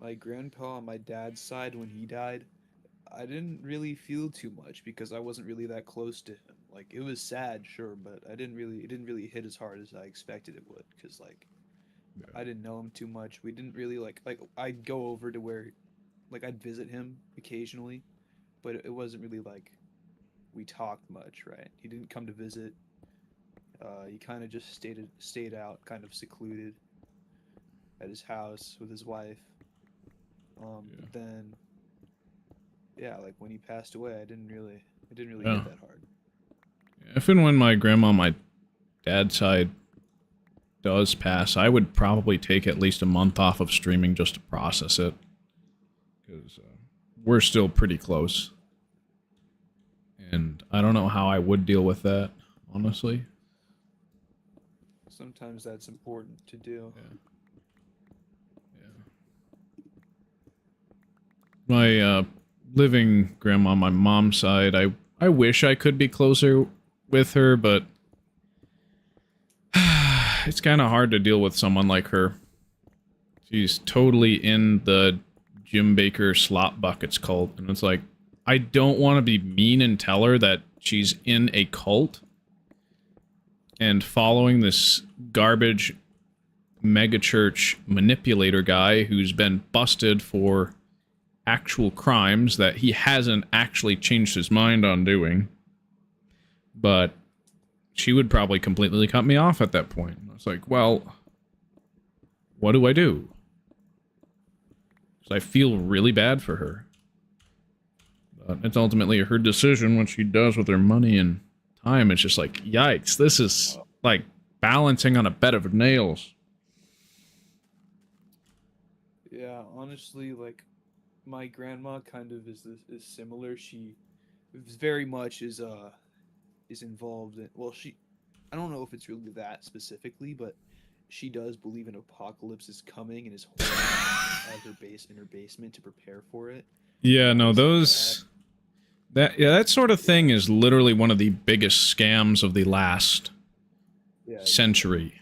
My grandpa on my dad's side, when he died, I didn't really feel too much because I wasn't really that close to him. Like it was sad, sure, but it didn't really hit as hard as I expected it would because like I didn't know him too much. We didn't really like I'd go over to where like I'd visit him occasionally, but it wasn't really like we talked much, right? He didn't come to visit. He kind of just stayed out, kind of secluded at his house with his wife. But then, yeah, like when he passed away, it didn't really Yeah. hit that hard. If and when my grandma on my dad's side does pass, I would probably take at least a month off of streaming just to process it. Because we're still pretty close. And I don't know how I would deal with that, honestly. Sometimes that's important to do. My living grandma on my mom's side, I wish I could be closer with her, but it's kind of hard to deal with someone like her. She's totally in the Jim Baker slop buckets cult, and it's like, I don't want to be mean and tell her that she's in a cult and following this garbage megachurch manipulator guy who's been busted for actual crimes that he hasn't actually changed his mind on doing. But she would probably completely cut me off at that point. I was like, well, what do I do? So I feel really bad for her. But it's ultimately her decision what she does with her money and time. It's just like, yikes, this is like balancing on a bed of nails. Yeah, honestly, like, my grandma kind of is similar. She very much is involved in, well, I don't know if it's really that specifically, but she does believe an apocalypse is coming and is holding in her basement to prepare for it. Yeah, no, that sort of thing is literally one of the biggest scams of the last century,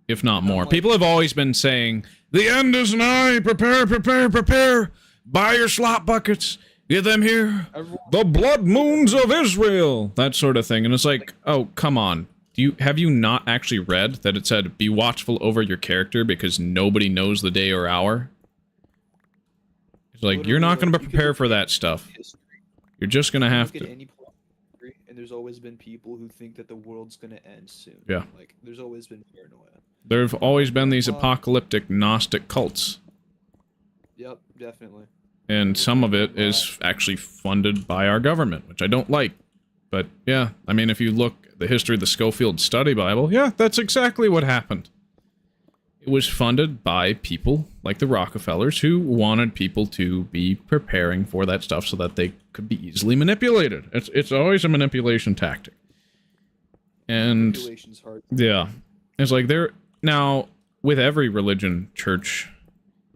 if not more. People have always been saying, the end is nigh, prepare, prepare, prepare, buy your slop buckets, get them here, the blood moons of Israel, that sort of thing. And it's like, oh, come on. Have you not actually read that it said, be watchful over your character because nobody knows the day or hour? It's like, you're not going to prepare for that stuff. You're just going to have to. And there's always been people who think that the world's going to end soon. Yeah. Like, there's always been paranoia. There have always been these apocalyptic Gnostic cults. Yep, definitely. And some of it is actually funded by our government, which I don't like. But yeah, I mean, if you look at the history of the Schofield Study Bible, yeah, that's exactly what happened. It was funded by people like the Rockefellers who wanted people to be preparing for that stuff so that they could be easily manipulated. It's always a manipulation tactic. And Manipulation's hard. Yeah. It's like now, with every religion, church,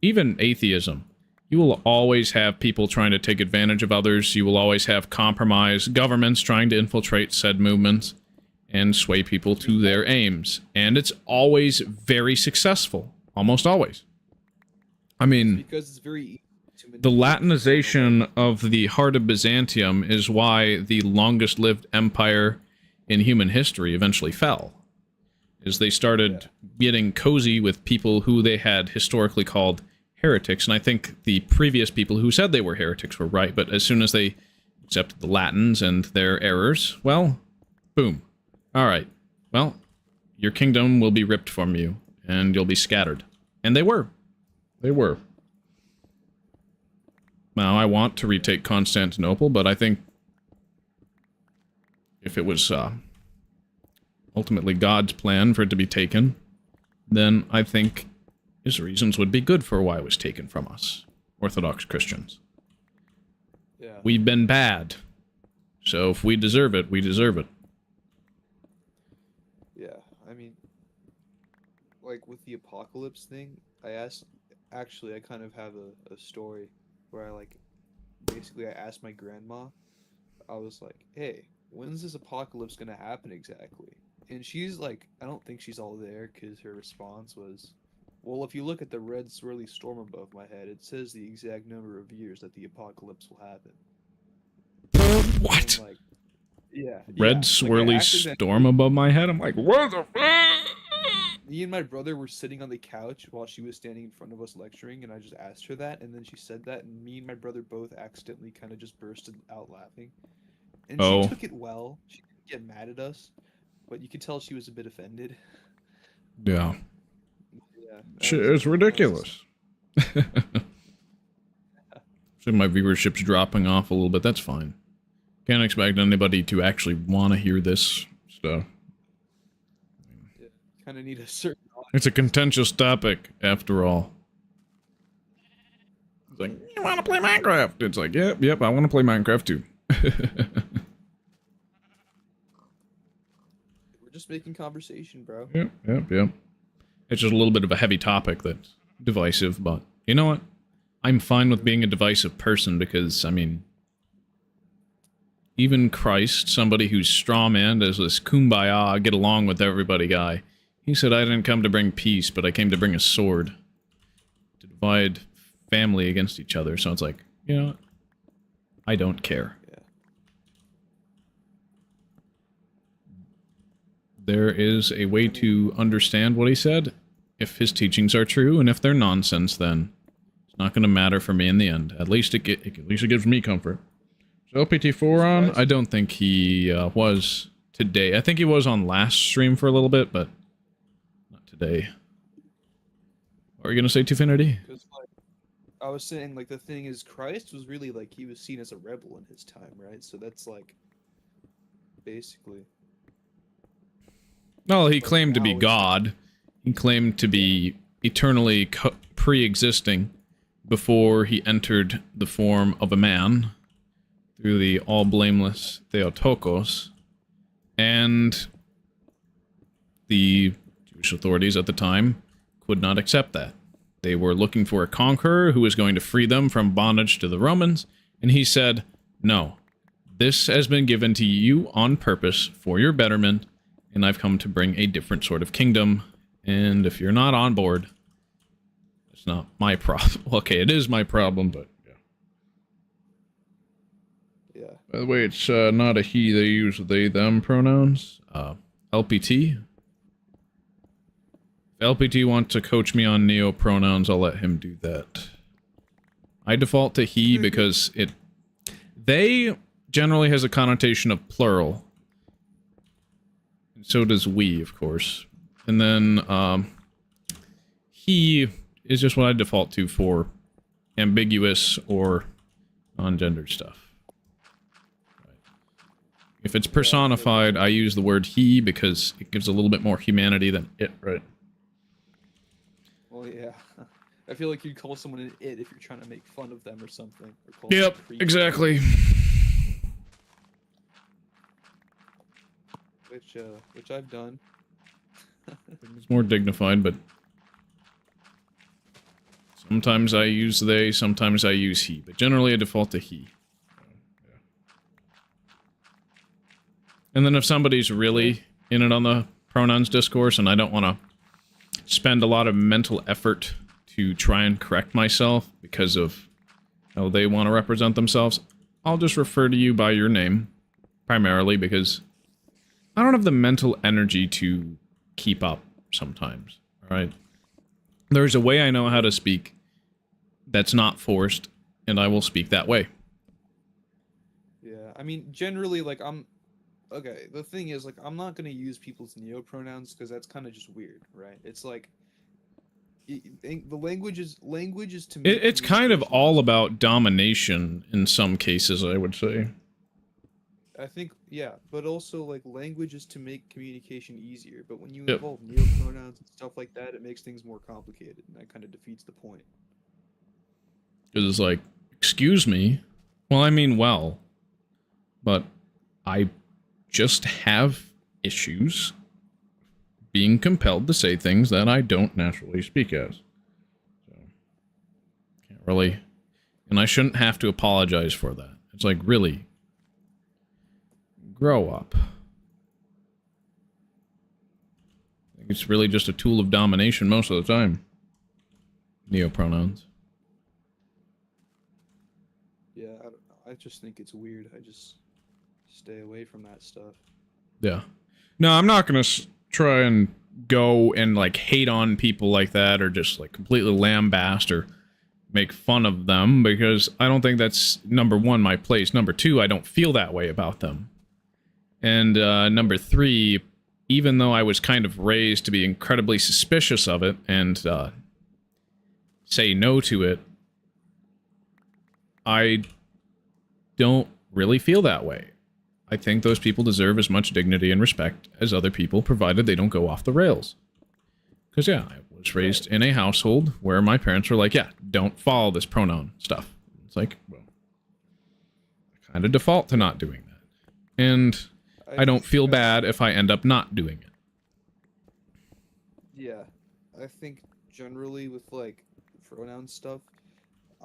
even atheism, you will always have people trying to take advantage of others. You will always have compromise, governments trying to infiltrate said movements and sway people to their aims. And it's always very successful. Almost always. I mean, because it's very easy to the Latinization of the heart of Byzantium is why the longest-lived empire in human history eventually fell. Is they started getting cozy with people who they had historically called heretics, and I think the previous people who said they were heretics were right, but as soon as they accepted the Latins and their errors, well, boom. Alright, well, your kingdom will be ripped from you, and you'll be scattered. And they were. They were. Now, I want to retake Constantinople, but I think if it was ultimately God's plan for it to be taken, then I think his reasons would be good for why it was taken from us, Orthodox Christians. Yeah. We've been bad, so if we deserve it, we deserve it. Yeah, I mean, like with the apocalypse thing, I kind of have a story where basically I asked my grandma, I was like, hey, when's this apocalypse gonna happen exactly? And she's like, I don't think she's all there, because her response was, well, if you look at the red swirly storm above my head, it says the exact number of years that the apocalypse will happen. What? Yeah. Red swirly storm above my head? I'm like, what the fuck? Me and my brother were sitting on the couch while she was standing in front of us lecturing, and I just asked her that, and then she said that, and me and my brother both accidentally kind of just bursted out laughing. And she took it well. She didn't get mad at us, but you could tell she was a bit offended. Yeah. Yeah. It's ridiculous. So my viewership's dropping off a little bit. That's fine. Can't expect anybody to actually want to hear this stuff. Yeah, kind of need a certain audience. It's a contentious topic, after all. It's like, you want to play Minecraft? It's like, yep, I want to play Minecraft too. We're just making conversation, bro. Yep. It's just a little bit of a heavy topic that's divisive, but you know what? I'm fine with being a divisive person because, I mean, even Christ, somebody who's strawmanned as this kumbaya, get along with everybody guy, he said, I didn't come to bring peace, but I came to bring a sword. To divide family against each other. So it's like, you know, I don't care. Yeah. There is a way to understand what he said, if his teachings are true, and if they're nonsense, then it's not going to matter for me in the end. At least it gives me comfort. So LPT4 on? I don't think he was today. I think he was on last stream for a little bit, but not today. What are you going to say, Tufinity? Like, I was saying, like, the thing is, Christ was really, like, he was seen as a rebel in his time, right? So that's, like, basically... Well, he claimed to be God. He claimed to be eternally pre-existing before he entered the form of a man through the all-blameless Theotokos, and the Jewish authorities at the time could not accept that. They were looking for a conqueror who was going to free them from bondage to the Romans, and he said, no, this has been given to you on purpose for your betterment, and I've come to bring a different sort of kingdom, and if you're not on board, it's not my problem. Okay, it is my problem, but yeah. Yeah. By the way, it's not a he, they use they, them pronouns. LPT. If LPT wants to coach me on neo pronouns, I'll let him do that. I default to he because they generally has a connotation of plural. And so does we, of course. And then he is just what I default to for ambiguous or non-gendered stuff. If it's personified, I use the word he because it gives a little bit more humanity than it, right? Well, yeah. I feel like you'd call someone an it if you're trying to make fun of them or something. Or call Yep, them a creep. exactly. Which I've done. It's more dignified, but sometimes I use they, sometimes I use he, but generally I default to he. And then if somebody's really in it on the pronouns discourse and I don't want to spend a lot of mental effort to try and correct myself because of how they want to represent themselves, I'll just refer to you by your name, primarily because I don't have the mental energy to keep up sometimes, alright? There's a way I know how to speak that's not forced, and I will speak that way. Yeah, I mean, generally, like, okay, the thing is, like, I'm not gonna use people's neopronouns because that's kind of just weird, right? It's like, the language is to me. It's kind of all about domination in some cases, I would say. I think, yeah, but also, like, language is to make communication easier, but when you involve neopronouns and stuff like that, it makes things more complicated, and that kind of defeats the point. Because it's like, excuse me? Well, I mean well, but I just have issues being compelled to say things that I don't naturally speak as. So, can't really... And I shouldn't have to apologize for that. It's like, really... grow up. I think it's really just a tool of domination most of the time. Neopronouns. Yeah, I don't know. I just think it's weird. I just stay away from that stuff. Yeah. No, I'm not gonna try and go and, like, hate on people like that or just, like, completely lambaste or make fun of them because I don't think that's, number one, my place. Number two, I don't feel that way about them. And number three, even though I was kind of raised to be incredibly suspicious of it and say no to it, I don't really feel that way. I think those people deserve as much dignity and respect as other people, provided they don't go off the rails. Because, yeah, I was raised in a household where my parents were like, yeah, don't follow this pronoun stuff. It's like, well, I kind of default to not doing that. And I don't feel bad if I end up not doing it. Yeah, I think generally with, like, pronoun stuff,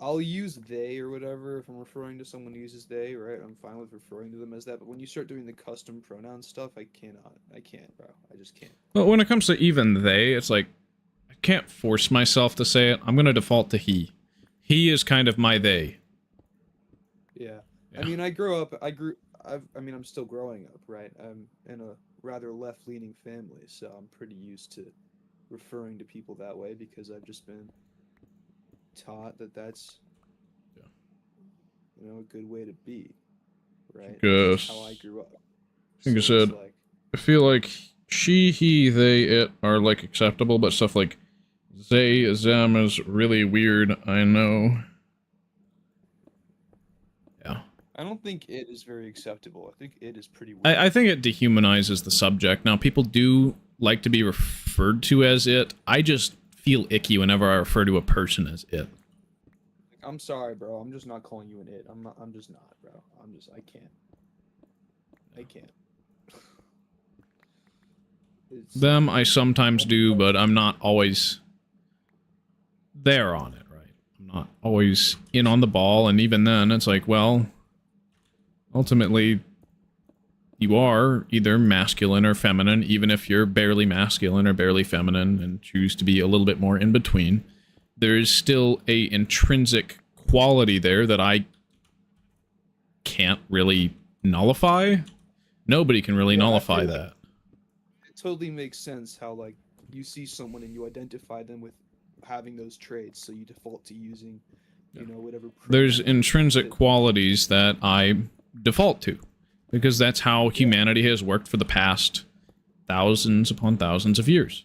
I'll use they or whatever if I'm referring to someone who uses they, right? I'm fine with referring to them as that. But when you start doing the custom pronoun stuff, I cannot. I can't, bro. I just can't. But when it comes to even they, it's like, I can't force myself to say it. I'm going to default to he. He is kind of my they. Yeah. Yeah. I mean, I'm still growing up, right? I'm in a rather left-leaning family, so I'm pretty used to referring to people that way because I've just been taught that that's, Yeah. a good way to be, right? Guess. That's how I grew up. Like I So it's said, I feel like she, he, they, it are, like, acceptable, but stuff like they, them is really weird, I know. Yeah. I don't think it is very acceptable. I think it is pretty weird. I think it dehumanizes the subject. Now, people do like to be referred to as it. I just feel icky whenever I refer to a person as it. I'm sorry, bro. I'm just not calling you an it. I'm just not, bro. I can't. I can't. Them, I sometimes do, but I'm not always there on it, right? I'm not always in on the ball, and even then, it's like, well, ultimately, you are either masculine or feminine, even if you're barely masculine or barely feminine and choose to be a little bit more in between. There is still a intrinsic quality there that I can't really nullify. Nobody can really nullify that. It totally makes sense how, like, you see someone and you identify them with having those traits, so you default to using, whatever. There's intrinsic qualities that I default to, because that's how humanity has worked for the past thousands upon thousands of years.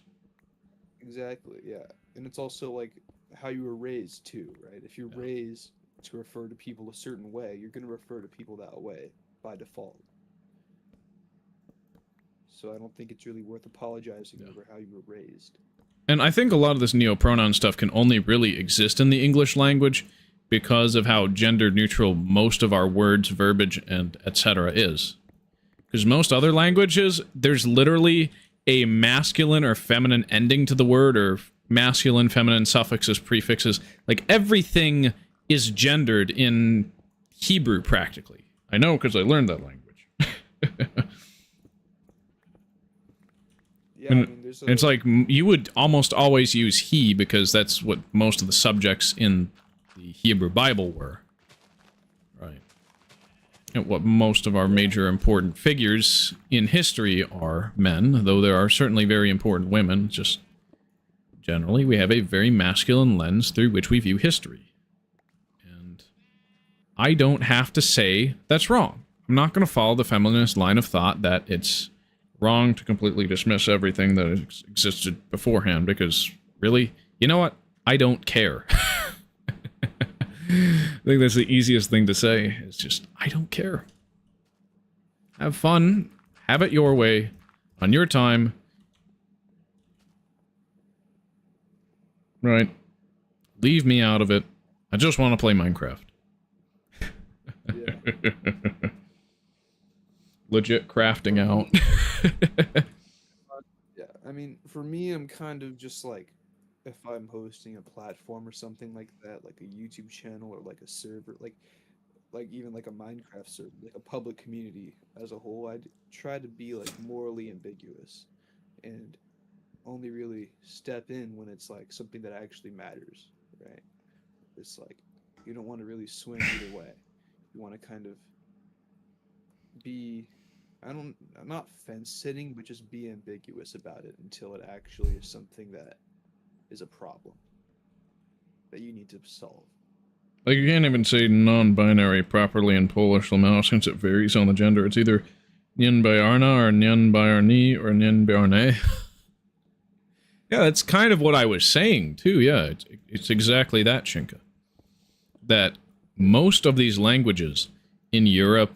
Exactly, yeah. And it's also, like, how you were raised, too, right? If you're raised to refer to people a certain way, you're going to refer to people that way by default. So I don't think it's really worth apologizing over how you were raised. And I think a lot of this neopronoun stuff can only really exist in the English language because of how gender-neutral most of our words, verbiage, and etc. is. Because most other languages, there's literally a masculine or feminine ending to the word, or masculine, feminine suffixes, prefixes. Like, everything is gendered in Hebrew, practically. I know, because I learned that language. Yeah, I mean, it's like, you would almost always use he, because that's what most of the subjects in the Hebrew Bible were. Right. And what most of our major important figures in history are men, though there are certainly very important women. Just generally, we have a very masculine lens through which we view history. And I don't have to say that's wrong. I'm not going to follow the feminist line of thought that it's wrong to completely dismiss everything that existed beforehand, because, really, you know what? I don't care. I think that's the easiest thing to say. It's just, I don't care. Have fun. Have it your way. On your time. Right. Leave me out of it. I just want to play Minecraft. Yeah. Legit crafting out. Yeah, I mean, for me, I'm kind of just like, if I'm hosting a platform or something like that, like a YouTube channel or like a server, like even like a Minecraft server, like a public community as a whole, I'd try to be like morally ambiguous and only really step in when it's like something that actually matters, right? It's like, you don't want to really swing either way. You want to kind of be, not fence sitting, but just be ambiguous about it until it actually is something that is a problem that you need to solve. Like, you can't even say non-binary properly in Polish somehow, since it varies on the gender. It's either Nien-Biarna or Nien-Biarni or Nien-Biarne. Yeah, that's kind of what I was saying, too. Yeah, it's exactly that, Shinka. That most of these languages in Europe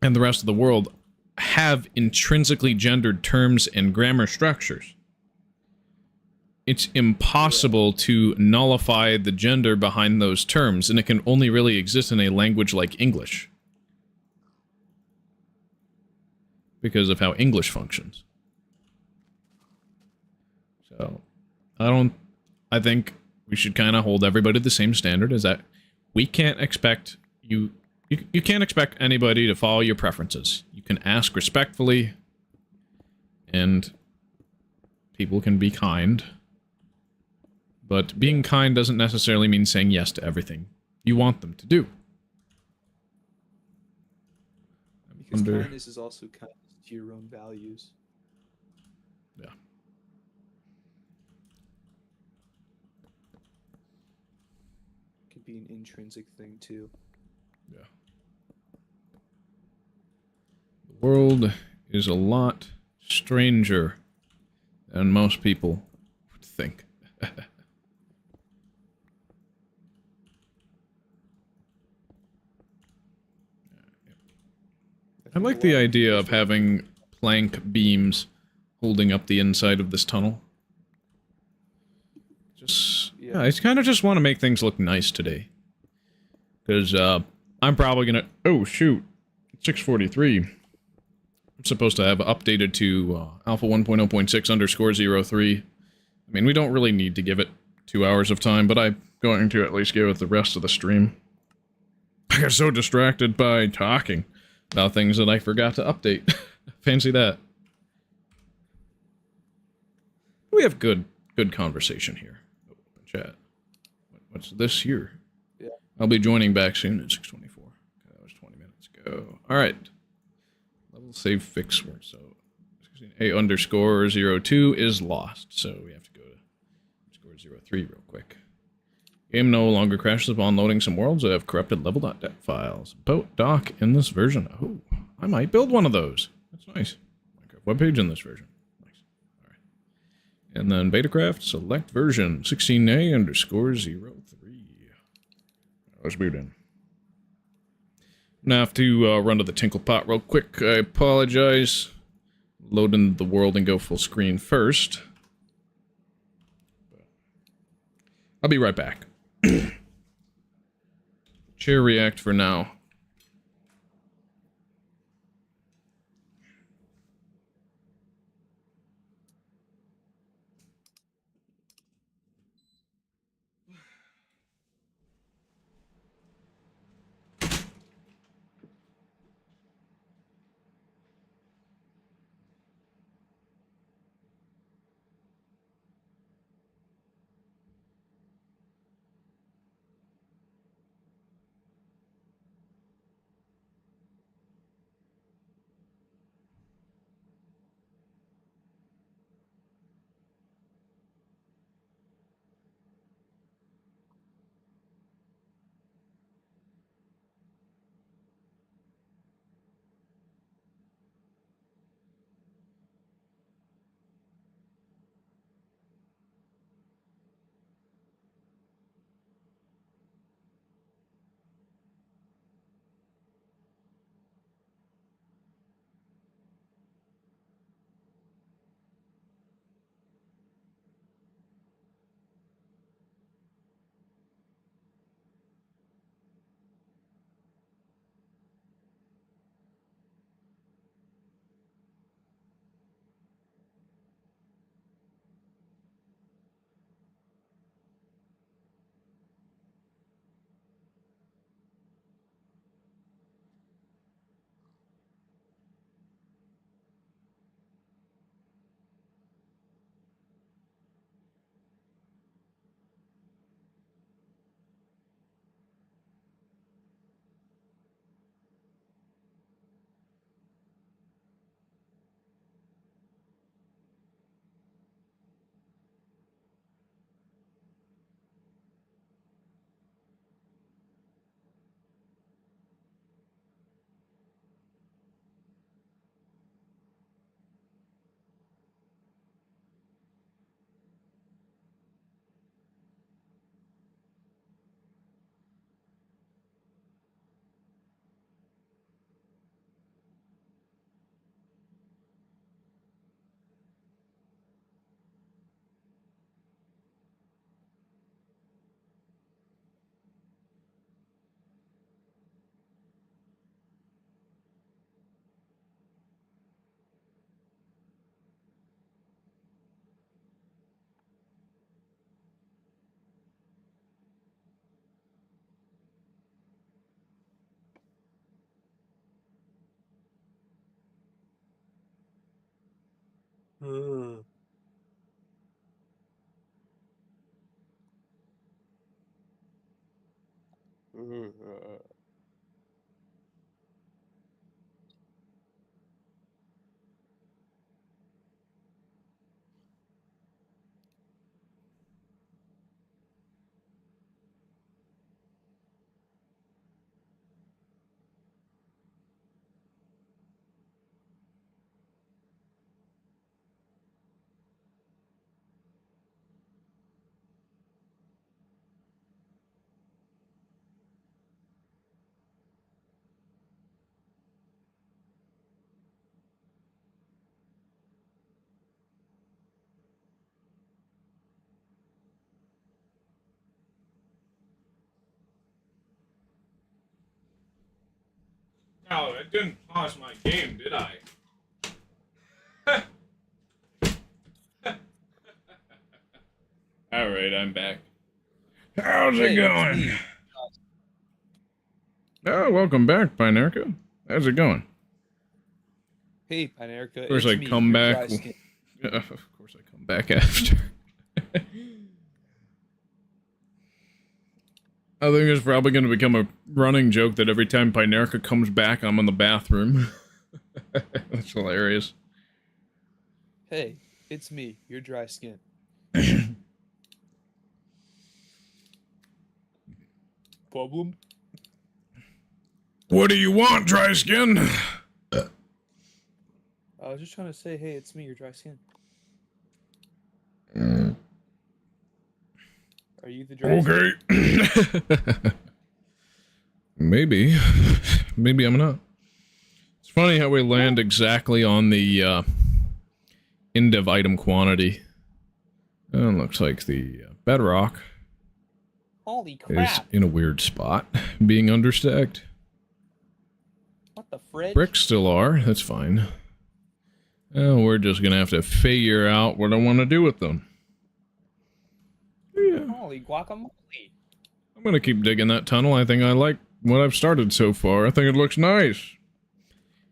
and the rest of the world have intrinsically gendered terms and grammar structures. It's impossible to nullify the gender behind those terms, and it can only really exist in a language like English. Because of how English functions. So, I think we should kind of hold everybody the same standard, is that we can't expect you can't expect anybody to follow your preferences. You can ask respectfully, and people can be kind. But being kind doesn't necessarily mean saying yes to everything you want them to do. Because kindness is also kindness to your own values. Yeah. It could be an intrinsic thing too. Yeah. The world is a lot stranger than most people would think. I like the idea of having plank beams holding up the inside of this tunnel. Yeah, I kind of just want to make things look nice today. Because, I'm probably gonna... Oh, shoot. 643. I'm supposed to have updated to alpha 1.0.6 underscore 03. I mean, we don't really need to give it 2 hours of time, but I'm going to at least give it the rest of the stream. I got so distracted by talking about things that I forgot to update. Fancy that. We have good conversation here. Open chat. What's this here? Yeah. I'll be joining back soon at 6:24. Okay, that was 20 minutes ago. All right. Level save fix word. So a underscore 02 is lost. So we have to go to underscore 03 real quick. Game no longer crashes upon loading some worlds that have corrupted level.dat files. Boat dock in this version. Oh, I might build one of those. That's nice. Minecraft webpage in this version. Nice. All right. And then Betacraft, select version 16A underscore 03. Let's boot in. Now I have to run to the Tinkle Pot real quick. I apologize. Load into the world and go full screen first. I'll be right back. Chair react for now. No, I didn't pause my game, did I? Alright, I'm back. How's it Hey, it's going? me. Oh, welcome back, Pinerka. How's it going? Hey, Pinerka. Of course it's I me, come your back. dry skin. Of course I come back after. I think it's probably going to become a running joke that every time Pinerka comes back, I'm in the bathroom. That's hilarious. Hey, it's me, your dry skin. Problem? What do you want, dry skin? I was just trying to say, hey, it's me, your dry skin. Are you the dry skin? Okay. Maybe. Maybe I'm not. It's funny how we land exactly on the Indev item quantity. And looks like the bedrock Holy is crap! in a weird spot, being understacked. What the fridge? Bricks still are, that's fine. We're just gonna have to figure out what I want to do with them. Yeah. Holy guacamole! I'm gonna keep digging that tunnel. I think I like what I've started so far. I think it looks nice.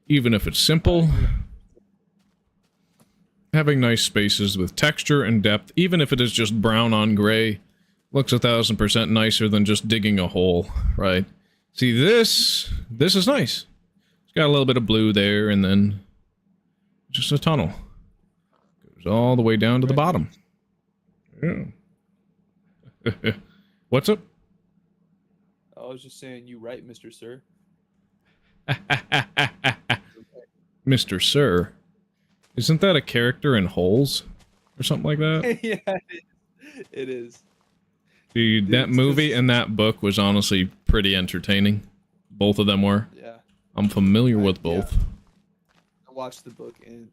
Even if it's simple. Having nice spaces with texture and depth, even if it is just brown on gray, looks 1000% nicer than just digging a hole, right? See, this is nice. It's got a little bit of blue there, and then just a tunnel. Goes all the way down to the bottom. Yeah. What's up? I was just saying, you right, Mr. Sir. Mr. Sir. Isn't that a character in Holes? Or something like that? Yeah, it is. Dude, that movie and that book was honestly pretty entertaining. Both of them were. Yeah. I'm familiar with both. I watched the book and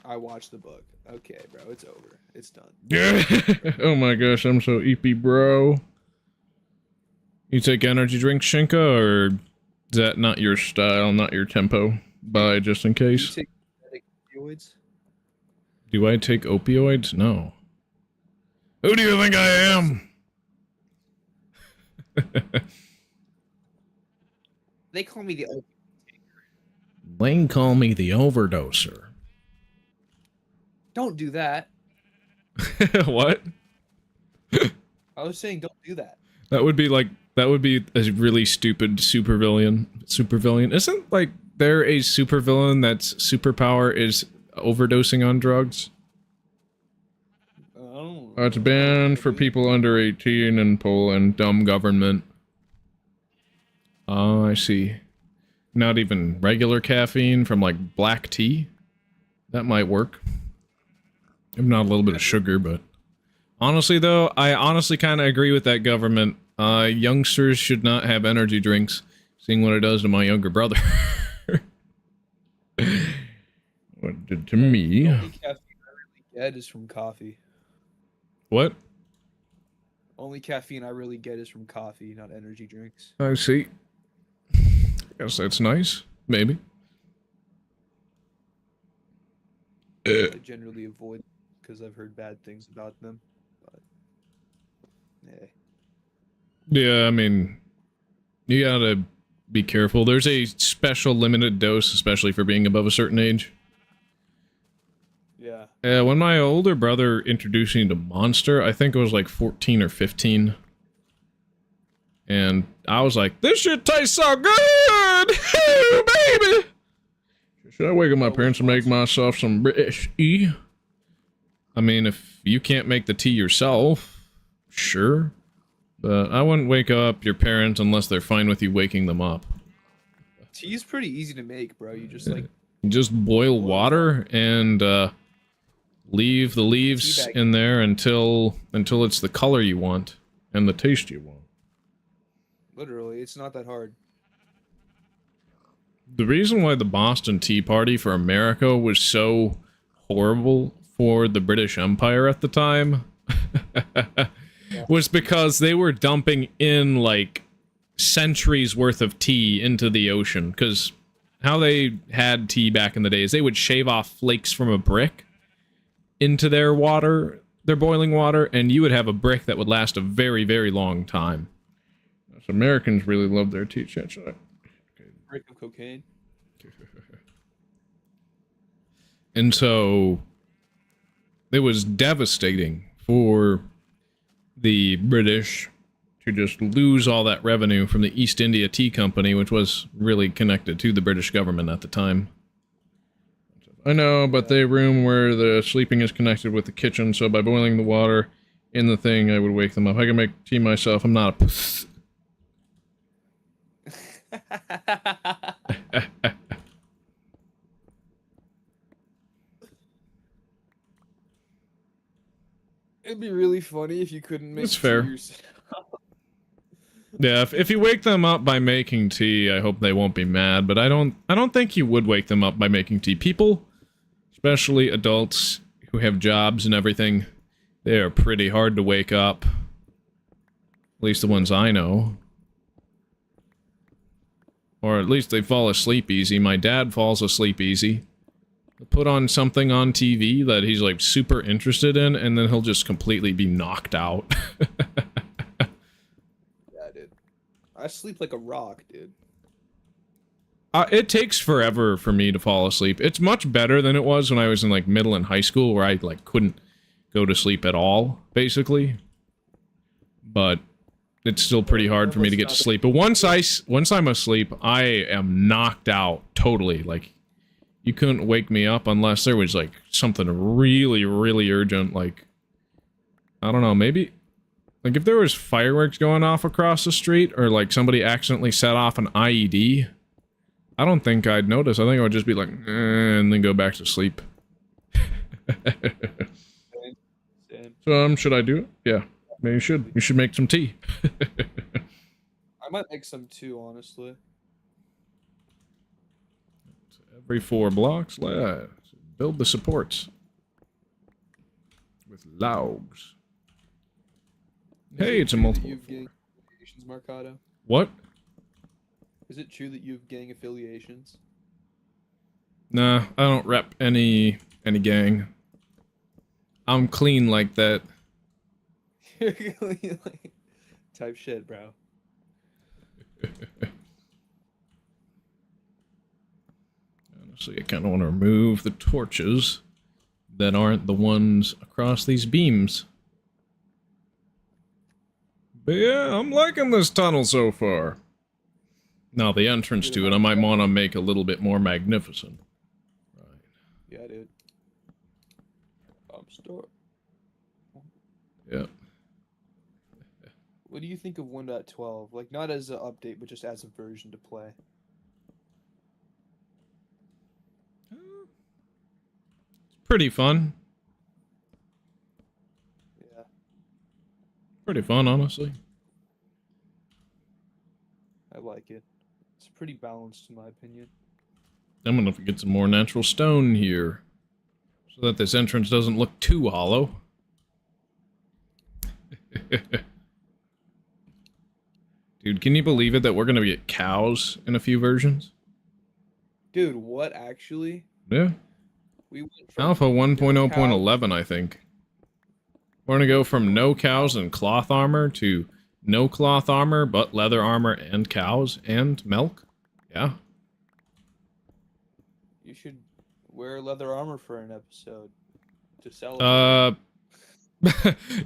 I watched the book. Okay, bro, it's over. It's done. Yeah. Oh my gosh, I'm so eepy, bro. You take energy drinks, Shinka, or is that not your style, not your tempo? Bye, just in Do you case. take synthetic opioids? Do I take opioids? No. Who do you think I am? They call me the. Lane call me the overdoser. Don't do that. What? I was saying, don't do that. That would be a really stupid supervillain. Isn't like there a supervillain that's superpower is overdosing on drugs? Oh. It's banned for people under 18 in Poland. Dumb government. Oh, I see. Not even regular caffeine from like black tea? That might work. If not a little bit of sugar, but... Honestly though, I honestly kind of agree with that government. Youngsters should not have energy drinks, seeing what it does to my younger brother. What it did to me. The only caffeine I really get is from coffee. What? Only caffeine I really get is from coffee, not energy drinks. I see. Guess that's nice. Maybe. I generally avoid because I've heard bad things about them. But, yeah. Yeah, I mean, you gotta be careful. There's a special limited dose, especially for being above a certain age. Yeah. When my older brother introduced me to Monster, I think it was like 14 or 15. And I was like, this shit tastes so good! Baby! Should I wake up my parents and make myself some British tea? I mean, if you can't make the tea yourself, sure. But I wouldn't wake up your parents unless they're fine with you waking them up. Tea's pretty easy to make, bro. You just like You just boil water and leave the leaves in there until it's the color you want and the taste you want. literally, it's not that hard. The reason why the Boston Tea Party for America was so horrible for the British Empire at the time was because they were dumping in, like, centuries worth of tea into the ocean. Because how they had tea back in the day is they would shave off flakes from a brick into their water, their boiling water, and you would have a brick that would last a very, very long time. So Americans really love their tea. Brick of cocaine. And so it was devastating for the British to just lose all that revenue from the East India Tea Company, which was really connected to the British government at the time. I know, but the room where the sleeping is connected with the kitchen, so by boiling the water in the thing, I would wake them up. I can make tea myself. I'm not a puss. It'd be really funny if you couldn't make It's fair. tea yourself. Yeah, if you wake them up by making tea, I hope they won't be mad, but I don't think you would wake them up by making tea. People, especially adults who have jobs and everything, they are pretty hard to wake up. At least the ones I know. Or at least they fall asleep easy. My dad falls asleep easy. He'll put on something on TV that he's like super interested in, and then he'll just completely be knocked out. Yeah, dude. I sleep like a rock, dude. It takes forever for me to fall asleep. It's much better than it was when I was in like middle and high school, where I like couldn't go to sleep at all, basically. But it's still pretty hard for me to get to sleep. But once I'm asleep, I am knocked out totally. Like, you couldn't wake me up unless there was like something really, really urgent. Like, I don't know, maybe like if there was fireworks going off across the street, or like somebody accidentally set off an IED, I don't think I'd notice. I think I would just be like, and then go back to sleep. So, should I do it? Yeah, maybe you should. You should make some tea. I might make some too, honestly. Every 4 blocks, let's build the supports with logs. Hey, it's a multiple. You've gang affiliations, Marcado? What? Is it true that you have gang affiliations? Nah, I don't rep any gang. I'm clean like that. You're really like type shit, bro. Honestly, I kind of want to remove the torches that aren't the ones across these beams. But yeah, I'm liking this tunnel so far. Now, the entrance to it, I might want to make a little bit more magnificent. Right. Yeah, dude. Store. Yeah. What do you think of 1.12? Like, not as an update, but just as a version to play. It's pretty fun. Yeah. Pretty fun, honestly. I like it. It's pretty balanced, in my opinion. I'm gonna get some more natural stone here, so that this entrance doesn't look too hollow. Dude, can you believe it that we're gonna get cows in a few versions? Dude, what actually? Yeah. We went from Alpha no 1.0.11, I think. We're gonna go from no cows and cloth armor to no cloth armor, but leather armor and cows and milk. Yeah. You should wear leather armor for an episode to celebrate.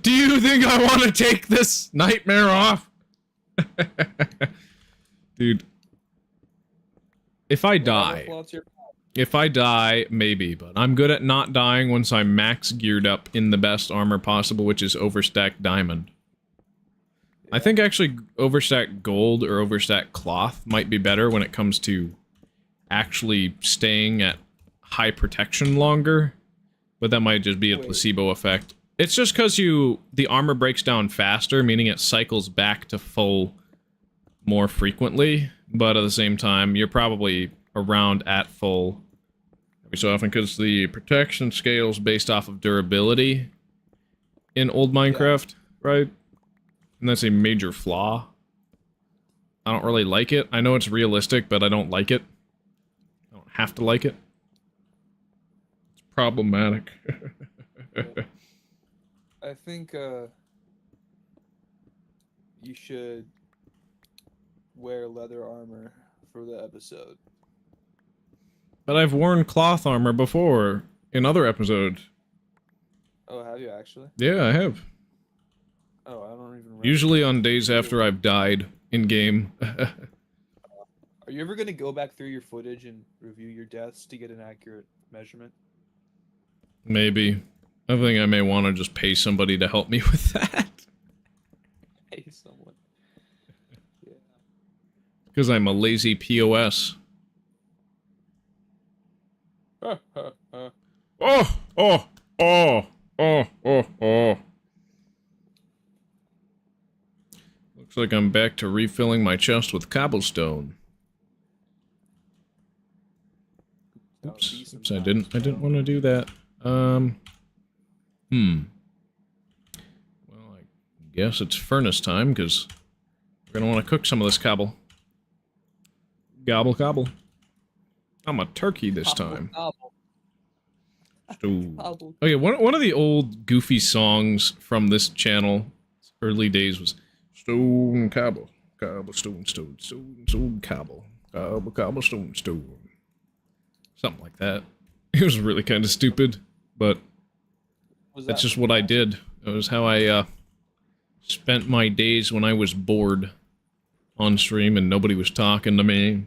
Do you think I want to take this nightmare off? Dude. If I die, maybe, but I'm good at not dying once I'm max geared up in the best armor possible, which is overstacked diamond. I think actually overstacked gold or overstacked cloth might be better when it comes to actually staying at high protection longer, but that might just be a placebo effect. It's just because the armor breaks down faster, meaning it cycles back to full more frequently, but at the same time, you're probably around at full every so often, because the protection scales based off of durability in old Minecraft, right? And that's a major flaw. I don't really like it. I know it's realistic, but I don't like it. I don't have to like it. It's problematic. I think you should wear leather armor for the episode. But I've worn cloth armor before in other episodes. Oh, have you actually? Yeah, I have. Oh, I don't even remember. Usually on days after I've died in game. Are you ever going to go back through your footage and review your deaths to get an accurate measurement? Maybe. I think I may want to just pay somebody to help me with that. Pay someone. Yeah. Because I'm a lazy POS. Oh. Looks like I'm back to refilling my chest with cobblestone. Oops, I didn't want to do that. Well, I guess it's furnace time, because we're gonna want to cook some of this cobble. Gobble, gobble. I'm a turkey this time. Okay, one of the old goofy songs from this channel, early days, was Stone Cobble, Cobble, Stone, Stone, Stone, Stone, Cobble, Cobble, Cobble, Stone, Stone. Something like that. It was really kind of stupid, but that's just what I did. It was how I spent my days when I was bored on stream and nobody was talking to me.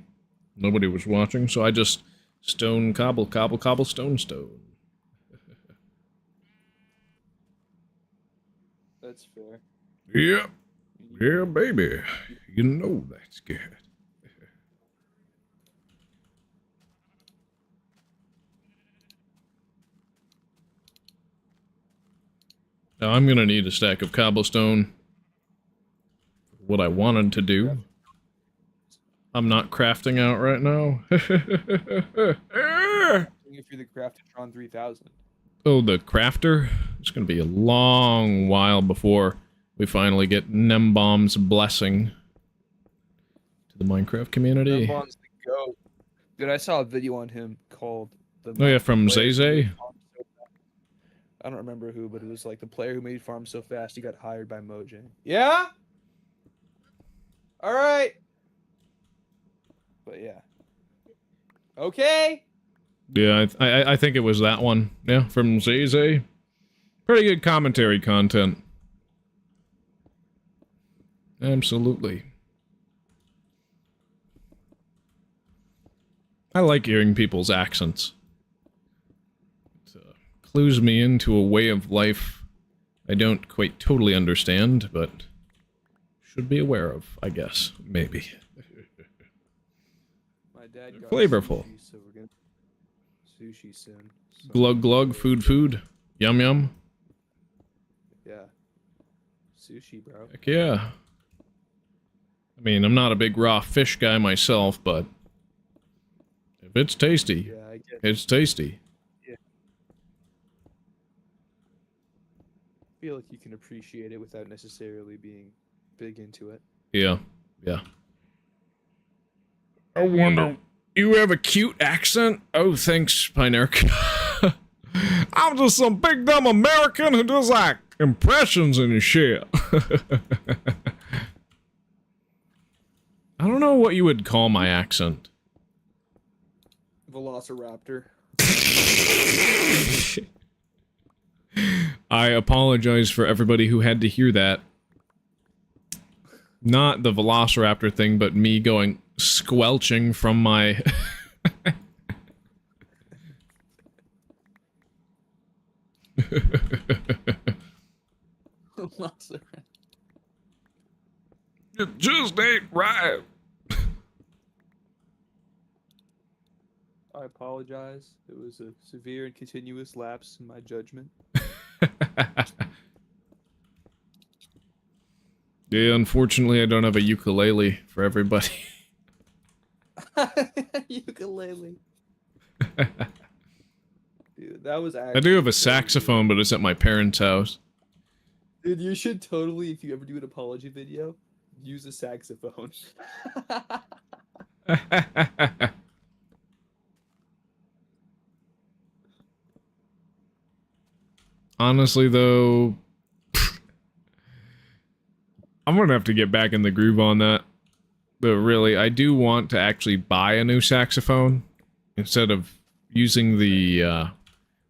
Nobody was watching, so I just stone, cobble, cobble, cobble, stone, stone. That's fair. Yeah. Yeah, baby. You know that's good. Now I'm gonna need a stack of cobblestone. What I wanted to do. I'm not crafting out right now. If you're the Craftatron 3000. Oh, the crafter? It's gonna be a long while before we finally get Nembomb's blessing to the Minecraft community. Nembomb's the GOAT. Dude, I saw a video on him called... Oh yeah, from Zay. I don't remember who, but it was like the player who made Farm so fast he got hired by Mojang. Yeah? Alright. But yeah. Okay. Yeah, I think it was that one. Yeah, from Zay. Pretty good commentary content. Absolutely. I like hearing people's accents. It clues me into a way of life I don't quite totally understand, but should be aware of, I guess. Maybe. My dad got flavorful. Sushi, so we're gonna sushi soon. So Glug glug, food. Yum yum. Yeah. Sushi, bro. Heck yeah. I mean, I'm not a big raw fish guy myself, but if it's tasty, Yeah, I get it's tasty. I feel like you can appreciate it without necessarily being big into it. Yeah. I wonder, you have a cute accent? Oh, thanks, Pinerk. I'm just some big dumb American who does like impressions and shit. I don't know what you would call my accent. Velociraptor. I apologize for everybody who had to hear that. Not the velociraptor thing, but me going squelching from my... It just ain't right. I apologize. It was a severe and continuous lapse in my judgment. Yeah, unfortunately, I don't have a ukulele for everybody. Ukulele. Dude, that was I actually. do have a saxophone, but it's at my parents' house. Dude, you should totally, if you ever do an apology video, use a saxophone. Honestly, though, I'm gonna have to get back in the groove on that. But really, I do want to actually buy a new saxophone instead of using the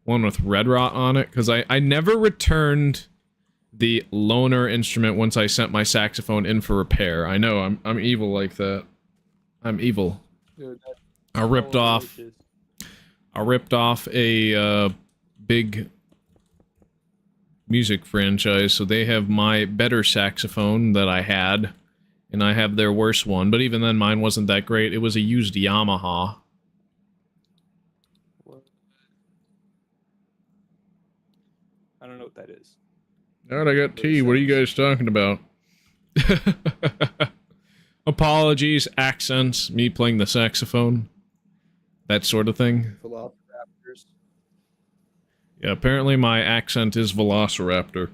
one with red rot on it, because I never returned the loaner instrument once I sent my saxophone in for repair. I know, I'm evil like that. I'm evil. Dude, I ripped off a big music franchise, so they have my better saxophone that I had, and I have their worst one, but even then mine wasn't that great. It was a used Yamaha. What? I don't know what that is. Alright, I got tea. What are you guys talking about? Apologies, accents, me playing the saxophone. That sort of thing. Velociraptors. Yeah, apparently my accent is Velociraptor.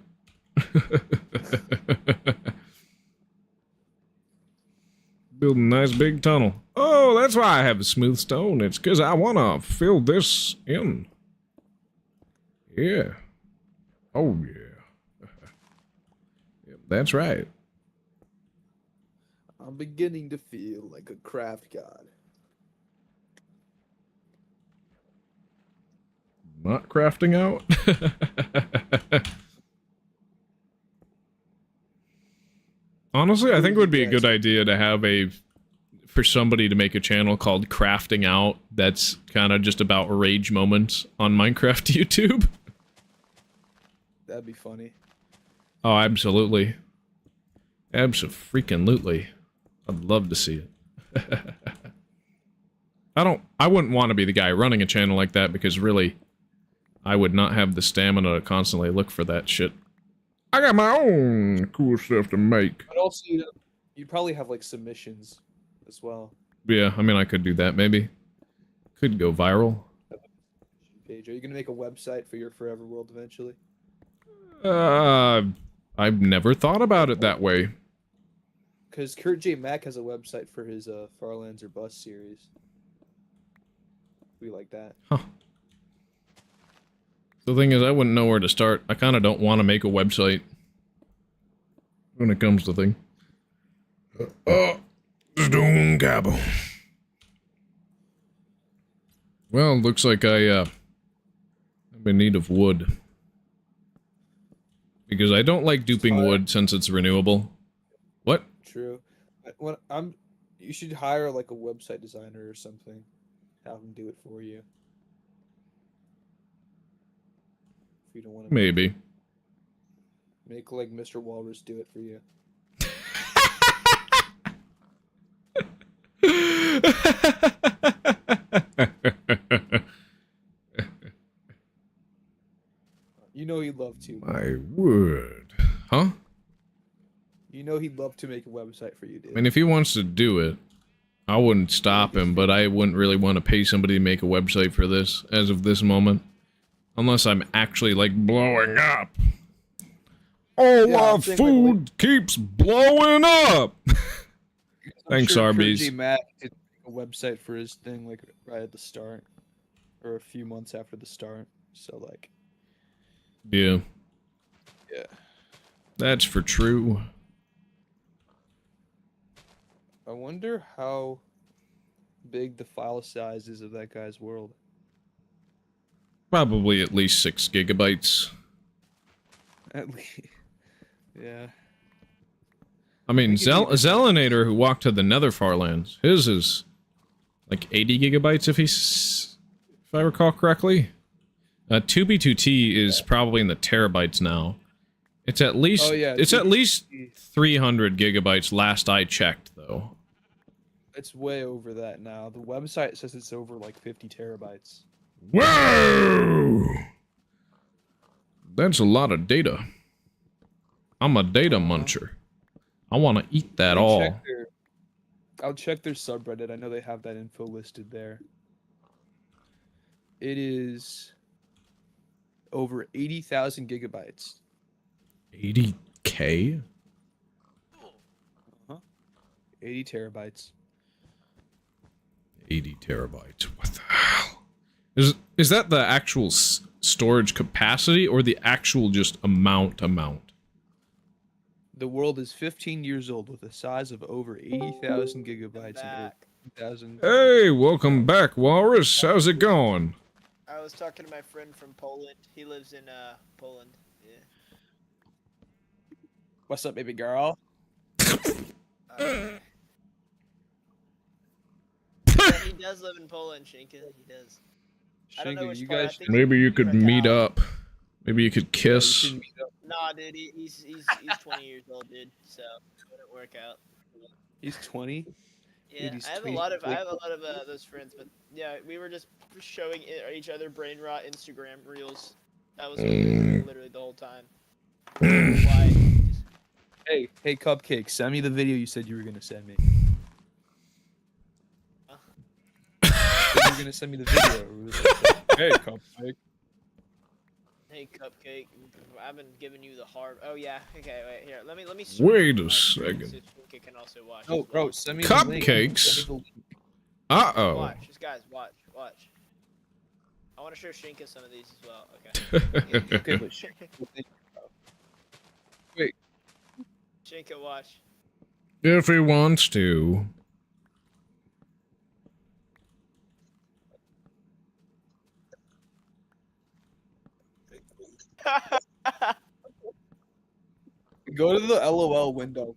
Build a nice big tunnel. Oh, that's why I have a smooth stone. It's because I want to fill this in. Yeah. Oh, yeah. Yep, that's right. I'm beginning to feel like a craft god. Not crafting out? Honestly, I think it would be a good idea to have for somebody to make a channel called Crafting Out that's kind of just about rage moments on Minecraft YouTube. That'd be funny. Oh, absolutely. Abso-freaking-lutely. I'd love to see it. I wouldn't want to be the guy running a channel like that, because really, I would not have the stamina to constantly look for that shit. I got my own cool stuff to make. But also, you'd probably have, like, submissions as well. Yeah, I mean, I could do that, maybe. Could go viral. Page. Are you gonna make a website for your Forever World eventually? I've never thought about it that way. Because Kurt J. Mack has a website for his Farlands or Bust series. We like that. Huh. The thing is, I wouldn't know where to start. I kind of don't want to make a website when it comes to things. Stone Cabo. Well, looks like I'm in need of wood. Because I don't like duping wood since it's renewable. What? True. You should hire like a website designer or something. Have him do it for you. If you don't want to. Maybe. Make like Mr. Walrus do it for you. You know he'd love to. My word. Huh? You know he'd love to make a website for you, dude. I mean, if he wants to do it, I wouldn't stop him, but I wouldn't really want to pay somebody to make a website for this, as of this moment. Unless I'm actually, like, blowing up. All our food keeps blowing up! Thanks, Arby's. Kurt J. Mack did a website for his thing, like, right at the start. Or a few months after the start. So, like... Yeah. Yeah. That's for true. I wonder how big the file size is of that guy's world. Probably at least 6 gigabytes. At least... Yeah. I mean, We could even- Zelinator, who walked to the Nether Farlands, his is like 80 gigabytes if I recall correctly. 2B2T is probably in the terabytes now. It's at least it's at least 300 gigabytes last I checked, though. It's way over that now. The website says it's over like 50 terabytes. Whoa! That's a lot of data. I'm a data muncher. I want to eat that all. I'll check their subreddit. I know they have that info listed there. It is over 80,000 gigabytes. 80K? 80 terabytes. 80 terabytes. What the hell? Is that the actual storage capacity or the actual just amount? The world is 15 years old with a size of over 80,000 gigabytes and Back. 80,000. Hey, welcome back, Walrus. How's it going? I was talking to my friend from Poland. He lives in Poland. Yeah. What's up, baby girl? Yeah, he does live in Poland, Shinka. He does. I don't know Shinka, which you part. I guys. think Maybe you could Right meet now. up. Maybe you could kiss. Nah, dude, he's 20 years old, dude. So it wouldn't work out. He's 20. Yeah, he's I have a 20. lot of those friends, but yeah, we were just showing each other brain rot Instagram reels. That was literally the whole time. Why? Hey, Cupcake, send me the video you said you were gonna send me. You were gonna send me the video. Hey, Cupcake. Hey, Cupcake, I've been giving you the hard. Oh yeah. Okay, wait here. Let me. Wait a so second. Shinka can also watch. Oh, as bro, well. send me the link. Cupcakes? Send me the link. Uh-oh. Watch, just guys, watch. I want to show Shinka some of these as well. Okay. Okay, but Shinka, watch. If he wants to. Go to the LOL window.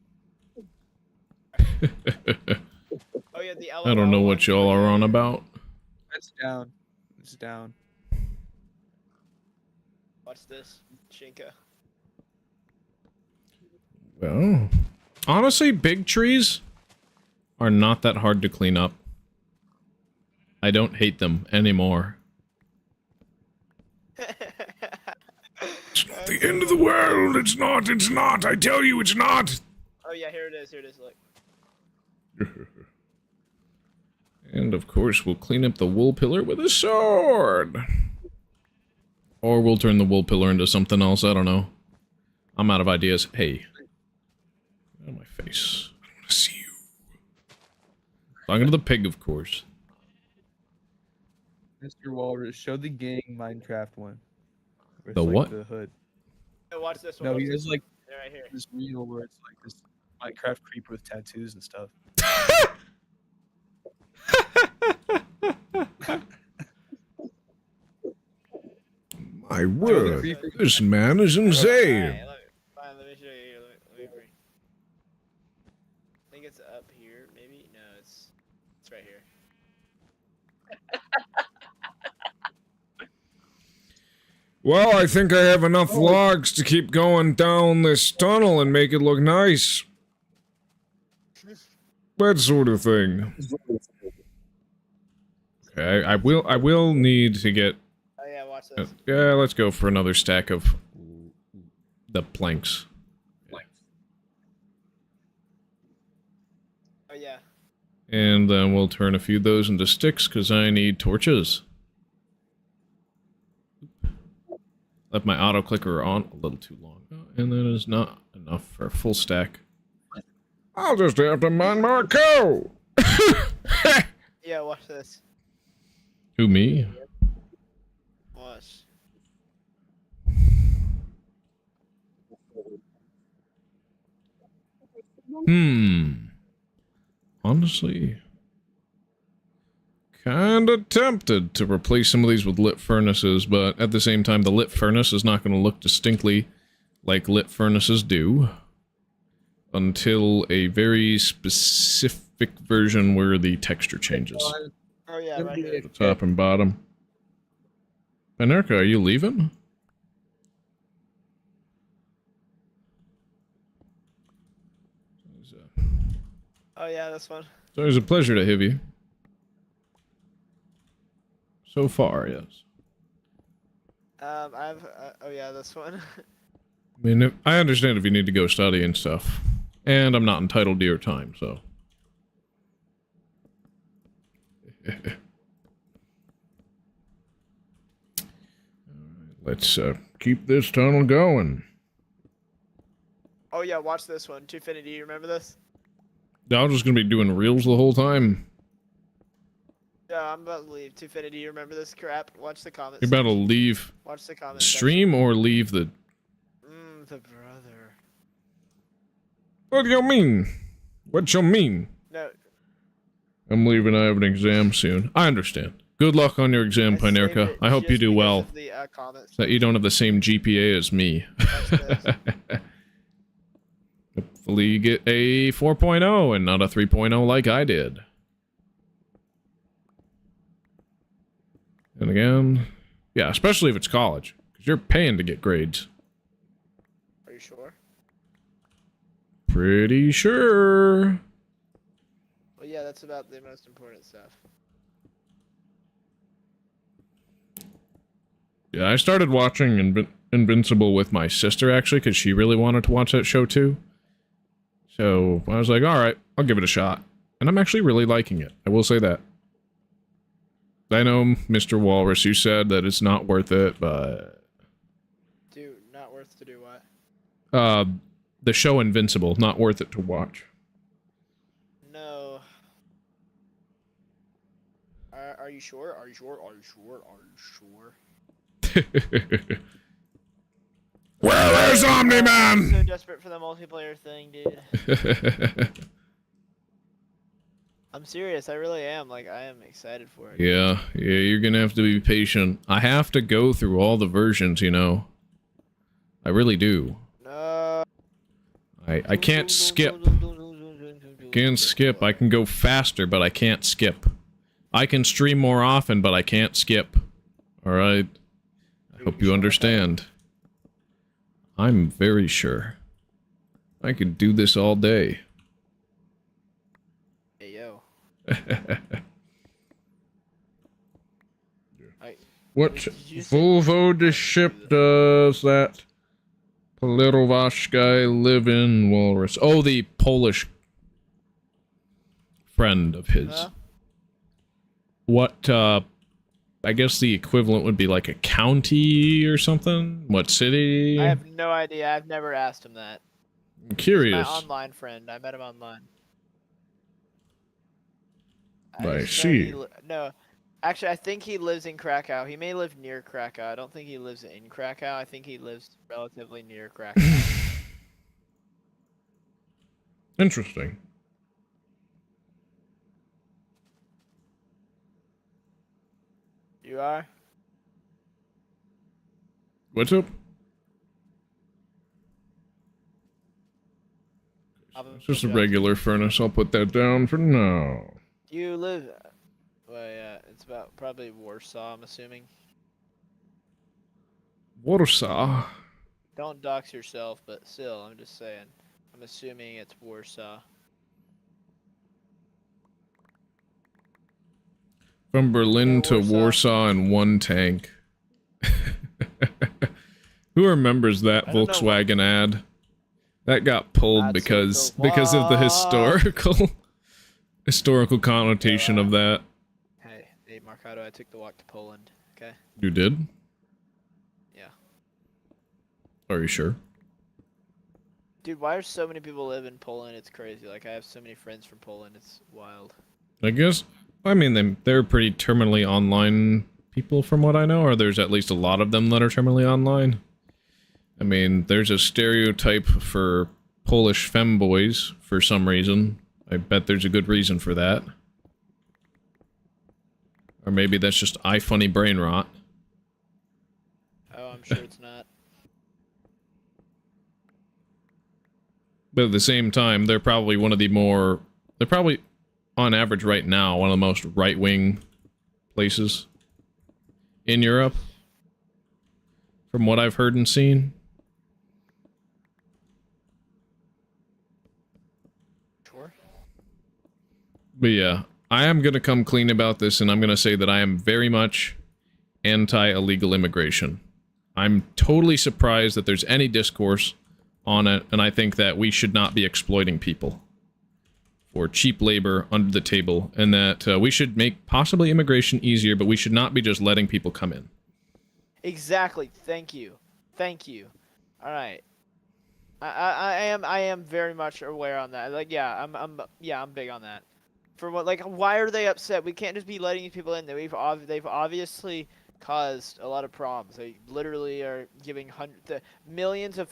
Oh yeah, the I don't know what y'all are on about. It's down. It's down. Watch this, Shinka. Well, honestly, big trees are not that hard to clean up. I don't hate them anymore. It's not the end of the world. It's not. I tell you, it's not. Oh yeah, here it is. Look. And of course, we'll clean up the wool pillar with a sword. Or we'll turn the wool pillar into something else. I don't know. I'm out of ideas. Hey. Out of my face. I don't want to see you. Talking to the pig, of course. Mr. Walrus, show the gang Minecraft one. Where The it's, like, what? The hood. Hey, watch this one. No, watch he this has like one. They're right here. this reel where it's like this Minecraft creeper with tattoos and stuff. My word. This man is Alright, insane. let me show you here. Let me bring. I think it's up here, maybe. No, it's right here. Well, I think I have enough logs to keep going down this tunnel and make it look nice. That sort of thing. Okay, I will need to get... Oh yeah, watch this. yeah, let's go for another stack of the planks. Oh yeah. And then we'll turn a few of those into sticks, because I need torches. Left my auto clicker on a little too long. And that is not enough for a full stack. I'll just have to mine my cow! Yeah, watch this. Who, me? Watch. Honestly, kinda tempted to replace some of these with lit furnaces, but at the same time, the lit furnace is not going to look distinctly like lit furnaces do. until a very specific version where the texture changes. Oh yeah, right here. The top and bottom. Panerka, are you leaving? Oh yeah, this one. So it was a pleasure to have you. So far, yes. Oh yeah, this one. I mean, I understand if you need to go study and stuff. And I'm not entitled to your time, so. Let's keep this tunnel going. Oh yeah, watch this one. Twofinity, you remember this? I'm just gonna be doing reels the whole time. Yeah, I'm about to leave. Twofinity, you remember this crap? Watch the comments. You're about to leave Watch the comments. stream or leave the... The brother. What do you mean? What you mean? No. I'm leaving. I have an exam soon. I understand. Good luck on your exam, Pinerka. I hope you do well. That you don't have the same GPA as me. Hopefully you get a 4.0 and not a 3.0 like I did. And again, yeah, especially if it's college, because you're paying to get grades. Are you sure? Pretty sure. Well, yeah, that's about the most important stuff. Yeah, I started watching Invincible with my sister, actually, because she really wanted to watch that show, too. So, I was like, alright, I'll give it a shot. And I'm actually really liking it. I will say that. I know, Mr. Walrus, you said that it's not worth it, but... Dude, not worth to do what? The show Invincible, not worth it to watch. No. Are you sure? Are you sure? Are you sure? Are you sure? Where is Omni-Man? I'm so desperate for the multiplayer thing, dude. I'm serious, I really am. Like, I am excited for it. Yeah, you're gonna have to be patient. I have to go through all the versions, you know. I really do. No. I can't skip. Can't skip. I can go faster, but I can't skip. I can stream more often, but I can't skip. Alright? I hope you understand. I'm very sure. I could do this all day. Hey, yo. What Volvo ship does that Politowacz guy live in, Walrus? Oh, the Polish friend of his. Huh? What, I guess the equivalent would be like a county or something? What city? I have no idea. I've never asked him that. I'm curious. He's my online friend. I met him online. I just know see. No. Actually, I think he lives in Krakow. He may live near Krakow. I don't think he lives in Krakow. I think he lives relatively near Krakow. Interesting. You are? What's up? It's just a regular furnace. I'll put that down for now. You live... Well, yeah, it's about probably Warsaw, I'm assuming. Warsaw. Don't dox yourself, but still, I'm just saying. I'm assuming it's Warsaw. From Berlin to Warsaw. Warsaw in one tank. Who remembers that Volkswagen ad? That got pulled because of the historical connotation of that. Hey, Marcado, I took the walk to Poland, okay? You did? Yeah. Are you sure? Dude, why are so many people live in Poland? It's crazy. Like, I have so many friends from Poland. It's wild. I guess. I mean, they're pretty terminally online people from what I know, or there's at least a lot of them that are terminally online. I mean, there's a stereotype for Polish femboys for some reason. I bet there's a good reason for that. Or maybe that's just iFunny brain rot. Oh, I'm sure it's not. But at the same time, they're probably one of the more... They're probably, on average right now, one of the most right-wing places in Europe. From what I've heard and seen. Sure. But yeah, I am going to come clean about this, and I'm going to say that I am very much anti-illegal immigration. I'm totally surprised that there's any discourse on it, and I think that we should not be exploiting people for cheap labor under the table, and that we should make possibly immigration easier, but we should not be just letting people come in. Exactly. Thank you. Thank you. All right. I am very much aware on that. Like, yeah, I'm big on that. For what, like, why are they upset? We can't just be letting these people in. They've obviously caused a lot of problems. They literally are giving millions of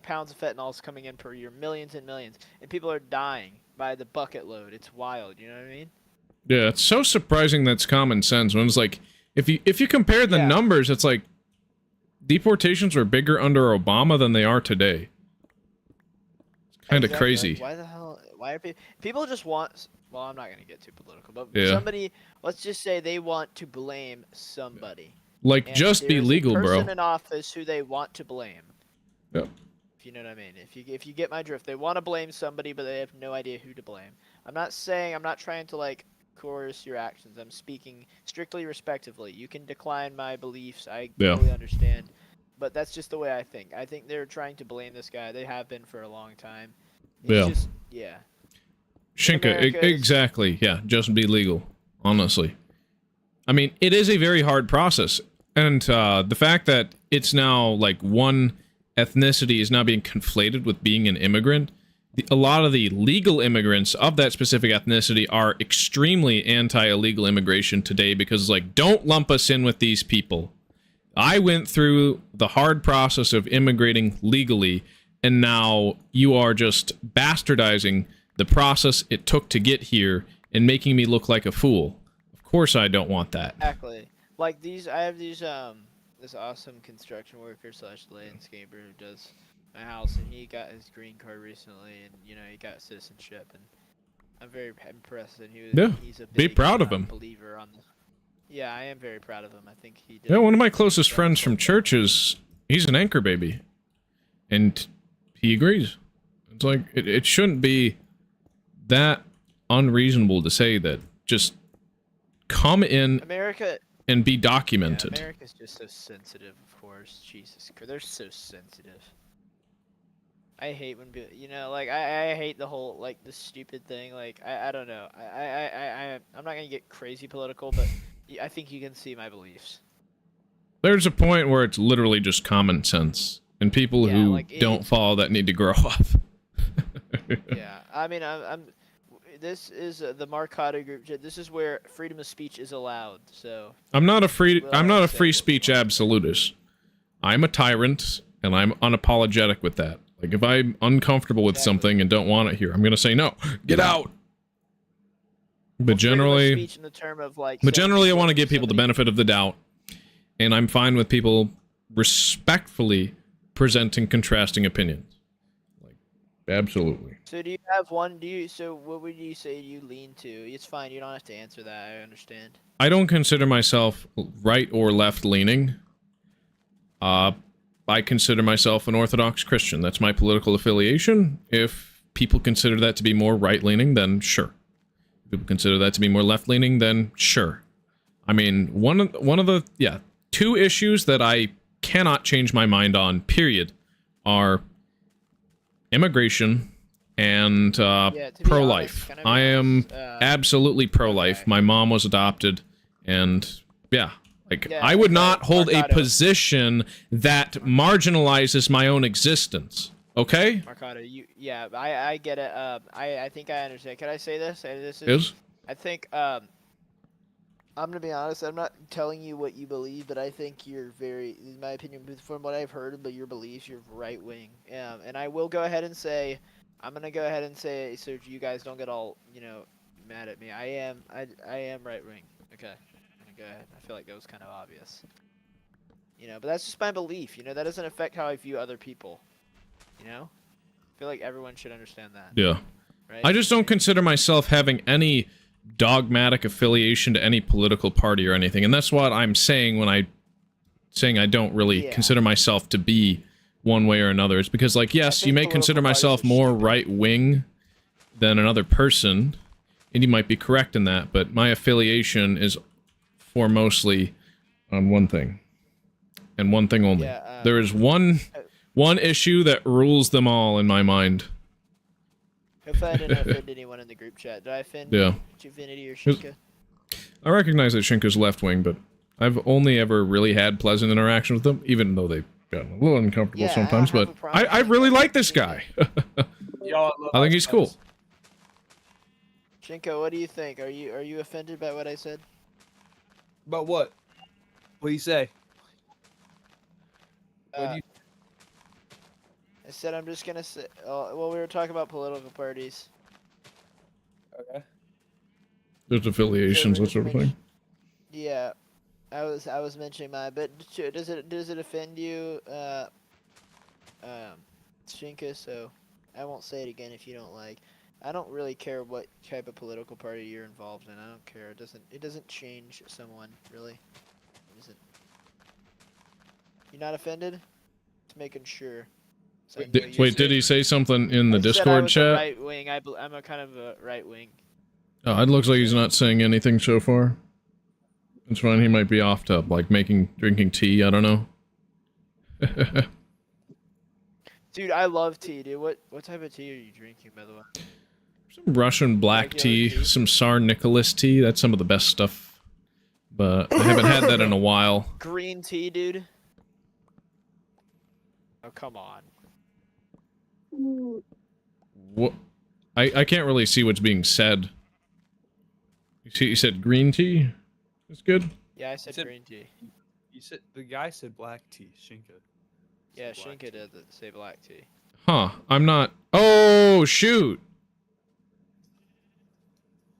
pounds of fentanyl coming in per year, millions and millions, and people are dying by the bucket load. It's wild. You know what I mean? Yeah, it's so surprising that's common sense. When it's like, if you compare the numbers, it's like deportations were bigger under Obama than they are today. It's kind of crazy. Like, why the hell? Why are people just want? Well, I'm not gonna get too political, but yeah. somebody. Let's just say they want to blame somebody. Like, and just be legal, bro. Person in office who they want to blame. Yep. If you know what I mean. If you get my drift, they want to blame somebody, but they have no idea who to blame. I'm not trying to like coerce your actions. I'm speaking strictly respectively. You can decline my beliefs. I totally understand. But that's just the way I think. I think they're trying to blame this guy. They have been for a long time. It's just, yeah. Shinka, exactly. Yeah, just be legal. Honestly. I mean, it is a very hard process. And the fact that it's now, like, one ethnicity is now being conflated with being an immigrant, a lot of the legal immigrants of that specific ethnicity are extremely anti-illegal immigration today because, like, don't lump us in with these people. I went through the hard process of immigrating legally, and now you are just bastardizing the process it took to get here and making me look like a fool. Of course I don't want that. Exactly. Like I have these this awesome construction worker / landscaper who does my house, and he got his green card recently, and he got citizenship, and I'm very impressed that he's a big, be proud of him. Believer on the. Yeah, I am very proud of him. I think he did. Yeah, one of my closest friends from church he's an anchor baby, and he agrees. It's like it shouldn't be that unreasonable to say that. Just come in America and be documented. Yeah, America's just so sensitive, of course. Jesus Christ, they're so sensitive. I hate when like I hate the whole like the stupid thing. Like I don't know. I'm not gonna get crazy political, but I think you can see my beliefs. There's a point where it's literally just common sense, and people who don't follow that need to grow up. Yeah, I mean this is the Marcata group. This is where freedom of speech is allowed. So I'm not a free speech absolutist. I'm a tyrant, and I'm unapologetic with that. Like, if I'm uncomfortable with something and don't want it here, I'm gonna say no. Get out. But generally, in the term of, like, I want to give people the benefit of the doubt, and I'm fine with people respectfully presenting contrasting opinions. Like, absolutely. So do you have one? So what would you say you lean to? It's fine. You don't have to answer that. I understand. I don't consider myself right or left leaning. I consider myself an Orthodox Christian. That's my political affiliation. If people consider that to be more right-leaning, then sure. If people consider that to be more left-leaning, then sure. I mean, one of the two issues that I cannot change my mind on, period, are immigration and pro-life. I am absolutely pro-life. My mom was adopted, and yeah. Like, I would not hold a position that marginalizes my own existence. Okay? Marcado, I get it. I think I understand. Can I say this? I think, I'm gonna be honest, I'm not telling you what you believe, but I think you're very, in my opinion, from what I've heard about your beliefs, you're right-wing. And I will go ahead and say, so you guys don't get all, mad at me. I am right-wing. Okay. Go ahead. I feel like that was kind of obvious. But that's just my belief. That doesn't affect how I view other people. If feel like everyone should understand that. Yeah. Right? I just don't consider myself having any dogmatic affiliation to any political party or anything, and that's what I'm saying when I don't really consider myself to be one way or another. It's because, like, yes, you may consider myself more right-wing than another person, and you might be correct in that, but my affiliation is for mostly on one thing, and one thing only. There is one issue that rules them all in my mind. Hopefully I didn't offend anyone in the group chat. Did I offend Juvinity or Shinka? I recognize that Shinka's left-wing, but I've only ever really had pleasant interaction with them, even though they've gotten a little uncomfortable sometimes, but I really like this guy. I think he's cool. Shinka, what do you think? Are you offended by what I said? About what? What do you say? I said I'm just gonna say. Well, we were talking about political parties. Okay. There's affiliations, that sort of thing. Yeah, I was mentioning mine, but does it offend you, Shinka? So I won't say it again if you don't like. I don't really care what type of political party you're involved in. I don't care. It doesn't change someone really. It doesn't. You're not offended? Just making sure. So Wait, did he say something in the Discord chat? Right wing. I'm a kind of a right wing. Oh, it looks like he's not saying anything so far. It's fine. He might be off to like drinking tea. I don't know. Dude, I love tea, dude. What type of tea are you drinking, by the way? Some Russian black tea, some Tsar Nicholas tea. That's some of the best stuff. But I haven't had that in a while. Green tea, dude. Oh, come on. What? I can't really see what's being said. You said green tea? That's good. Yeah, I said green tea. You said the guy said black tea, Shinka. Yeah, Shinka did say black tea. Huh, I'm not... Oh, shoot!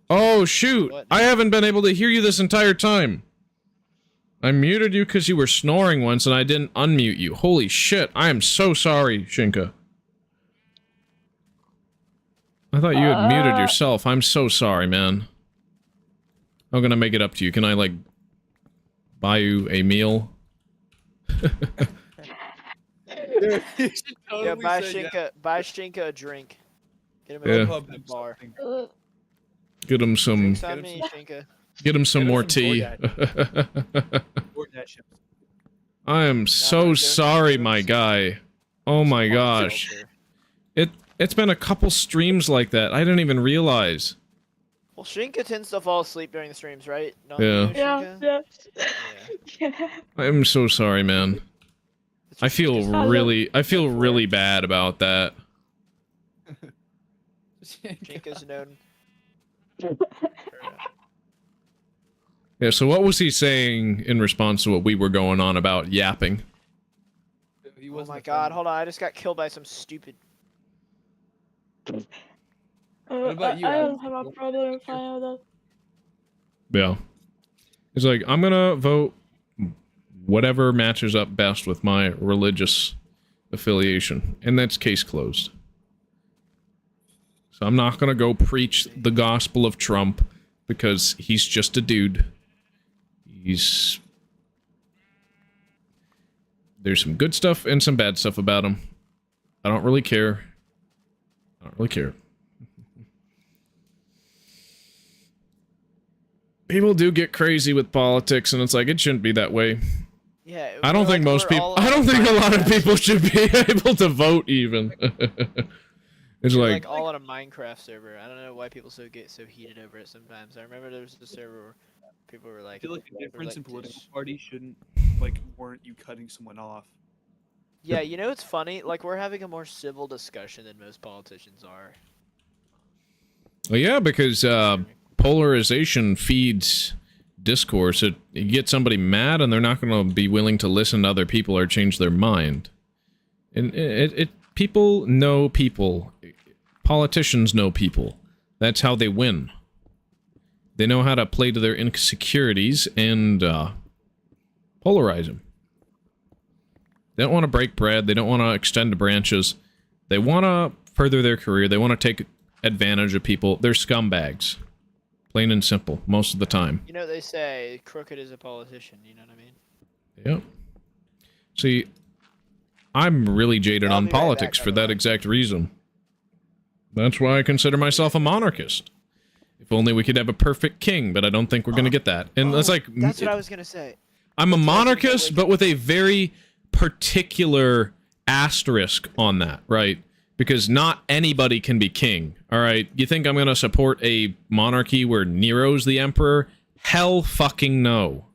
Oh, shoot! What? I haven't been able to hear you this entire time! I muted you because you were snoring once and I didn't unmute you. Holy shit, I am so sorry, Shinka. I thought you had muted yourself. I'm so sorry, man. I'm gonna make it up to you. Can I, like, buy you a meal? Yeah, buy Shinka a drink. Get him a bar. Get him some... Get him some more tea. I am so sorry, my guy. Oh my gosh. It's been a couple streams like that. I didn't even realize. Well, Shinka tends to fall asleep during the streams, right? Yeah. I am so sorry, man. I feel really bad about that. Shinka's known. Yeah, so what was he saying in response to what we were going on about yapping? Oh my god, hold on, I just got killed by some stupid... What about you? I don't have a problem if I know that. Yeah. It's like, I'm gonna vote whatever matches up best with my religious affiliation. And that's case closed. So I'm not gonna go preach the gospel of Trump because he's just a dude. There's some good stuff and some bad stuff about him. I don't really care. I don't really care. People do get crazy with politics, and it's like, it shouldn't be that way. Yeah, I don't think most people... I don't think a lot of people should be able to vote, even. It's like all on a Minecraft server. I don't know why people get so heated over it sometimes. I remember there was a server where people were like... I feel like the difference in political parties shouldn't, warrant you cutting someone off. Yeah, you know what's funny? Like, we're having a more civil discussion than most politicians are. Well, yeah, because polarization feeds discourse. You get somebody mad, and they're not going to be willing to listen to other people or change their mind. And people know people. Politicians know people. That's how they win. They know how to play to their insecurities and polarize them. They don't want to break bread. They don't want to extend the branches. They want to further their career. They want to take advantage of people. They're scumbags. Plain and simple, most of the time. You know what they say, crooked is a politician, you know what I mean? Yep. See, I'm really jaded I'll on be right politics back, for by the that way. exact reason. That's why I consider myself a monarchist. If only we could have a perfect king, but I don't think we're going to get that. And that's like... That's what I was gonna say. I'm a That's what I was gonna monarchist, say. but with a very particular asterisk on that, right? Because not anybody can be king, all right? You think I'm going to support a monarchy where Nero's the emperor? Hell fucking no.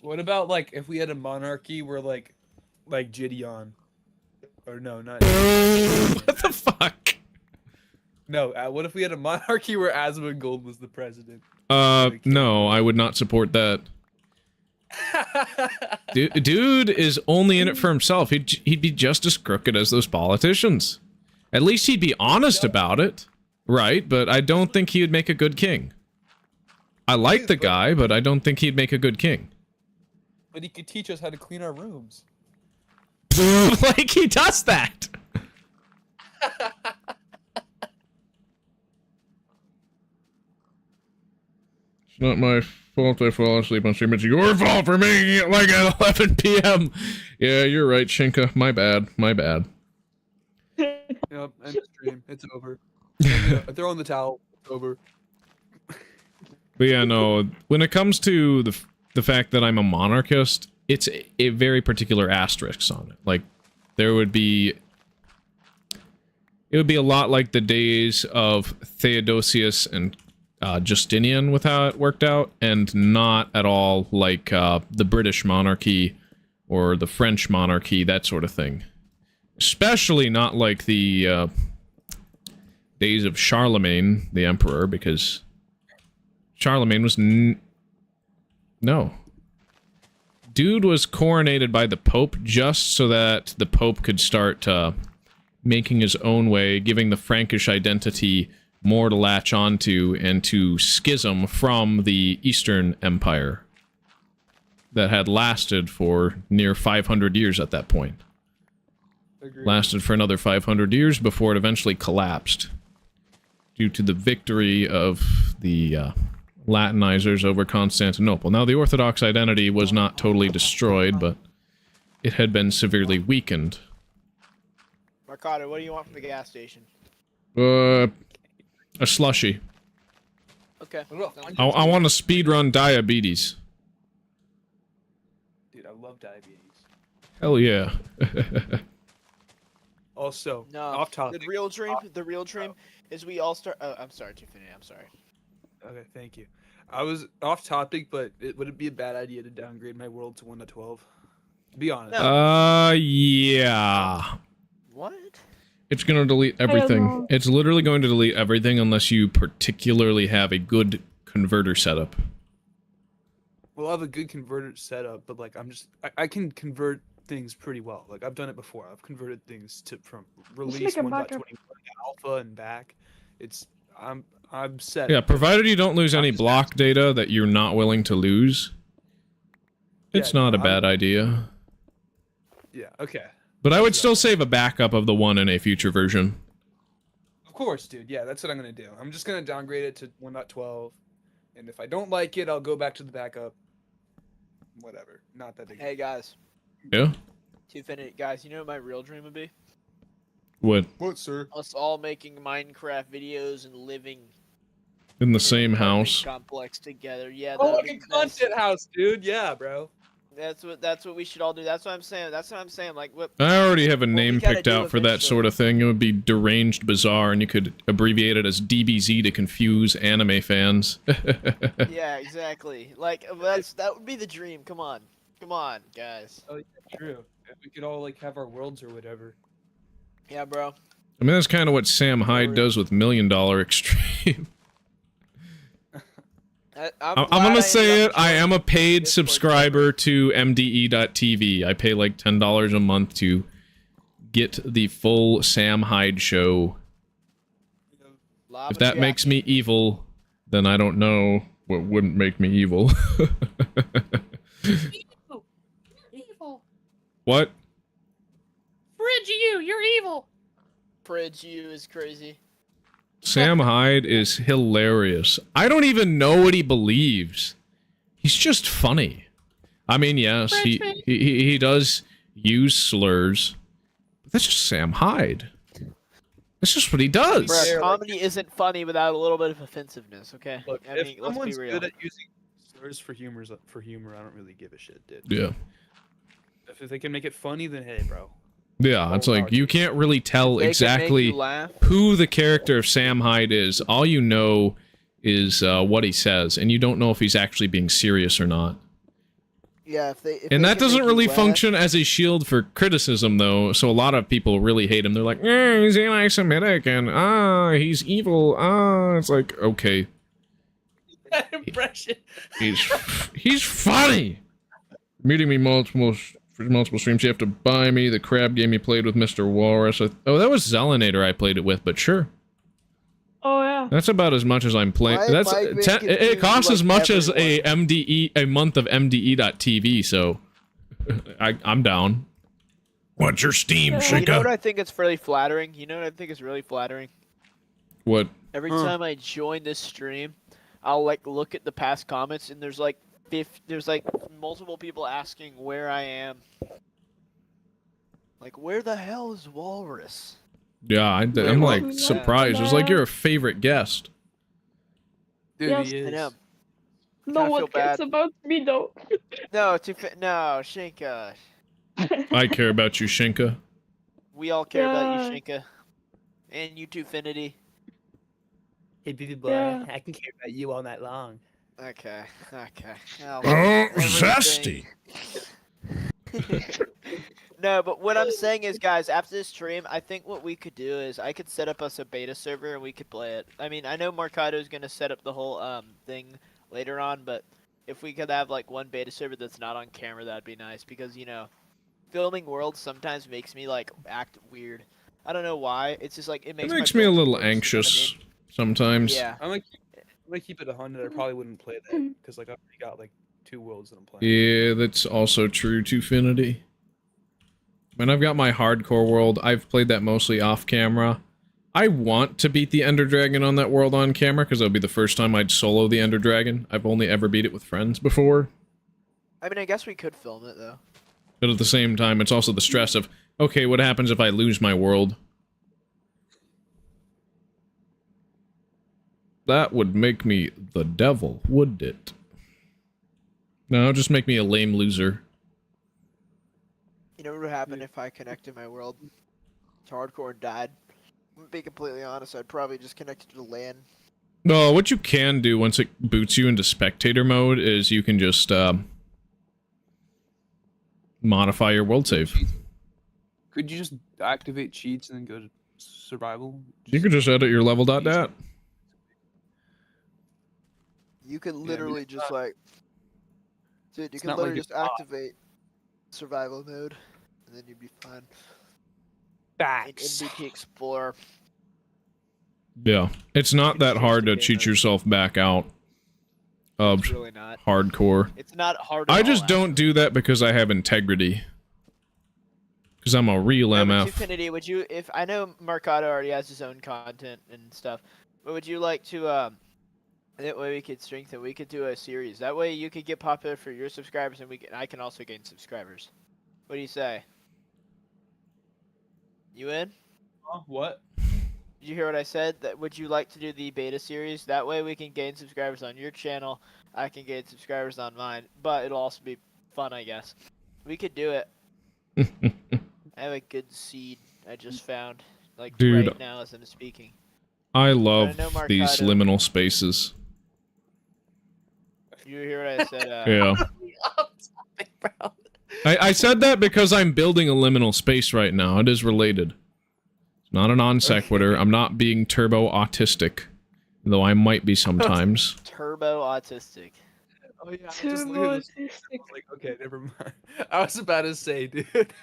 What about like if we had a monarchy where like Gideon, or no, not. What the fuck? No, what if we had a monarchy where Asmongold was the president? No, I would not support that. Dude is only in it for himself. He'd be just as crooked as those politicians. At least he'd be honest about it, right? But I don't think he would make a good king. I like the guy, but I don't think he'd make a good king. But he could teach us how to clean our rooms. Like he does that. It's not my fault I fall asleep on stream. It's your fault for making it like at 11 p.m. Yeah, you're right, Shinka. My bad. My bad. Yep, end the stream. It's over. Throw in the towel. It's over. But yeah, no. When it comes to the fact that I'm a monarchist, it's a very particular asterisk on it. Like, there would be... It would be a lot like the days of Theodosius and Justinian with how it worked out, and not at all like the British monarchy or the French monarchy, that sort of thing. Especially not like the days of Charlemagne, the emperor, because Charlemagne was no. Dude was coronated by the Pope just so that the Pope could start making his own way, giving the Frankish identity more to latch onto and to schism from the Eastern Empire that had lasted for near 500 years at that point. Agreed. Lasted for another 500 years before it eventually collapsed due to the victory of the Latinizers over Constantinople. Now, the Orthodox identity was not totally destroyed, but it had been severely weakened. Mercado, what do you want from the gas station? A slushy. Okay. I want to speedrun diabetes. Dude, I love diabetes. Hell yeah. Also, No, off topic. the real dream is we all start. Oh, I'm sorry, Tiffany. I'm sorry. Okay, thank you. I was off topic, but would it be a bad idea to downgrade my world to 1.12? Be honest. Yeah. What? It's gonna delete everything. It's literally going to delete everything unless you particularly have a good converter setup. Well, I have a good converter setup, but like I can convert things pretty well. Like I've done it before. I've converted things from release 1.21 alpha and back. I'm set. Yeah, provided you don't lose any block data that you're not willing to lose, it's not a bad idea. Yeah, okay. But I would still save a backup of the one in a future version. Of course, dude. Yeah, that's what I'm gonna do. I'm just gonna downgrade it to 1.12, and if I don't like it, I'll go back to the backup. Whatever. Not that big. Hey guys. Yeah? Tiffany, guys, you know what my real dream would be? What? What, sir? Us all making Minecraft videos and living In the in same an apartment house? complex together. Yeah, Oh, that'd like be a nice. content house, dude. Yeah, bro. That's what we should all do. That's what I'm saying. That's what I'm saying. Like what? I already have a we name gotta picked do out for that eventually. sort of thing. It would be Deranged Bizarre, and you could abbreviate it as DBZ to confuse anime fans. Yeah, exactly. Like that would be the dream. Come on, guys. Oh, yeah, true. If we could all like have our worlds or whatever. Yeah, bro. I mean, that's kind of what Sam Hyde does with $1 Million Extreme. I'm gonna say it. I am a paid subscriber to MDE.TV. I pay like $10 a month to get the full Sam Hyde show. If that makes me evil, then I don't know what wouldn't make me evil. Evil. What? Fridge you, you're evil. Pridge you is crazy. Sam Hyde is hilarious. I don't even know what he believes. He's just funny. I mean, yes, he does use slurs. But that's just Sam Hyde. That's just what he does. Bruh, comedy isn't funny without a little bit of offensiveness, okay? Look, I if mean, let's be someone's real. good at using slurs for humor, I don't really give a shit, dude. Yeah. If they can make it funny, then hey, bro. Yeah, it's like, you can't really tell They can make exactly you laugh. who the character of Sam Hyde is. All you know is what he says, and you don't know if he's actually being serious or not. Yeah, if they. And that doesn't really function as a shield for criticism, though, so a lot of people really hate him. They're like, he's anti-Semitic, and, he's evil, it's like, okay. That impression. He's funny! Meeting me for multiple streams, you have to buy me the crab game you played with Mr. Walrus. Oh, that was Zelinator I played it with, but sure. Oh yeah. That's about as much as I'm playing. That's it costs as much as a month of MDE.TV, so I'm down. What's your Steam, Shinka? You know what I think is really flattering? You know what I think is really flattering? What? Every time I join this stream, I'll like look at the past comments, and there's like multiple people asking where I am. Like, where the hell is Walrus? Yeah, I'm like surprised. It's like you're a favorite guest. Dude, Yes. he is. I know. No I one feel cares bad. about me though. No, Shinka. I care about you, Shinka. We all care about Yeah. you, Shinka. And you too, Finity. Hey, baby boy, Yeah. I can care about you all night long. Okay. Zesty. No, but what I'm saying is, guys, after this stream, I think what we could do is I could set up us a beta server and we could play it. I mean, I know Marcado's gonna set up the whole thing later on, but if we could have like one beta server that's not on camera, that'd be nice, because you know, filming worlds sometimes makes me like act weird. I don't know why. It's just like it makes Me a little worse, you know what I anxious mean? sometimes. Yeah. I'm gonna keep it 100. I probably wouldn't play that because like I've already got like 2 worlds that I'm playing. Yeah, that's also true to Finity. When I've got my hardcore world, I've played that mostly off camera. I want to beat the Ender Dragon on that world on camera, because that would be the first time I'd solo the Ender Dragon. I've only ever beat it with friends before. I mean, I guess we could film it though. But at the same time, it's also the stress of, okay, what happens if I lose my world? That would make me the devil, wouldn't it? No, just make me a lame loser. You know what would happen if I connected my world to hardcore and died? I'm gonna be completely honest, I'd probably just connect it to LAN. No, what you can do once it boots you into spectator mode is you can just, modify your world save. Could you just activate cheats and then go to survival? You could just edit your level.dat. You could I mean, literally it's just not- like... Dude, you it's can not like literally it's just activate survival mode, and then you'd be fine. In Facts. MVP Explorer. Yeah. It's not that Change hard the to game cheat mode. yourself back out of It's really not. hardcore. It's not hard at I all, just don't actually. do that because I have integrity. Because I'm a real No, but MF. Infinity, would you, if I know Mercado already has his own content and stuff, but would you like to, that way we could strengthen, we could do a series. That way you could get popular for your subscribers, and I can also gain subscribers. What do you say? You in? Huh? What? Did you hear what I said? That would you like to do the beta series? That way we can gain subscribers on your channel, I can gain subscribers on mine, but it'll also be fun, I guess. We could do it. I have a good seed I just found, like Dude. right now as I'm speaking. I love know these Mercado. liminal spaces. Did you hear what I said? Yeah. Bro. I said that because I'm building a liminal space right now. It is related. It's not a non sequitur. I'm not being turbo autistic. Though I might be sometimes. Turbo autistic. Oh yeah, I just looked at this. I was like, okay, never mind. I was about to say, dude.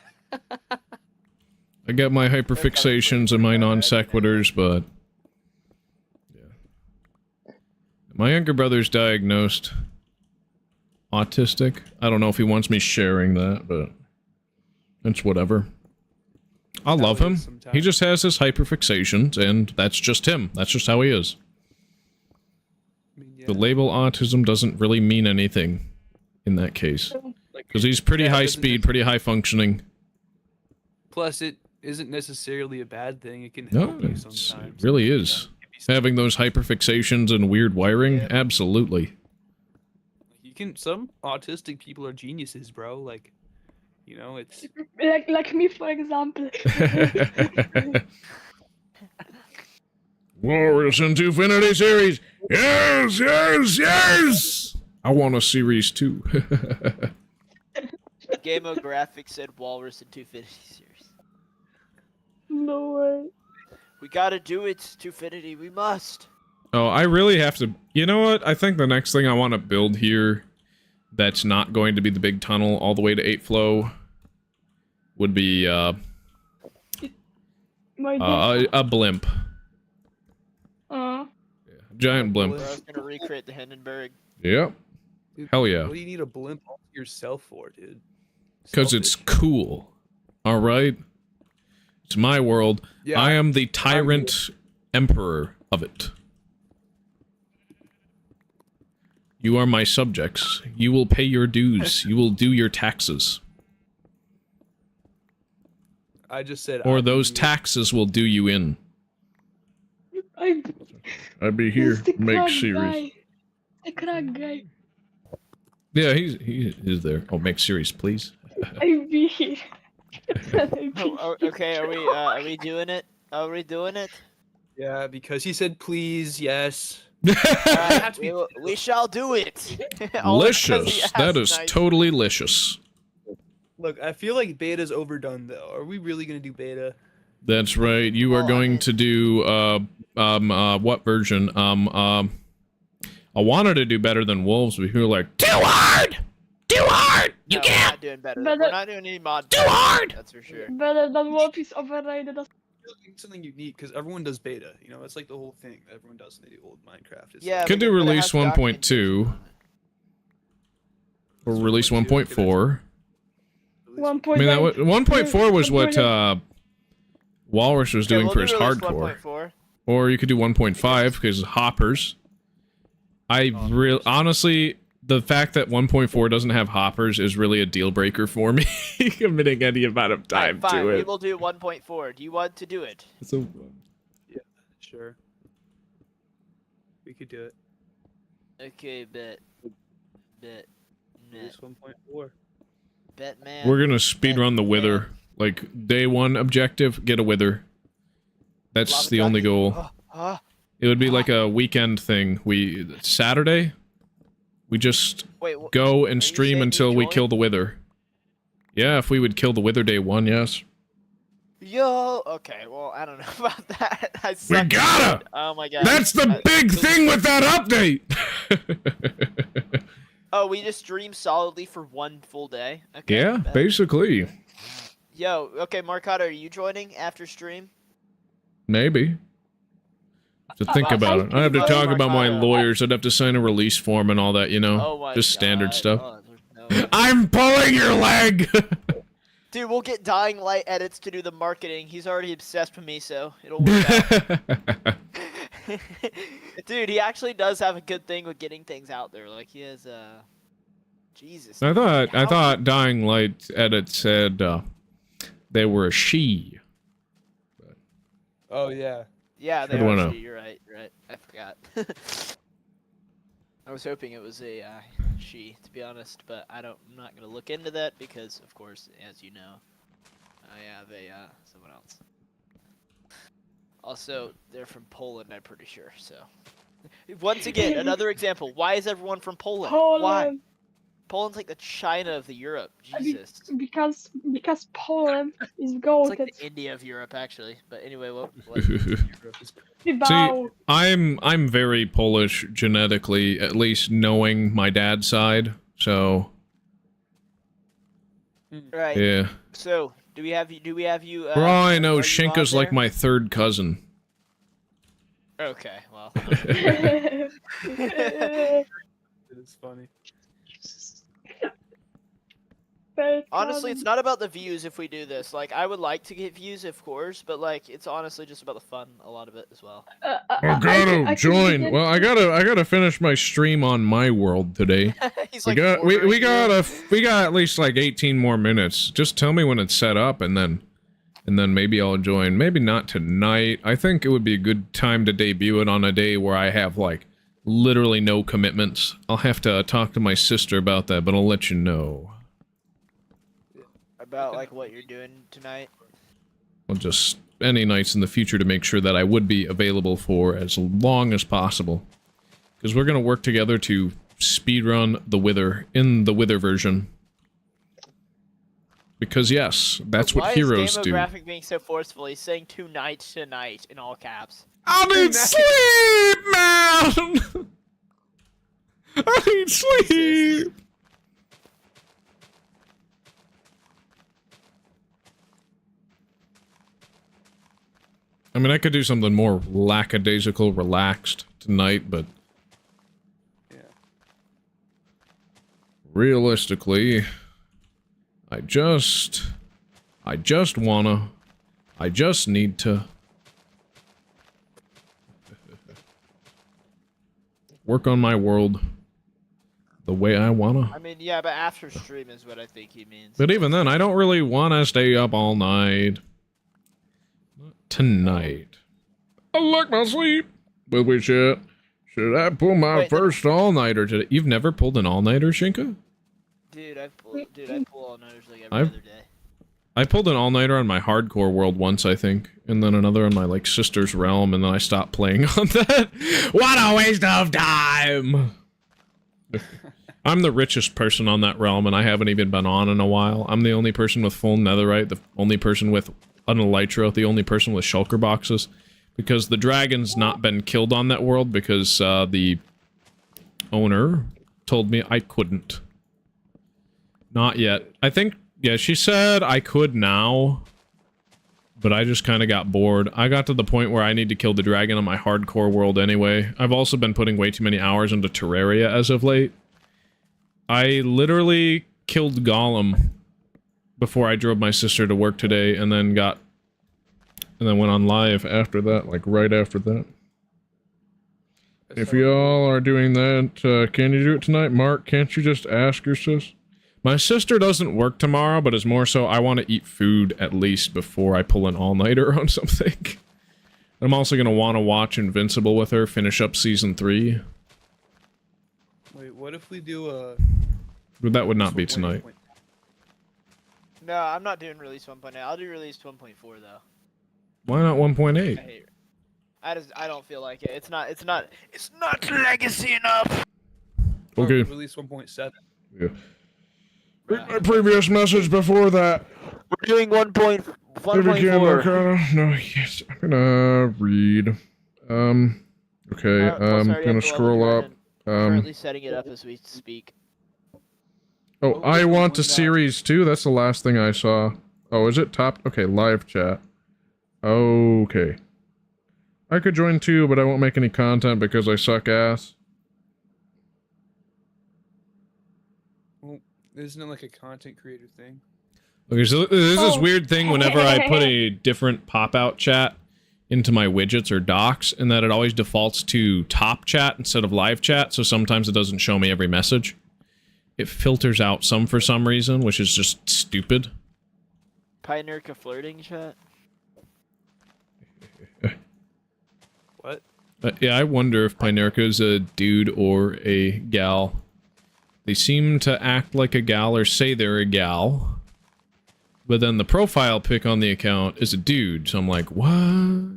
I get my hyperfixations and my non sequiturs, but yeah. My younger brother's diagnosed autistic. I don't know if he wants me sharing that, but it's whatever. I love how it him. is He sometimes. just has his hyperfixations, and that's just him. That's just how he is. I mean, The yeah. label autism doesn't really mean anything in that case. Like, Because he's pretty yeah, it high doesn't speed, pretty high functioning. Plus, it isn't necessarily a bad thing. It can No, help you it sometimes. really you know? is. It can be something- Having those hyperfixations and weird wiring, Yeah. absolutely. You can. Some autistic people are geniuses, bro. Like, you know, it's. Like me, for example. Warriors into Infinity Series! Yes, yes, yes! I want a Series 2. Gamographics said Walrus and 250 series. No way. We gotta do it, 250. We must. Oh, I really have to... You know what? I think the next thing I want to build here that's not going to be the big tunnel all the way to 8 flow would be, My dad. a blimp. Giant blimp. I was gonna recreate the Hindenburg. Yep. Dude, Hell yeah. What do you need a blimp all to yourself for, dude? Because it's Selfish. cool. Alright? It's my world. Yeah, I am the tyrant emperor of it. You are my subjects. You will pay your dues. You will do your taxes. I just said. Or I'm those you. taxes will do you in. I'd be here. He's the Make crack series. guy. The crack guy. Yeah, he is there. Oh, make series, please. I be here. Okay, are we doing it? Are we doing it? Yeah, because he said please, yes. Alright, we shall do it. Only because he Licious. asked That is nicely. totally licious. Look, I feel like beta's overdone though. Are we really gonna do beta? That's right. You are Well, I going mean- to do what version? I wanted to do better than Wolves, but people are like, too hard! Too hard! You No, can't! We're not doing better. Better- We're not doing any mod. Too packs, hard! That's for sure. Better than Wolf is overrated. I feel like it's something unique because everyone does beta. You know, that's like the whole thing that everyone does when they do old Minecraft. It's Yeah, Could but do it has release 1.2. documentation on it. Or release 1.4. 1.9. I mean, that 1.4 was what 1.9. Walrus was Okay, doing we'll for do his release hardcore. 1.4. Or you could do 1.5 because hoppers. Honestly, the fact that 1.4 doesn't have hoppers is really a deal breaker for me, committing any amount of time Alright, fine, to we it. will do 1.4. Do you want to do it? So, Sure. We could do it. Okay, bet. Net. Release 1.4. Bet, man. we're gonna speedrun the wither. Like, day one objective, get a wither. That's Lava the only jockey. goal. It would be like a weekend thing. Saturday, we just Wait, go and you stream saying until you we join? kill the wither. Yeah, if we would kill the wither day one, yes. Yo, okay, well, I don't know about that. I We suck at gotta! it. Oh my god. That's the big thing with that update! Oh, we just stream solidly for one full day? Okay. Yeah, bet. basically. Yo, okay, Marcado, are you joining after stream? Maybe. To think I about it. I have to think talk about my Marcado- lawyers. I'd have to sign a release form and all that, you know? Oh my Just standard God. stuff. Oh, there's no- I'm pulling your leg! Dude, we'll get Dying Light edits to do the marketing. He's already obsessed with me, so it'll work out. Dude, he actually does have a good thing with getting things out there. Like, he has, Jesus. I How- thought Dying Light edit said, they were a she. Oh yeah. Yeah, they Good one, are. though. You're right. You're right. I forgot. I was hoping it was a she, to be honest, but I'm not gonna look into that because, of course, as you know, I have a someone else. Also, they're from Poland, I'm pretty sure. So, once again, another example. Why is everyone from Poland? Why? Poland. Poland's like the China of the Europe. Jesus. Because Poland is It's goated. like the India of Europe, actually. But anyway, what Wow. I'm very Polish genetically, at least knowing my dad's side. So right. yeah. So, do we have you? For all I know, are you on Shinka's like there? my third cousin. Okay, well. It is funny. Honestly, it's not about the views if we do this. Like, I would like to get views, of course, but like, it's honestly just about the fun, a lot of it as well. I gotta join. Well, I gotta finish my stream on my world today. He's we like, got ordering you. we got at least like 18 more minutes. Just tell me when it's set up, and then maybe I'll join. Maybe not tonight. I think it would be a good time to debut it on a day where I have like literally no commitments. I'll have to talk to my sister about that, but I'll let you know. About like what you're doing tonight. Well, just any nights in the future to make sure that I would be available for as long as possible. Because we're going to work together to speedrun The Wither in the Wither version. Because yes, that's what heroes do. Why is Demographic being so forceful? He's saying tonight in all caps. I need sleep, man! I need sleep! I mean, I could do something more lackadaisical, relaxed tonight, but... Yeah. Realistically, I just need to... work on my world the way I wanna. I mean, yeah, but after stream is what I think he means. But even then, I don't really wanna stay up all night. Tonight. I like my sleep. But we should I pull my first all-nighter today? You've never pulled an all-nighter, Shinka? Dude, I pull all-nighters like every other day. I pulled an all-nighter on my hardcore world once, I think, and then another on my like sister's realm, and then I stopped playing on that. What a waste of time! I'm the richest person on that realm, and I haven't even been on in a while. I'm the only person with full netherite, the only person with an elytra, the only person with shulker boxes, because the dragon's not been killed on that world because the owner told me I couldn't. Not yet. I think, yeah, she said I could now, but I just kind of got bored. I got to the point where I need to kill the dragon on my hardcore world anyway. I've also been putting way too many hours into Terraria as of late. I literally killed Gollum before I drove my sister to work today, and then went on live after that, like right after that. If y'all are doing that, can you do it tonight? Mark, can't you just ask your sis? My sister doesn't work tomorrow, but it's more so I want to eat food at least before I pull an all-nighter on something. I'm also going to want to watch Invincible with her, finish up Season 3. Wait, what if we do a... But that would not be tonight. No, I'm not doing release 1.8. I'll do release 1.4 though. Why not 1.8? I hate it. I don't feel like it. It's not legacy enough. Okay. Release 1.7. Yeah. My previous message before that. We're doing 1.4. No, yes, I'm gonna read. Okay, I'm gonna scroll up. Currently setting it up as we speak. Oh, I want a series 2. That's the last thing I saw. Oh, is it top? Okay, live chat. Okay. I could join too, but I won't make any content because I suck ass. Well, isn't it like a content creator thing? Okay, so there's this weird thing whenever I put a different pop-out chat into my widgets or docs, and that it always defaults to top chat instead of live chat, so sometimes it doesn't show me every message. It filters out some for some reason, which is just stupid. Pioneerka flirting chat? What? Yeah, I wonder if Pioneerka's a dude or a gal. They seem to act like a gal or say they're a gal. But then the profile pic on the account is a dude, so I'm like, what?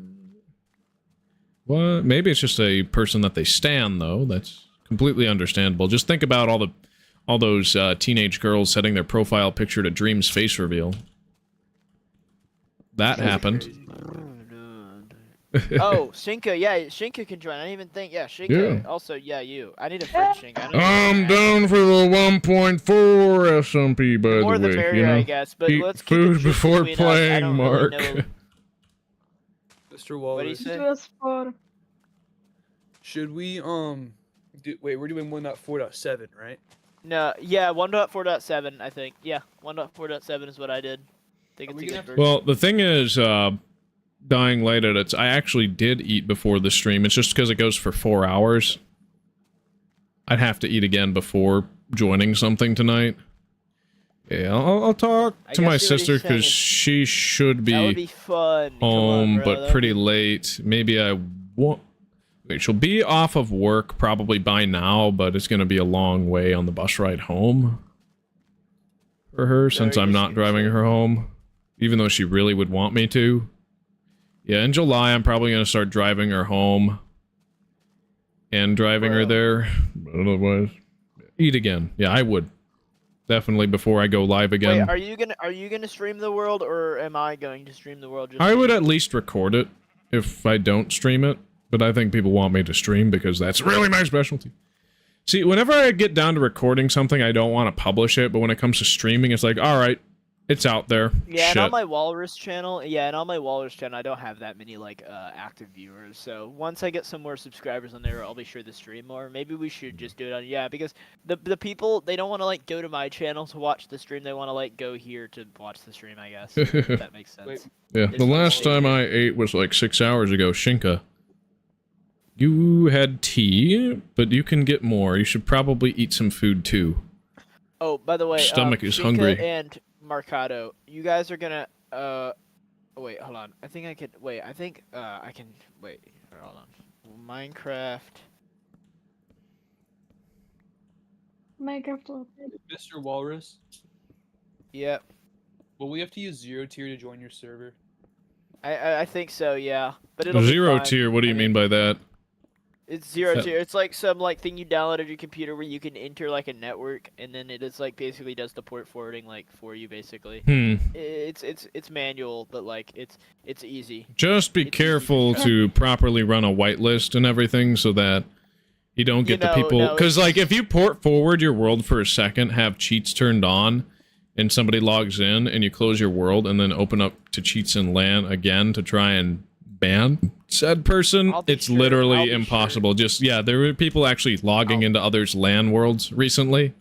What? Maybe it's just a person that they stan, though. That's completely understandable. Just think about all those teenage girls setting their profile picture to Dream's face reveal. That happened. Oh, Shinka, yeah, Shinka can join. I didn't even think, yeah, Shinka. Yeah. Also, yeah, you. I need a friend, Shinka. I'm down for the 1.4 SMP, by the way. The merrier, you know? I guess, but let's keep food before playing, Mark. Really Mr. Wallace. What do you say? Should we, wait, we're doing 1.4.7, right? No, yeah, 1.4.7, I think. Yeah, 1.4.7 is what I did. I think Are it's we a gonna good have to- version. Well, the thing is, Dying Light Edits, I actually did eat before the stream. It's just because it goes for 4 hours. I'd have to eat again before joining something tonight. Yeah, I'll talk I to my guess what he's sister saying because is- she should That would be be fun. Come home, on, bro. but That would pretty be- late. Maybe I won't. Wait, she'll be off of work probably by now, but it's going to be a long way on the bus ride home for her since Sorry, I'm just not gonna driving say- her home, even though she really would want me to. Yeah, in July, I'm probably going to start driving her home and driving her Bro. there. But otherwise, eat again. Yeah, I would. Definitely before I go live again. Wait, are you gonna stream the world, or am I going to stream the world? Just I would me? at least record it if I don't stream it, but I think people want me to stream because that's really my specialty. See, whenever I get down to recording something, I don't want to publish it, but when it comes to streaming, it's like, alright, it's out there. Yeah, Shit. and on my Walrus channel, I don't have that many active viewers. So once I get some more subscribers on there, I'll be sure to stream more. Maybe we should just do it on because the people, they don't want to go to my channel to watch the stream. They want to go here to watch the stream. I guess if that makes sense. Wait. Yeah, It's the not last safe. time I ate was like 6 hours ago, Shinka. You had tea, but you can get more. You should probably eat some food too. Oh, by the way, Stomach is Shinka hungry. and Mercado, you guys are gonna wait, hold on. I think I can wait. I think I can wait. Hold on. Minecraft. Minecraft. Mr. Walrus, Yep. will we have to use 0 tier to join your server? I think so. Yeah. But it'll be Zero fine. tier, what do you I mean by that? It's 0 That- tier. It's like some thing you download on your computer where you can enter a network, and then it is basically does the port forwarding for you basically. It's manual, but it's easy. Just be It's easy to careful try. to properly run a whitelist and everything so that you don't get the people... no, Because, it's- if you port forward your world for a second, have cheats turned on, and somebody logs in, and you close your world, and then open up to cheats and LAN again to try and ban said person, I'll be it's sure. I'll literally be impossible. Just, there were people actually logging into others' LAN worlds recently.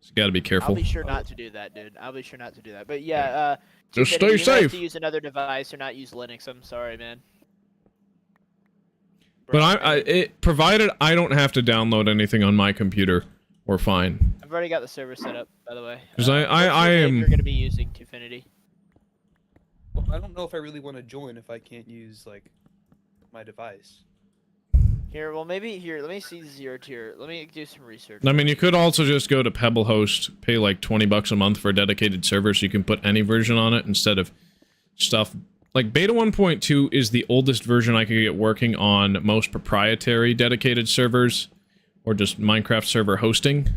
So you gotta be careful. I'll be sure not to do that, dude. I'll be sure not to do that. But yeah, Just Tiffany, stay you have safe. to use another device or not use Linux. I'm sorry, man. But provided I don't have to download anything on my computer, we're fine. I've already got the server set up, by the way. 'Cause I what's your name am- You're gonna be using Twofinity. Well, I don't know if I really want to join if I can't use my device. Here, well maybe here. Let me see 0 tier. Let me do some research. I mean, you could also just go to Pebblehost, pay like $20 a month for a dedicated server so you can put any version on it instead of stuff. Like, Beta 1.2 is the oldest version I could get working on most proprietary dedicated servers, or just Minecraft server hosting.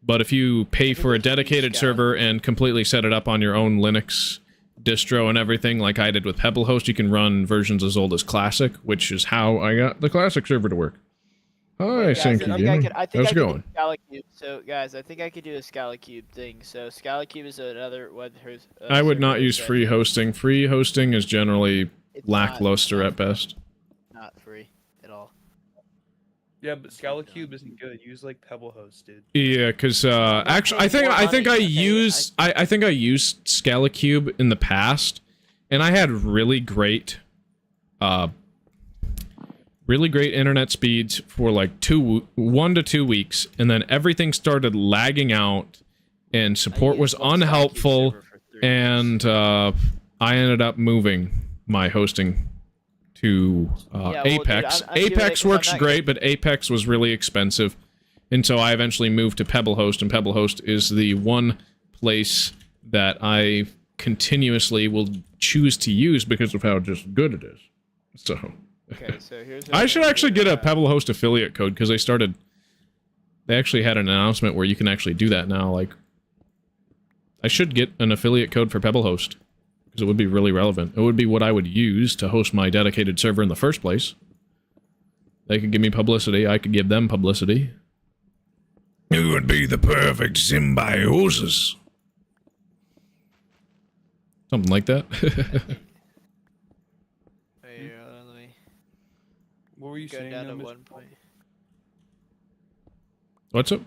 But if you pay for a dedicated server and completely set it up on your own Linux distro and everything, like I did with Pebblehost, you can run versions as old as Classic, which is how I got the Classic server to work. Hi, Guys, Sankey Gamer. I think How's it I going? could do Scalacube. So, guys, I think I could do a Scalacube thing. So, Scalacube is another web host. I would not server use that- free hosting. Free hosting is generally it's lackluster at best. Not free at all. Yeah, but Scalacube isn't good. Use Pebblehost, dude. Yeah, because actually, I think more I think I money. used I think I used Scalacube in the past, and I had really great internet speeds for like 1 to 2 weeks, and then everything started lagging out, and support was used one Scalacube unhelpful, server for 3 weeks. and I ended up moving my hosting to well, dude, Apex. I'm doing it Apex 'cause I'm works not great, but Apex was really expensive. And so I eventually moved to Pebblehost, and Pebblehost is the one place that I continuously will choose to use because of how just good it is. So Okay, so here's. I should actually get a Pebblehost affiliate code because they actually had an announcement where you can actually do that now. Like, I should get an affiliate code for Pebblehost because it would be really relevant. It would be what I would use to host my dedicated server in the first place. They could give me publicity. I could give them publicity. It would be the perfect symbiosis. Something like that. Wait, let me What were you go saying? down to Mr. 1 point. What's up?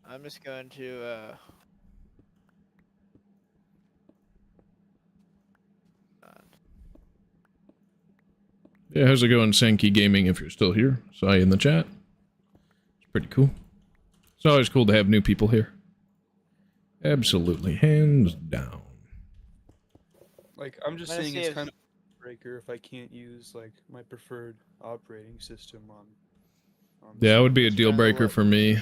I'm just going to Yeah, how's it going, Sankey Gaming, if you're still here? Saw you in the chat. It's pretty cool. It's always cool to have new people here. Absolutely, hands down. Like, I'm just Let's saying see it's if- kind of a breaker if I can't use, like, my preferred operating system on Yeah, it would be a Let's deal try to breaker look. for me.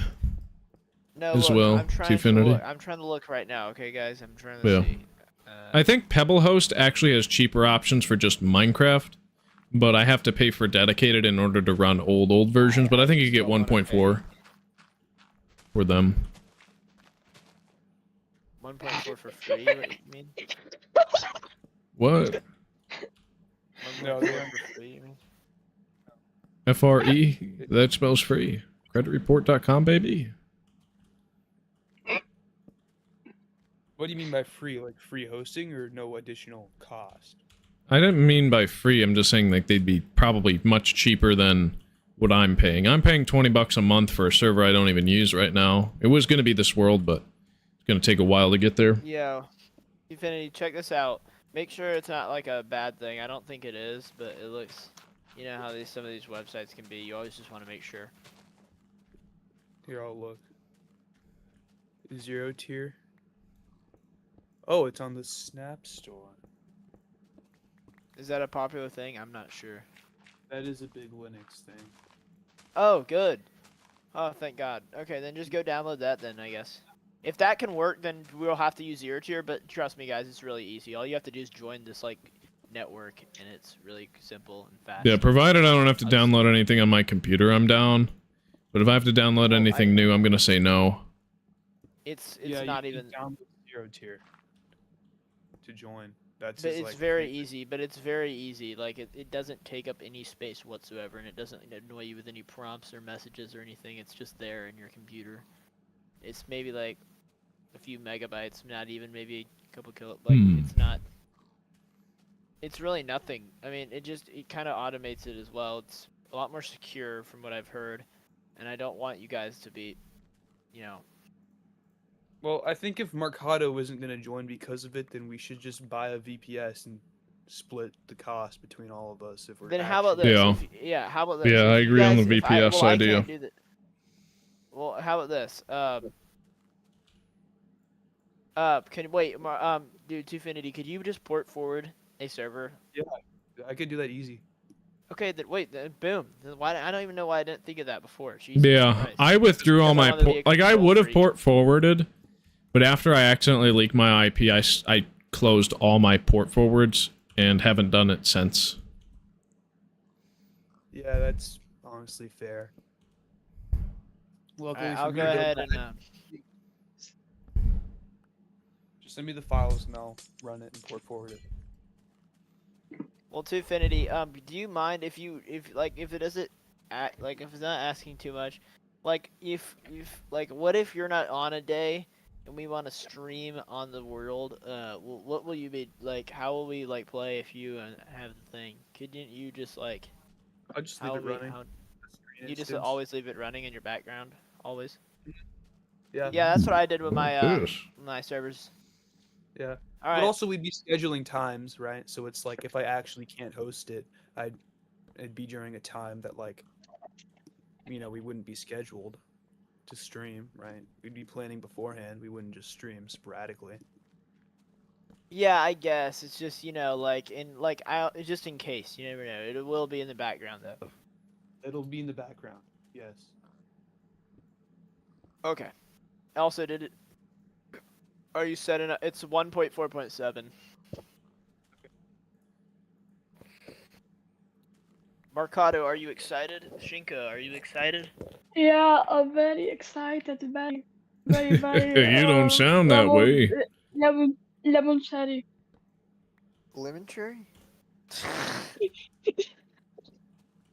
No, As look, well, I'm trying to Tfinity. look. I'm trying to look right now. Okay, guys, I'm trying to Yeah. see. I think Pebblehost actually has cheaper options for just Minecraft, but I have to pay for dedicated in order to run old versions, but I think you get don't wanna 1.4 for them. 1.4 for free. What you mean? What? No, 1.4 they are- for free. You mean? FRE? That spells free. Creditreport.com, baby. What do you mean by free? Like free hosting or no additional cost? I didn't mean by free, I'm just saying like they'd be probably much cheaper than what I'm paying. I'm paying 20 bucks a month for a server I don't even use right now. It was going to be this world, but it's going to take a while to get there. Yeah. Infinity, check this out. Make sure it's not like a bad thing. I don't think it is, but it looks. You know how some of these websites can be. You always just want to make sure. Here, I'll look. 0 tier. Oh, it's on the Snap Store. Is that a popular thing? I'm not sure. That is a big Linux thing. Oh, good. Oh, thank God. Okay, then just go download that then, I guess. If that can work, then we'll have to use 0 tier, but trust me, guys, it's really easy. All you have to do is join this, like, network, and it's really simple and fast. Yeah, provided I don't have to download anything on my computer, I'm down. But if I have to download anything new, I'm going to say no. It's Yeah, not you even... can download 0 tier to join. That's But his, it's like, very thing. easy, but it's very easy. Like, it doesn't take up any space whatsoever, and it doesn't annoy you with any prompts or messages or anything. It's just there in your computer. It's maybe, like, a few megabytes, not even, maybe a couple like, it's not... It's really nothing. I mean, it kind of automates it as well. It's a lot more secure from what I've heard, and I don't want you guys to be, you know... Well, I think if Mercado isn't going to join because of it, then we should just buy a VPS and split the cost between all of us. If we're Then how about this? Yeah. Yeah, how about this? Yeah, If I you agree on guys- the if I- VPS well, I idea. can't do that. Well, how about this? Dude, Tfinity, could you just port forward a server? Yeah, I could do that easy. Okay, then boom. Then why? I don't even know why I didn't think of that before. Jesus Yeah, Christ. I withdrew all Because I my wanted to be a like I control would have freak. port forwarded, but after I accidentally leaked my IP, I closed all my port forwards and haven't done it since. Yeah, that's honestly fair. Luckily, Alright, I'll for go me, ahead back. and Just send me the files and I'll run it and port forward it. well, Tfinity, do you mind if it doesn't if it's not asking too much, like if what if you're not on a day and we want to stream on the world? What will you be like? How will we like play if you have the thing? Couldn't you just like? I'll just leave it running. You just always leave it running in your background, always. Yeah. Yeah, that's what I did with my Yes. my servers. Yeah. All right. But also, we'd be scheduling times, right? So it's like if I actually can't host it, it'd be during a time that like, we wouldn't be scheduled to stream, right? We'd be planning beforehand. We wouldn't just stream sporadically. Yeah, I guess it's just just in case, you never know. It will be in the background though. It'll be in the background. Yes. Okay. Also, are you setting up? It's 1.4.7. Mercado, are you excited? Shinka, are you excited? Yeah, I'm very excited. Very. You don't sound that way. Lemon cherry. Lemon cherry?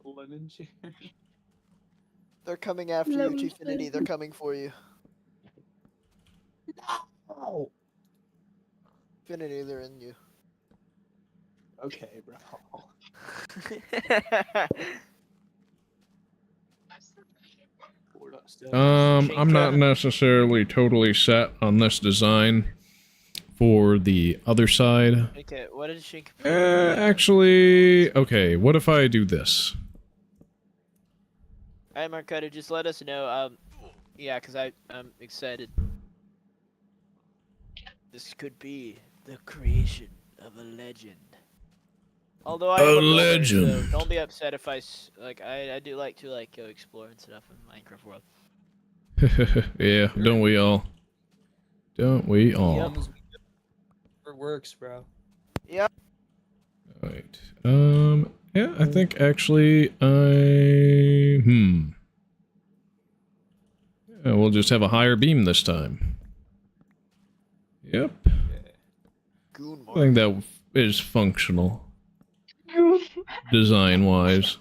Lemon cherry. They're coming after you, Lemon Tfinity. cherry. They're coming for you. Oh. Tfinity, they're in you. Okay, bro. I'm not necessarily totally set on this design for the other side. Okay, what did Shink? Actually, okay, what if I do this? Alright, Marcotta, just let us know. Yeah, because I'm excited. This could be the creation of a legend. Although I am a builder, legend. so don't be upset if I do like to go explore and stuff in Minecraft world. Yeah, don't we all? Don't we all? Yep. It works, bro. Yep. Right. Yeah, I think actually Yeah, we'll just have a higher beam this time. Yep. I think that is functional. Design-wise.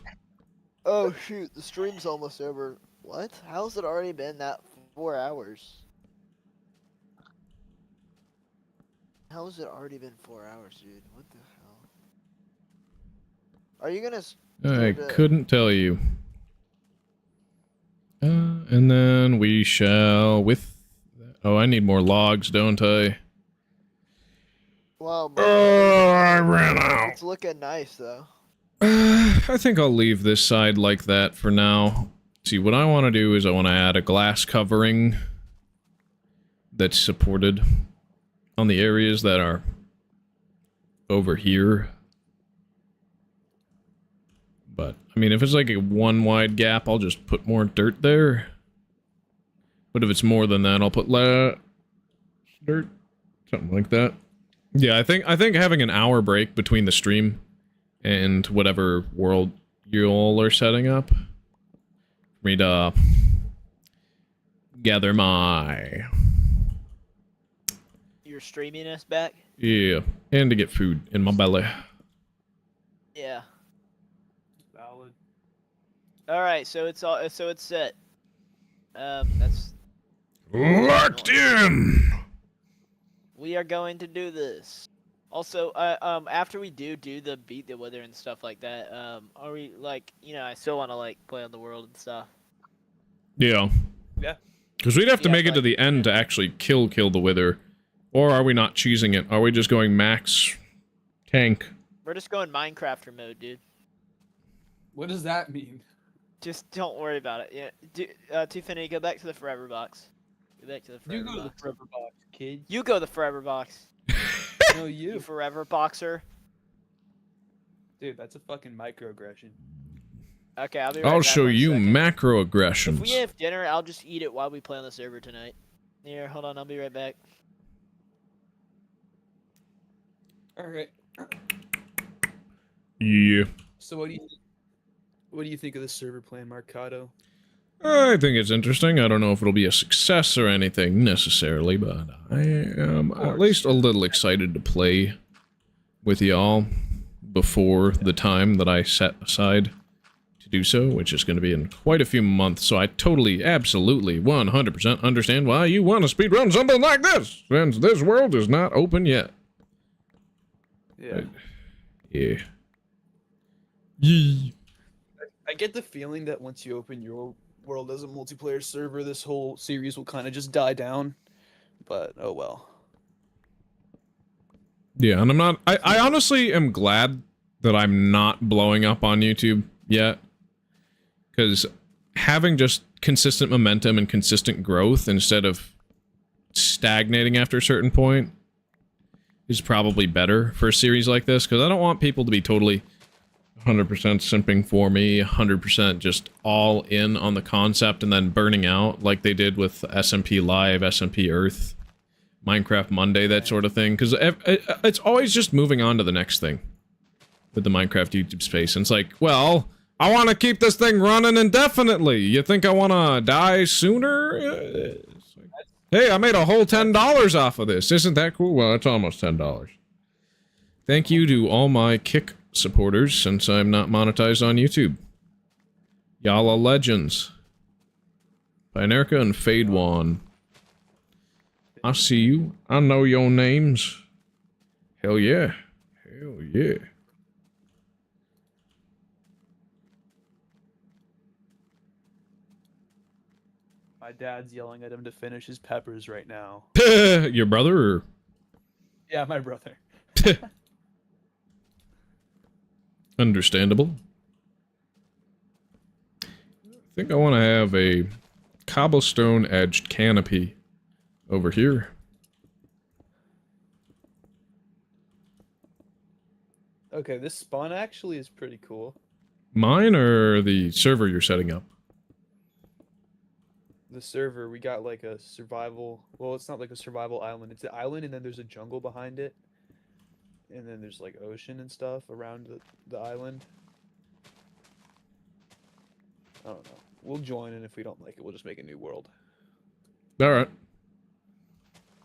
Oh shoot, the stream's almost over. What? How's it already been that 4 hours? How's it already been 4 hours, dude? What the hell? Are you gonna? I couldn't tell you. And then we shall Oh, I need more logs, don't I? Wow. I ran out. It's looking nice though. I think I'll leave this side like that for now. See, what I want to do is I want to add a glass covering that's supported on the areas that are over here. But, I mean, if it's like a one wide gap, I'll just put more dirt there. But if it's more than that, I'll put dirt. Something like that. Yeah, I think having an hour break between the stream and whatever world you all are setting up for me to gather my... You're streaming us back? Yeah, and to get food in my belly. Yeah. Valid. Alright, so it's set. That's... Locked in! We are going to do this. Also, after we do the beat the weather and stuff like that, are we, I still want to, play on the world and stuff. Yeah. Yeah. Because we'd have to make it to the end to actually kill the wither. Or are we not cheesing it? Are we just going max tank? We're just going Minecrafter mode, dude. What does that mean? Just don't worry about it. Yeah, Tiffany, go back to the forever box. Go back to the forever box. You go to the forever box, kid. You go to the forever box. No, You forever boxer. Dude, that's a fucking microaggression. Okay, I'll be right back. I'll show you If macroaggressions. we have dinner, I'll just eat it while we play on the server tonight. Here, hold on, I'll be right back. Alright. Yeah. So what do you think of the server plan, Marcato? I think it's interesting. I don't know if it'll be a success or anything necessarily, but I am at least a little excited to play with y'all before the time that I set aside to do so, which is going to be in quite a few months. So I totally, absolutely, 100% understand why you want to speedrun something like this, since this world is not open yet. Yeah. Yeah. Yee. I get the feeling that once you open your world as a multiplayer server, this whole series will kind of just die down. But, oh well. Yeah, and I honestly am glad that I'm not blowing up on YouTube yet. Because having just consistent momentum and consistent growth instead of stagnating after a certain point is probably better for a series like this. Because I don't want people to be totally 100% simping for me, 100% just all in on the concept and then burning out like they did with SMP Live, SMP Earth, Minecraft Monday, that sort of thing. Because it's always just moving on to the next thing with the Minecraft YouTube space. And it's like, well, I want to keep this thing running indefinitely. You think I want to die sooner? It's like, hey, I made a whole $10 off of this. Isn't that cool? Well, it's almost $10. Thank you to all my Kick supporters, since I'm not monetized on YouTube. Y'all are legends. Pinerka and Fadewan. I see you. I know your names. Hell yeah. Hell yeah. dad's yelling at him to finish his peppers right now. Your brother? Or? Yeah, my brother. Understandable. I think I want to have a cobblestone edged canopy over here. Okay, this spawn actually is pretty cool. Mine or the server you're setting up? The server, we got like a survival. Well, it's not like a survival island. It's an island, and then there's a jungle behind it, and then there's like ocean and stuff around the island. I don't know. We'll join, and if we don't like it, we'll just make a new world. Alright.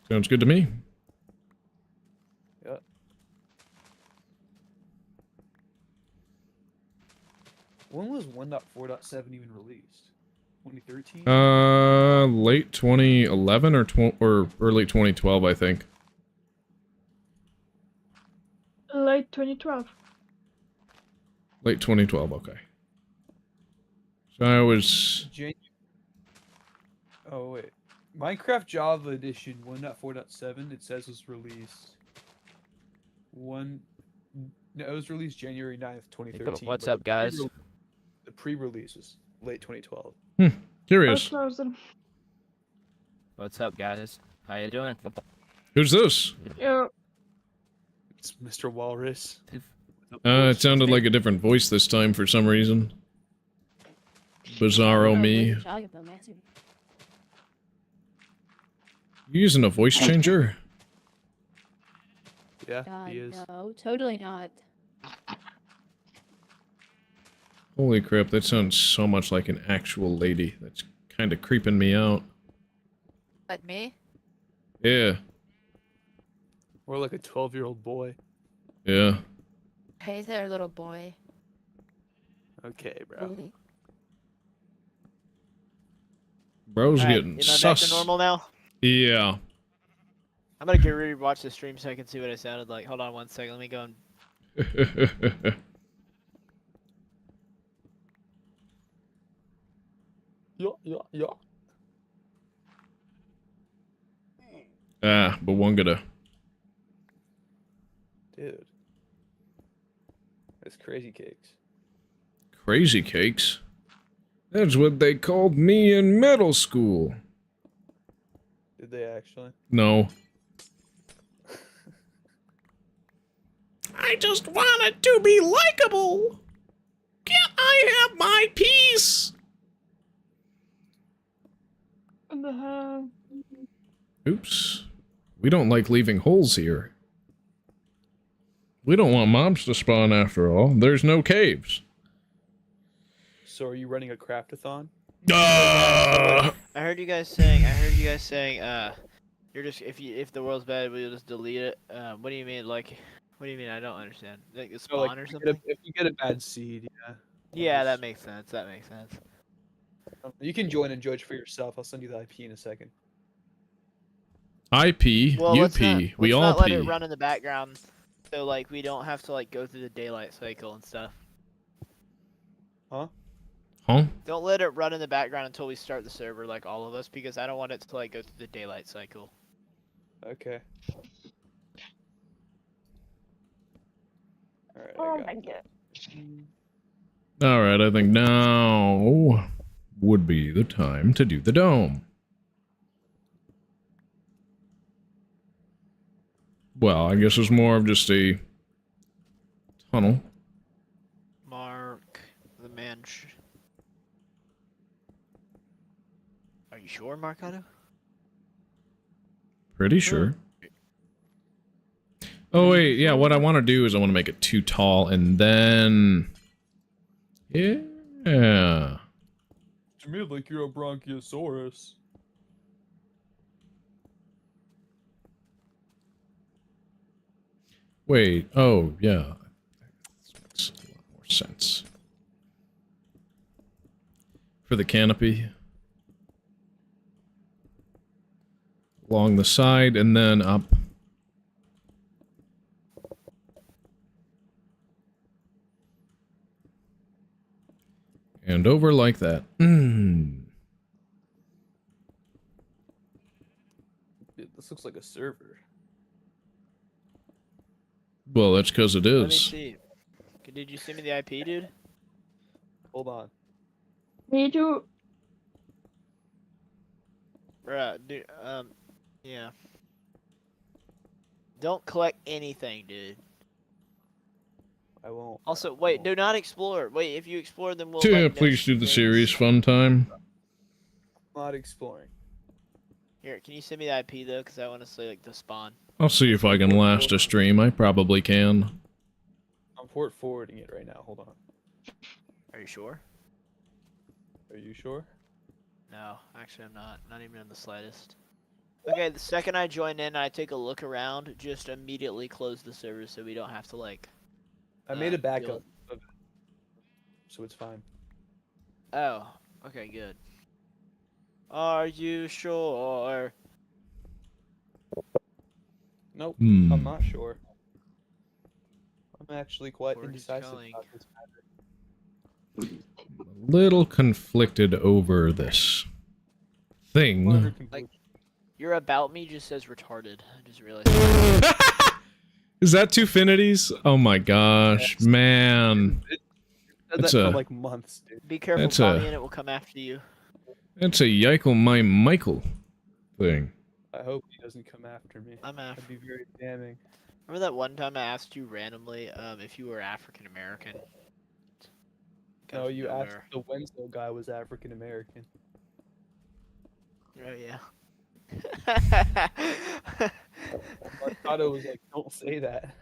Sounds good to me. Yeah. When was 1.4.7 even released? 2013? Late 2011 or early 2012, I think. Late 2012. Late 2012, okay. So I was... Oh, wait. Minecraft Java Edition 1.4.7, it says was released... No, it was released January 9th, 2013. What's up, guys? The pre-release was late 2012. Curious. What's up, guys? How you doing? Who's this? Yeah. It's Mr. Walrus. It sounded like a different voice this time for some reason. Bizarro me. You using a voice changer? Yeah, God, he is. no, totally not. Holy crap, that sounds so much like an actual lady. That's kind of creeping me out. But me? Yeah. Or like a 12-year-old boy. Yeah. Hey there, little boy. Okay, bro. Bro's Alright, getting am I sus. back to normal now? Yeah. I'm gonna go rewatch the stream so I can see what I sounded like. Hold on one second. Let me go and... Yeah. But one gonna. Dude. That's crazy cakes. Crazy cakes? That's what they called me in middle school. Did they actually? No. I just wanted to be likable. Can't I have my piece? What the hell? Oops. We don't like leaving holes here. We don't want mobs to spawn after all. There's no caves. So are you running a craftathon? I heard you guys saying, you're just, if the world's bad, we'll just delete it. What do you mean, like, what do you mean? I don't understand. Like, the spawn or something? If you get a bad seed, yeah. Yeah, that makes sense. That makes sense. You can join and judge for yourself. I'll send you the IP in a second. IP, Well, UP, we all not let P. it run in the background, so like we don't have to like go through the daylight cycle and stuff. Huh? Huh? Don't let it run in the background until we start the server, like all of us, because I don't want it to like go through the daylight cycle. Okay. Alright, Oh my god. Alright, I think now would be the time to do the dome. Well, I guess it's more of just a tunnel. Mark the manch. Are you sure, Marcado? Pretty sure. Oh wait, yeah, what I want to do is I want to make it too tall and then... Yeah. To me, like you're a Bronchiosaurus. Wait, oh, yeah. That makes a lot more sense. For the canopy. Along the side and then up. And over like that. This looks like a server. Well, that's because it Let me is. see. Did you send me the IP, dude? Hold on. Me too. Bruh, dude, yeah. Don't collect anything, dude. I won't. Also, I wait, won't. do not explore. Wait, if you explore, then we'll Yeah, like. please do the things. series fun time. Not exploring. Here, can you send me the IP though? Because I want to see like the spawn. I'll see if I can last a stream. I probably can. I'm port forwarding it right now. Hold on. Are you sure? Are you sure? No, actually I'm not. Not even in the slightest. Okay, the second I join in, I take a look around. Just immediately close the server so we don't have to like. I made a backup build- of it, so it's fine. Oh, okay, good. Are you sure? Nope, Hmm. I'm not sure. I'm actually quite Word is indecisive calling. about this matter. Little conflicted over this thing. Minor conclusion. Your about me just says retarded. I just realized. That. Is that two finities? Oh my gosh, Yes. man. Said That's that for a- like months, dude. Be careful, That's Tommy, a- and it will come after you. That's a Yikel my Michael thing. I hope he doesn't come after me. I'm after. That'd be very damning. Remember that one time I asked you randomly if you were African American? No, you asked the Winslow guy was African American. Oh yeah. Marcado was like, "Don't say that."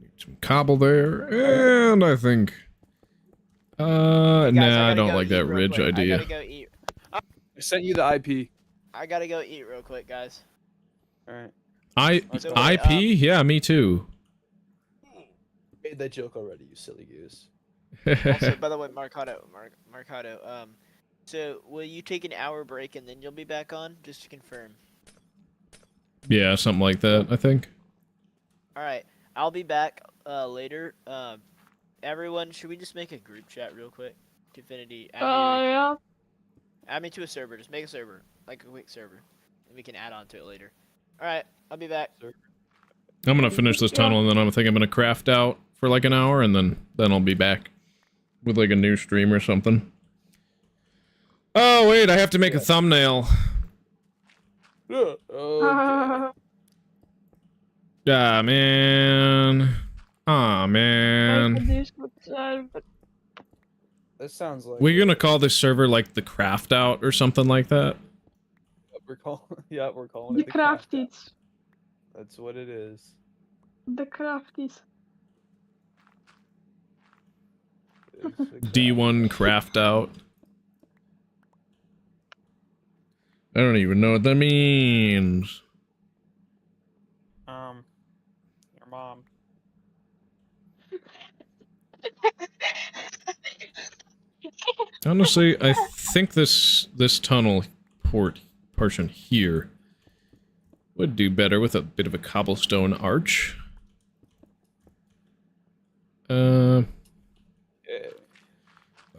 Need some cobble there, and I think. Hey, guys, Nah, I gotta don't go like eat that real ridge quick. idea. I gotta go eat. I sent you the IP. I gotta go eat real quick, guys. All right. So wait, IP? Yeah, me too. Made that joke already, you silly goose. Also, by the way, Marcado, so will you take an hour break and then you'll be back on, just to confirm? Yeah, something like that, I think. All right, I'll be back later. Everyone, should we just make a group chat real quick? Infinity, Yeah. add me to a server. Just make a server, like a quick server, and we can add on to it later. All right, I'll be back. I'm gonna finish this tunnel, and then I think I'm gonna craft out for like an hour, and then I'll be back with like a new stream or something. Oh wait, I have to make a thumbnail. Okay. Ah man. Ah man. That sounds like We're gonna call this server like the craft out or something like that. we're calling. Yeah, we're calling The it the craft crafted. out. That's what it is. The crafted. D1 craft out. I don't even know what that means. Your mom. Honestly, I think this tunnel portion here would do better with a bit of a cobblestone arch.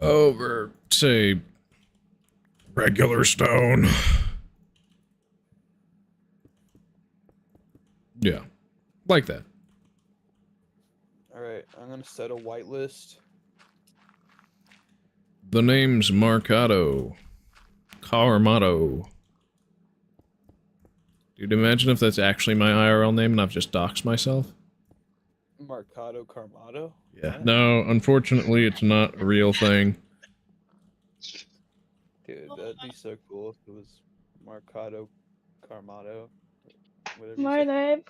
Over, say, regular stone. Yeah, like that. All right, I'm gonna set a whitelist. The name's Marcado. Carmado. Dude, imagine if that's actually my IRL name and I've just doxed myself. Marcado Carmado. Yeah. No, unfortunately, it's not a real thing. Dude, that'd be so cool if it was Marcado Carmado. Whatever you My say.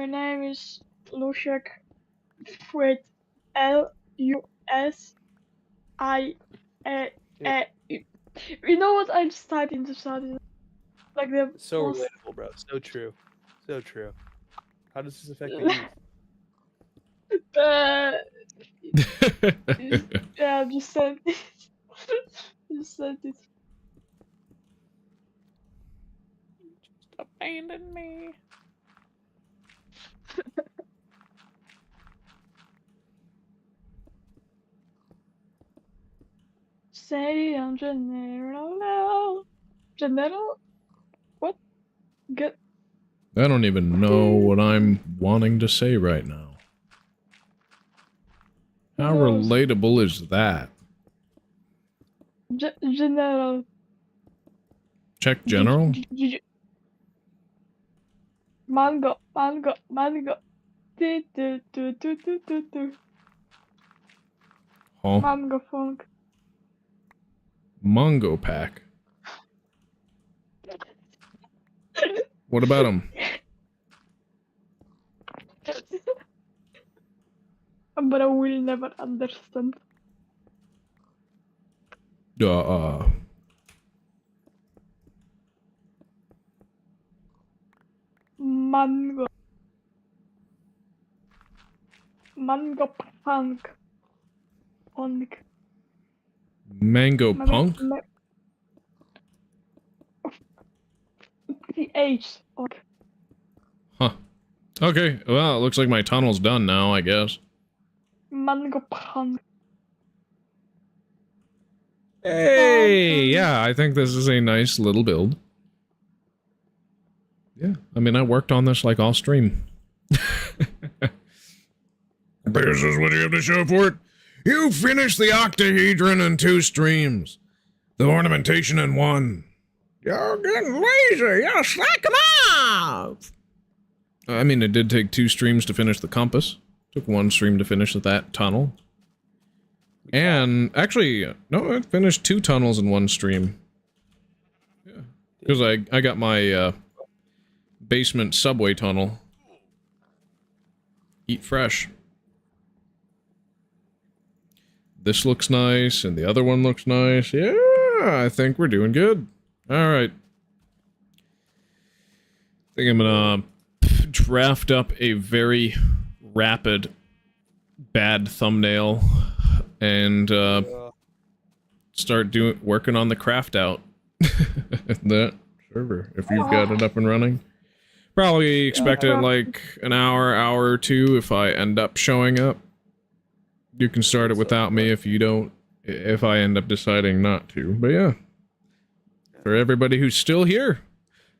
name is Lushak with Lusai. You know what? I just typed into chat. Like the So most- relatable, bro. So true. So true. How does this affect the youth? Yeah, just sent it. Just sent it. Abandon me. Say I'm general. General? Get I don't even know what I'm wanting to say right now. How relatable is that? General. Check general? Mango, mango, mango. Do, do, do, do, do, do, do. Huh? Mango funk. Mongo pack. What about him? But I will never understand. Mango. Mango punk. Punk. Mango punk? The H. Huh. Okay, well, it looks like my tunnel's done now, I guess. Mango punk. Hey! Yeah, I think this is a nice little build. Yeah, I mean, I worked on this like all stream. This is what you have to show for it. You finished the octahedron in 2 streams. The ornamentation in 1. You're getting lazy. You slack 'em off. I mean, it did take 2 streams to finish the compass. Took 1 stream to finish that tunnel. And actually, no, I finished 2 tunnels in 1 stream. Yeah, because I got my basement subway tunnel. Eat fresh. This looks nice, and the other one looks nice. Yeah, I think we're doing good. Alright. I think I'm gonna draft up a very rapid bad thumbnail and start working on the craft out. That server, if you've got it up and running. Probably expect it like an hour or 2 if I end up showing up. You can start it without me if you don't, if I end up deciding not to. But yeah, for everybody who's still here,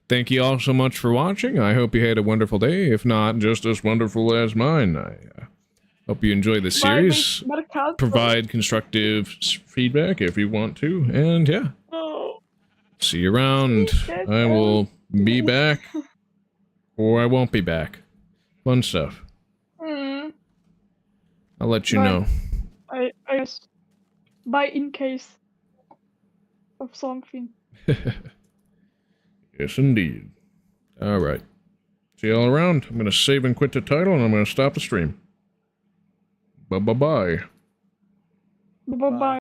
thank you all so much for watching. I hope you had a wonderful day, if not just as wonderful as mine. I hope you enjoy the series. Provide constructive feedback if you want to, and yeah. See you around. I will be back, or I won't be back. Fun stuff. I'll let you know. I guess. Buy in case of something. Yes, indeed. Alright. See y'all around. I'm gonna save and quit the title, and I'm gonna stop the stream. Bye-bye-bye. Bye-bye.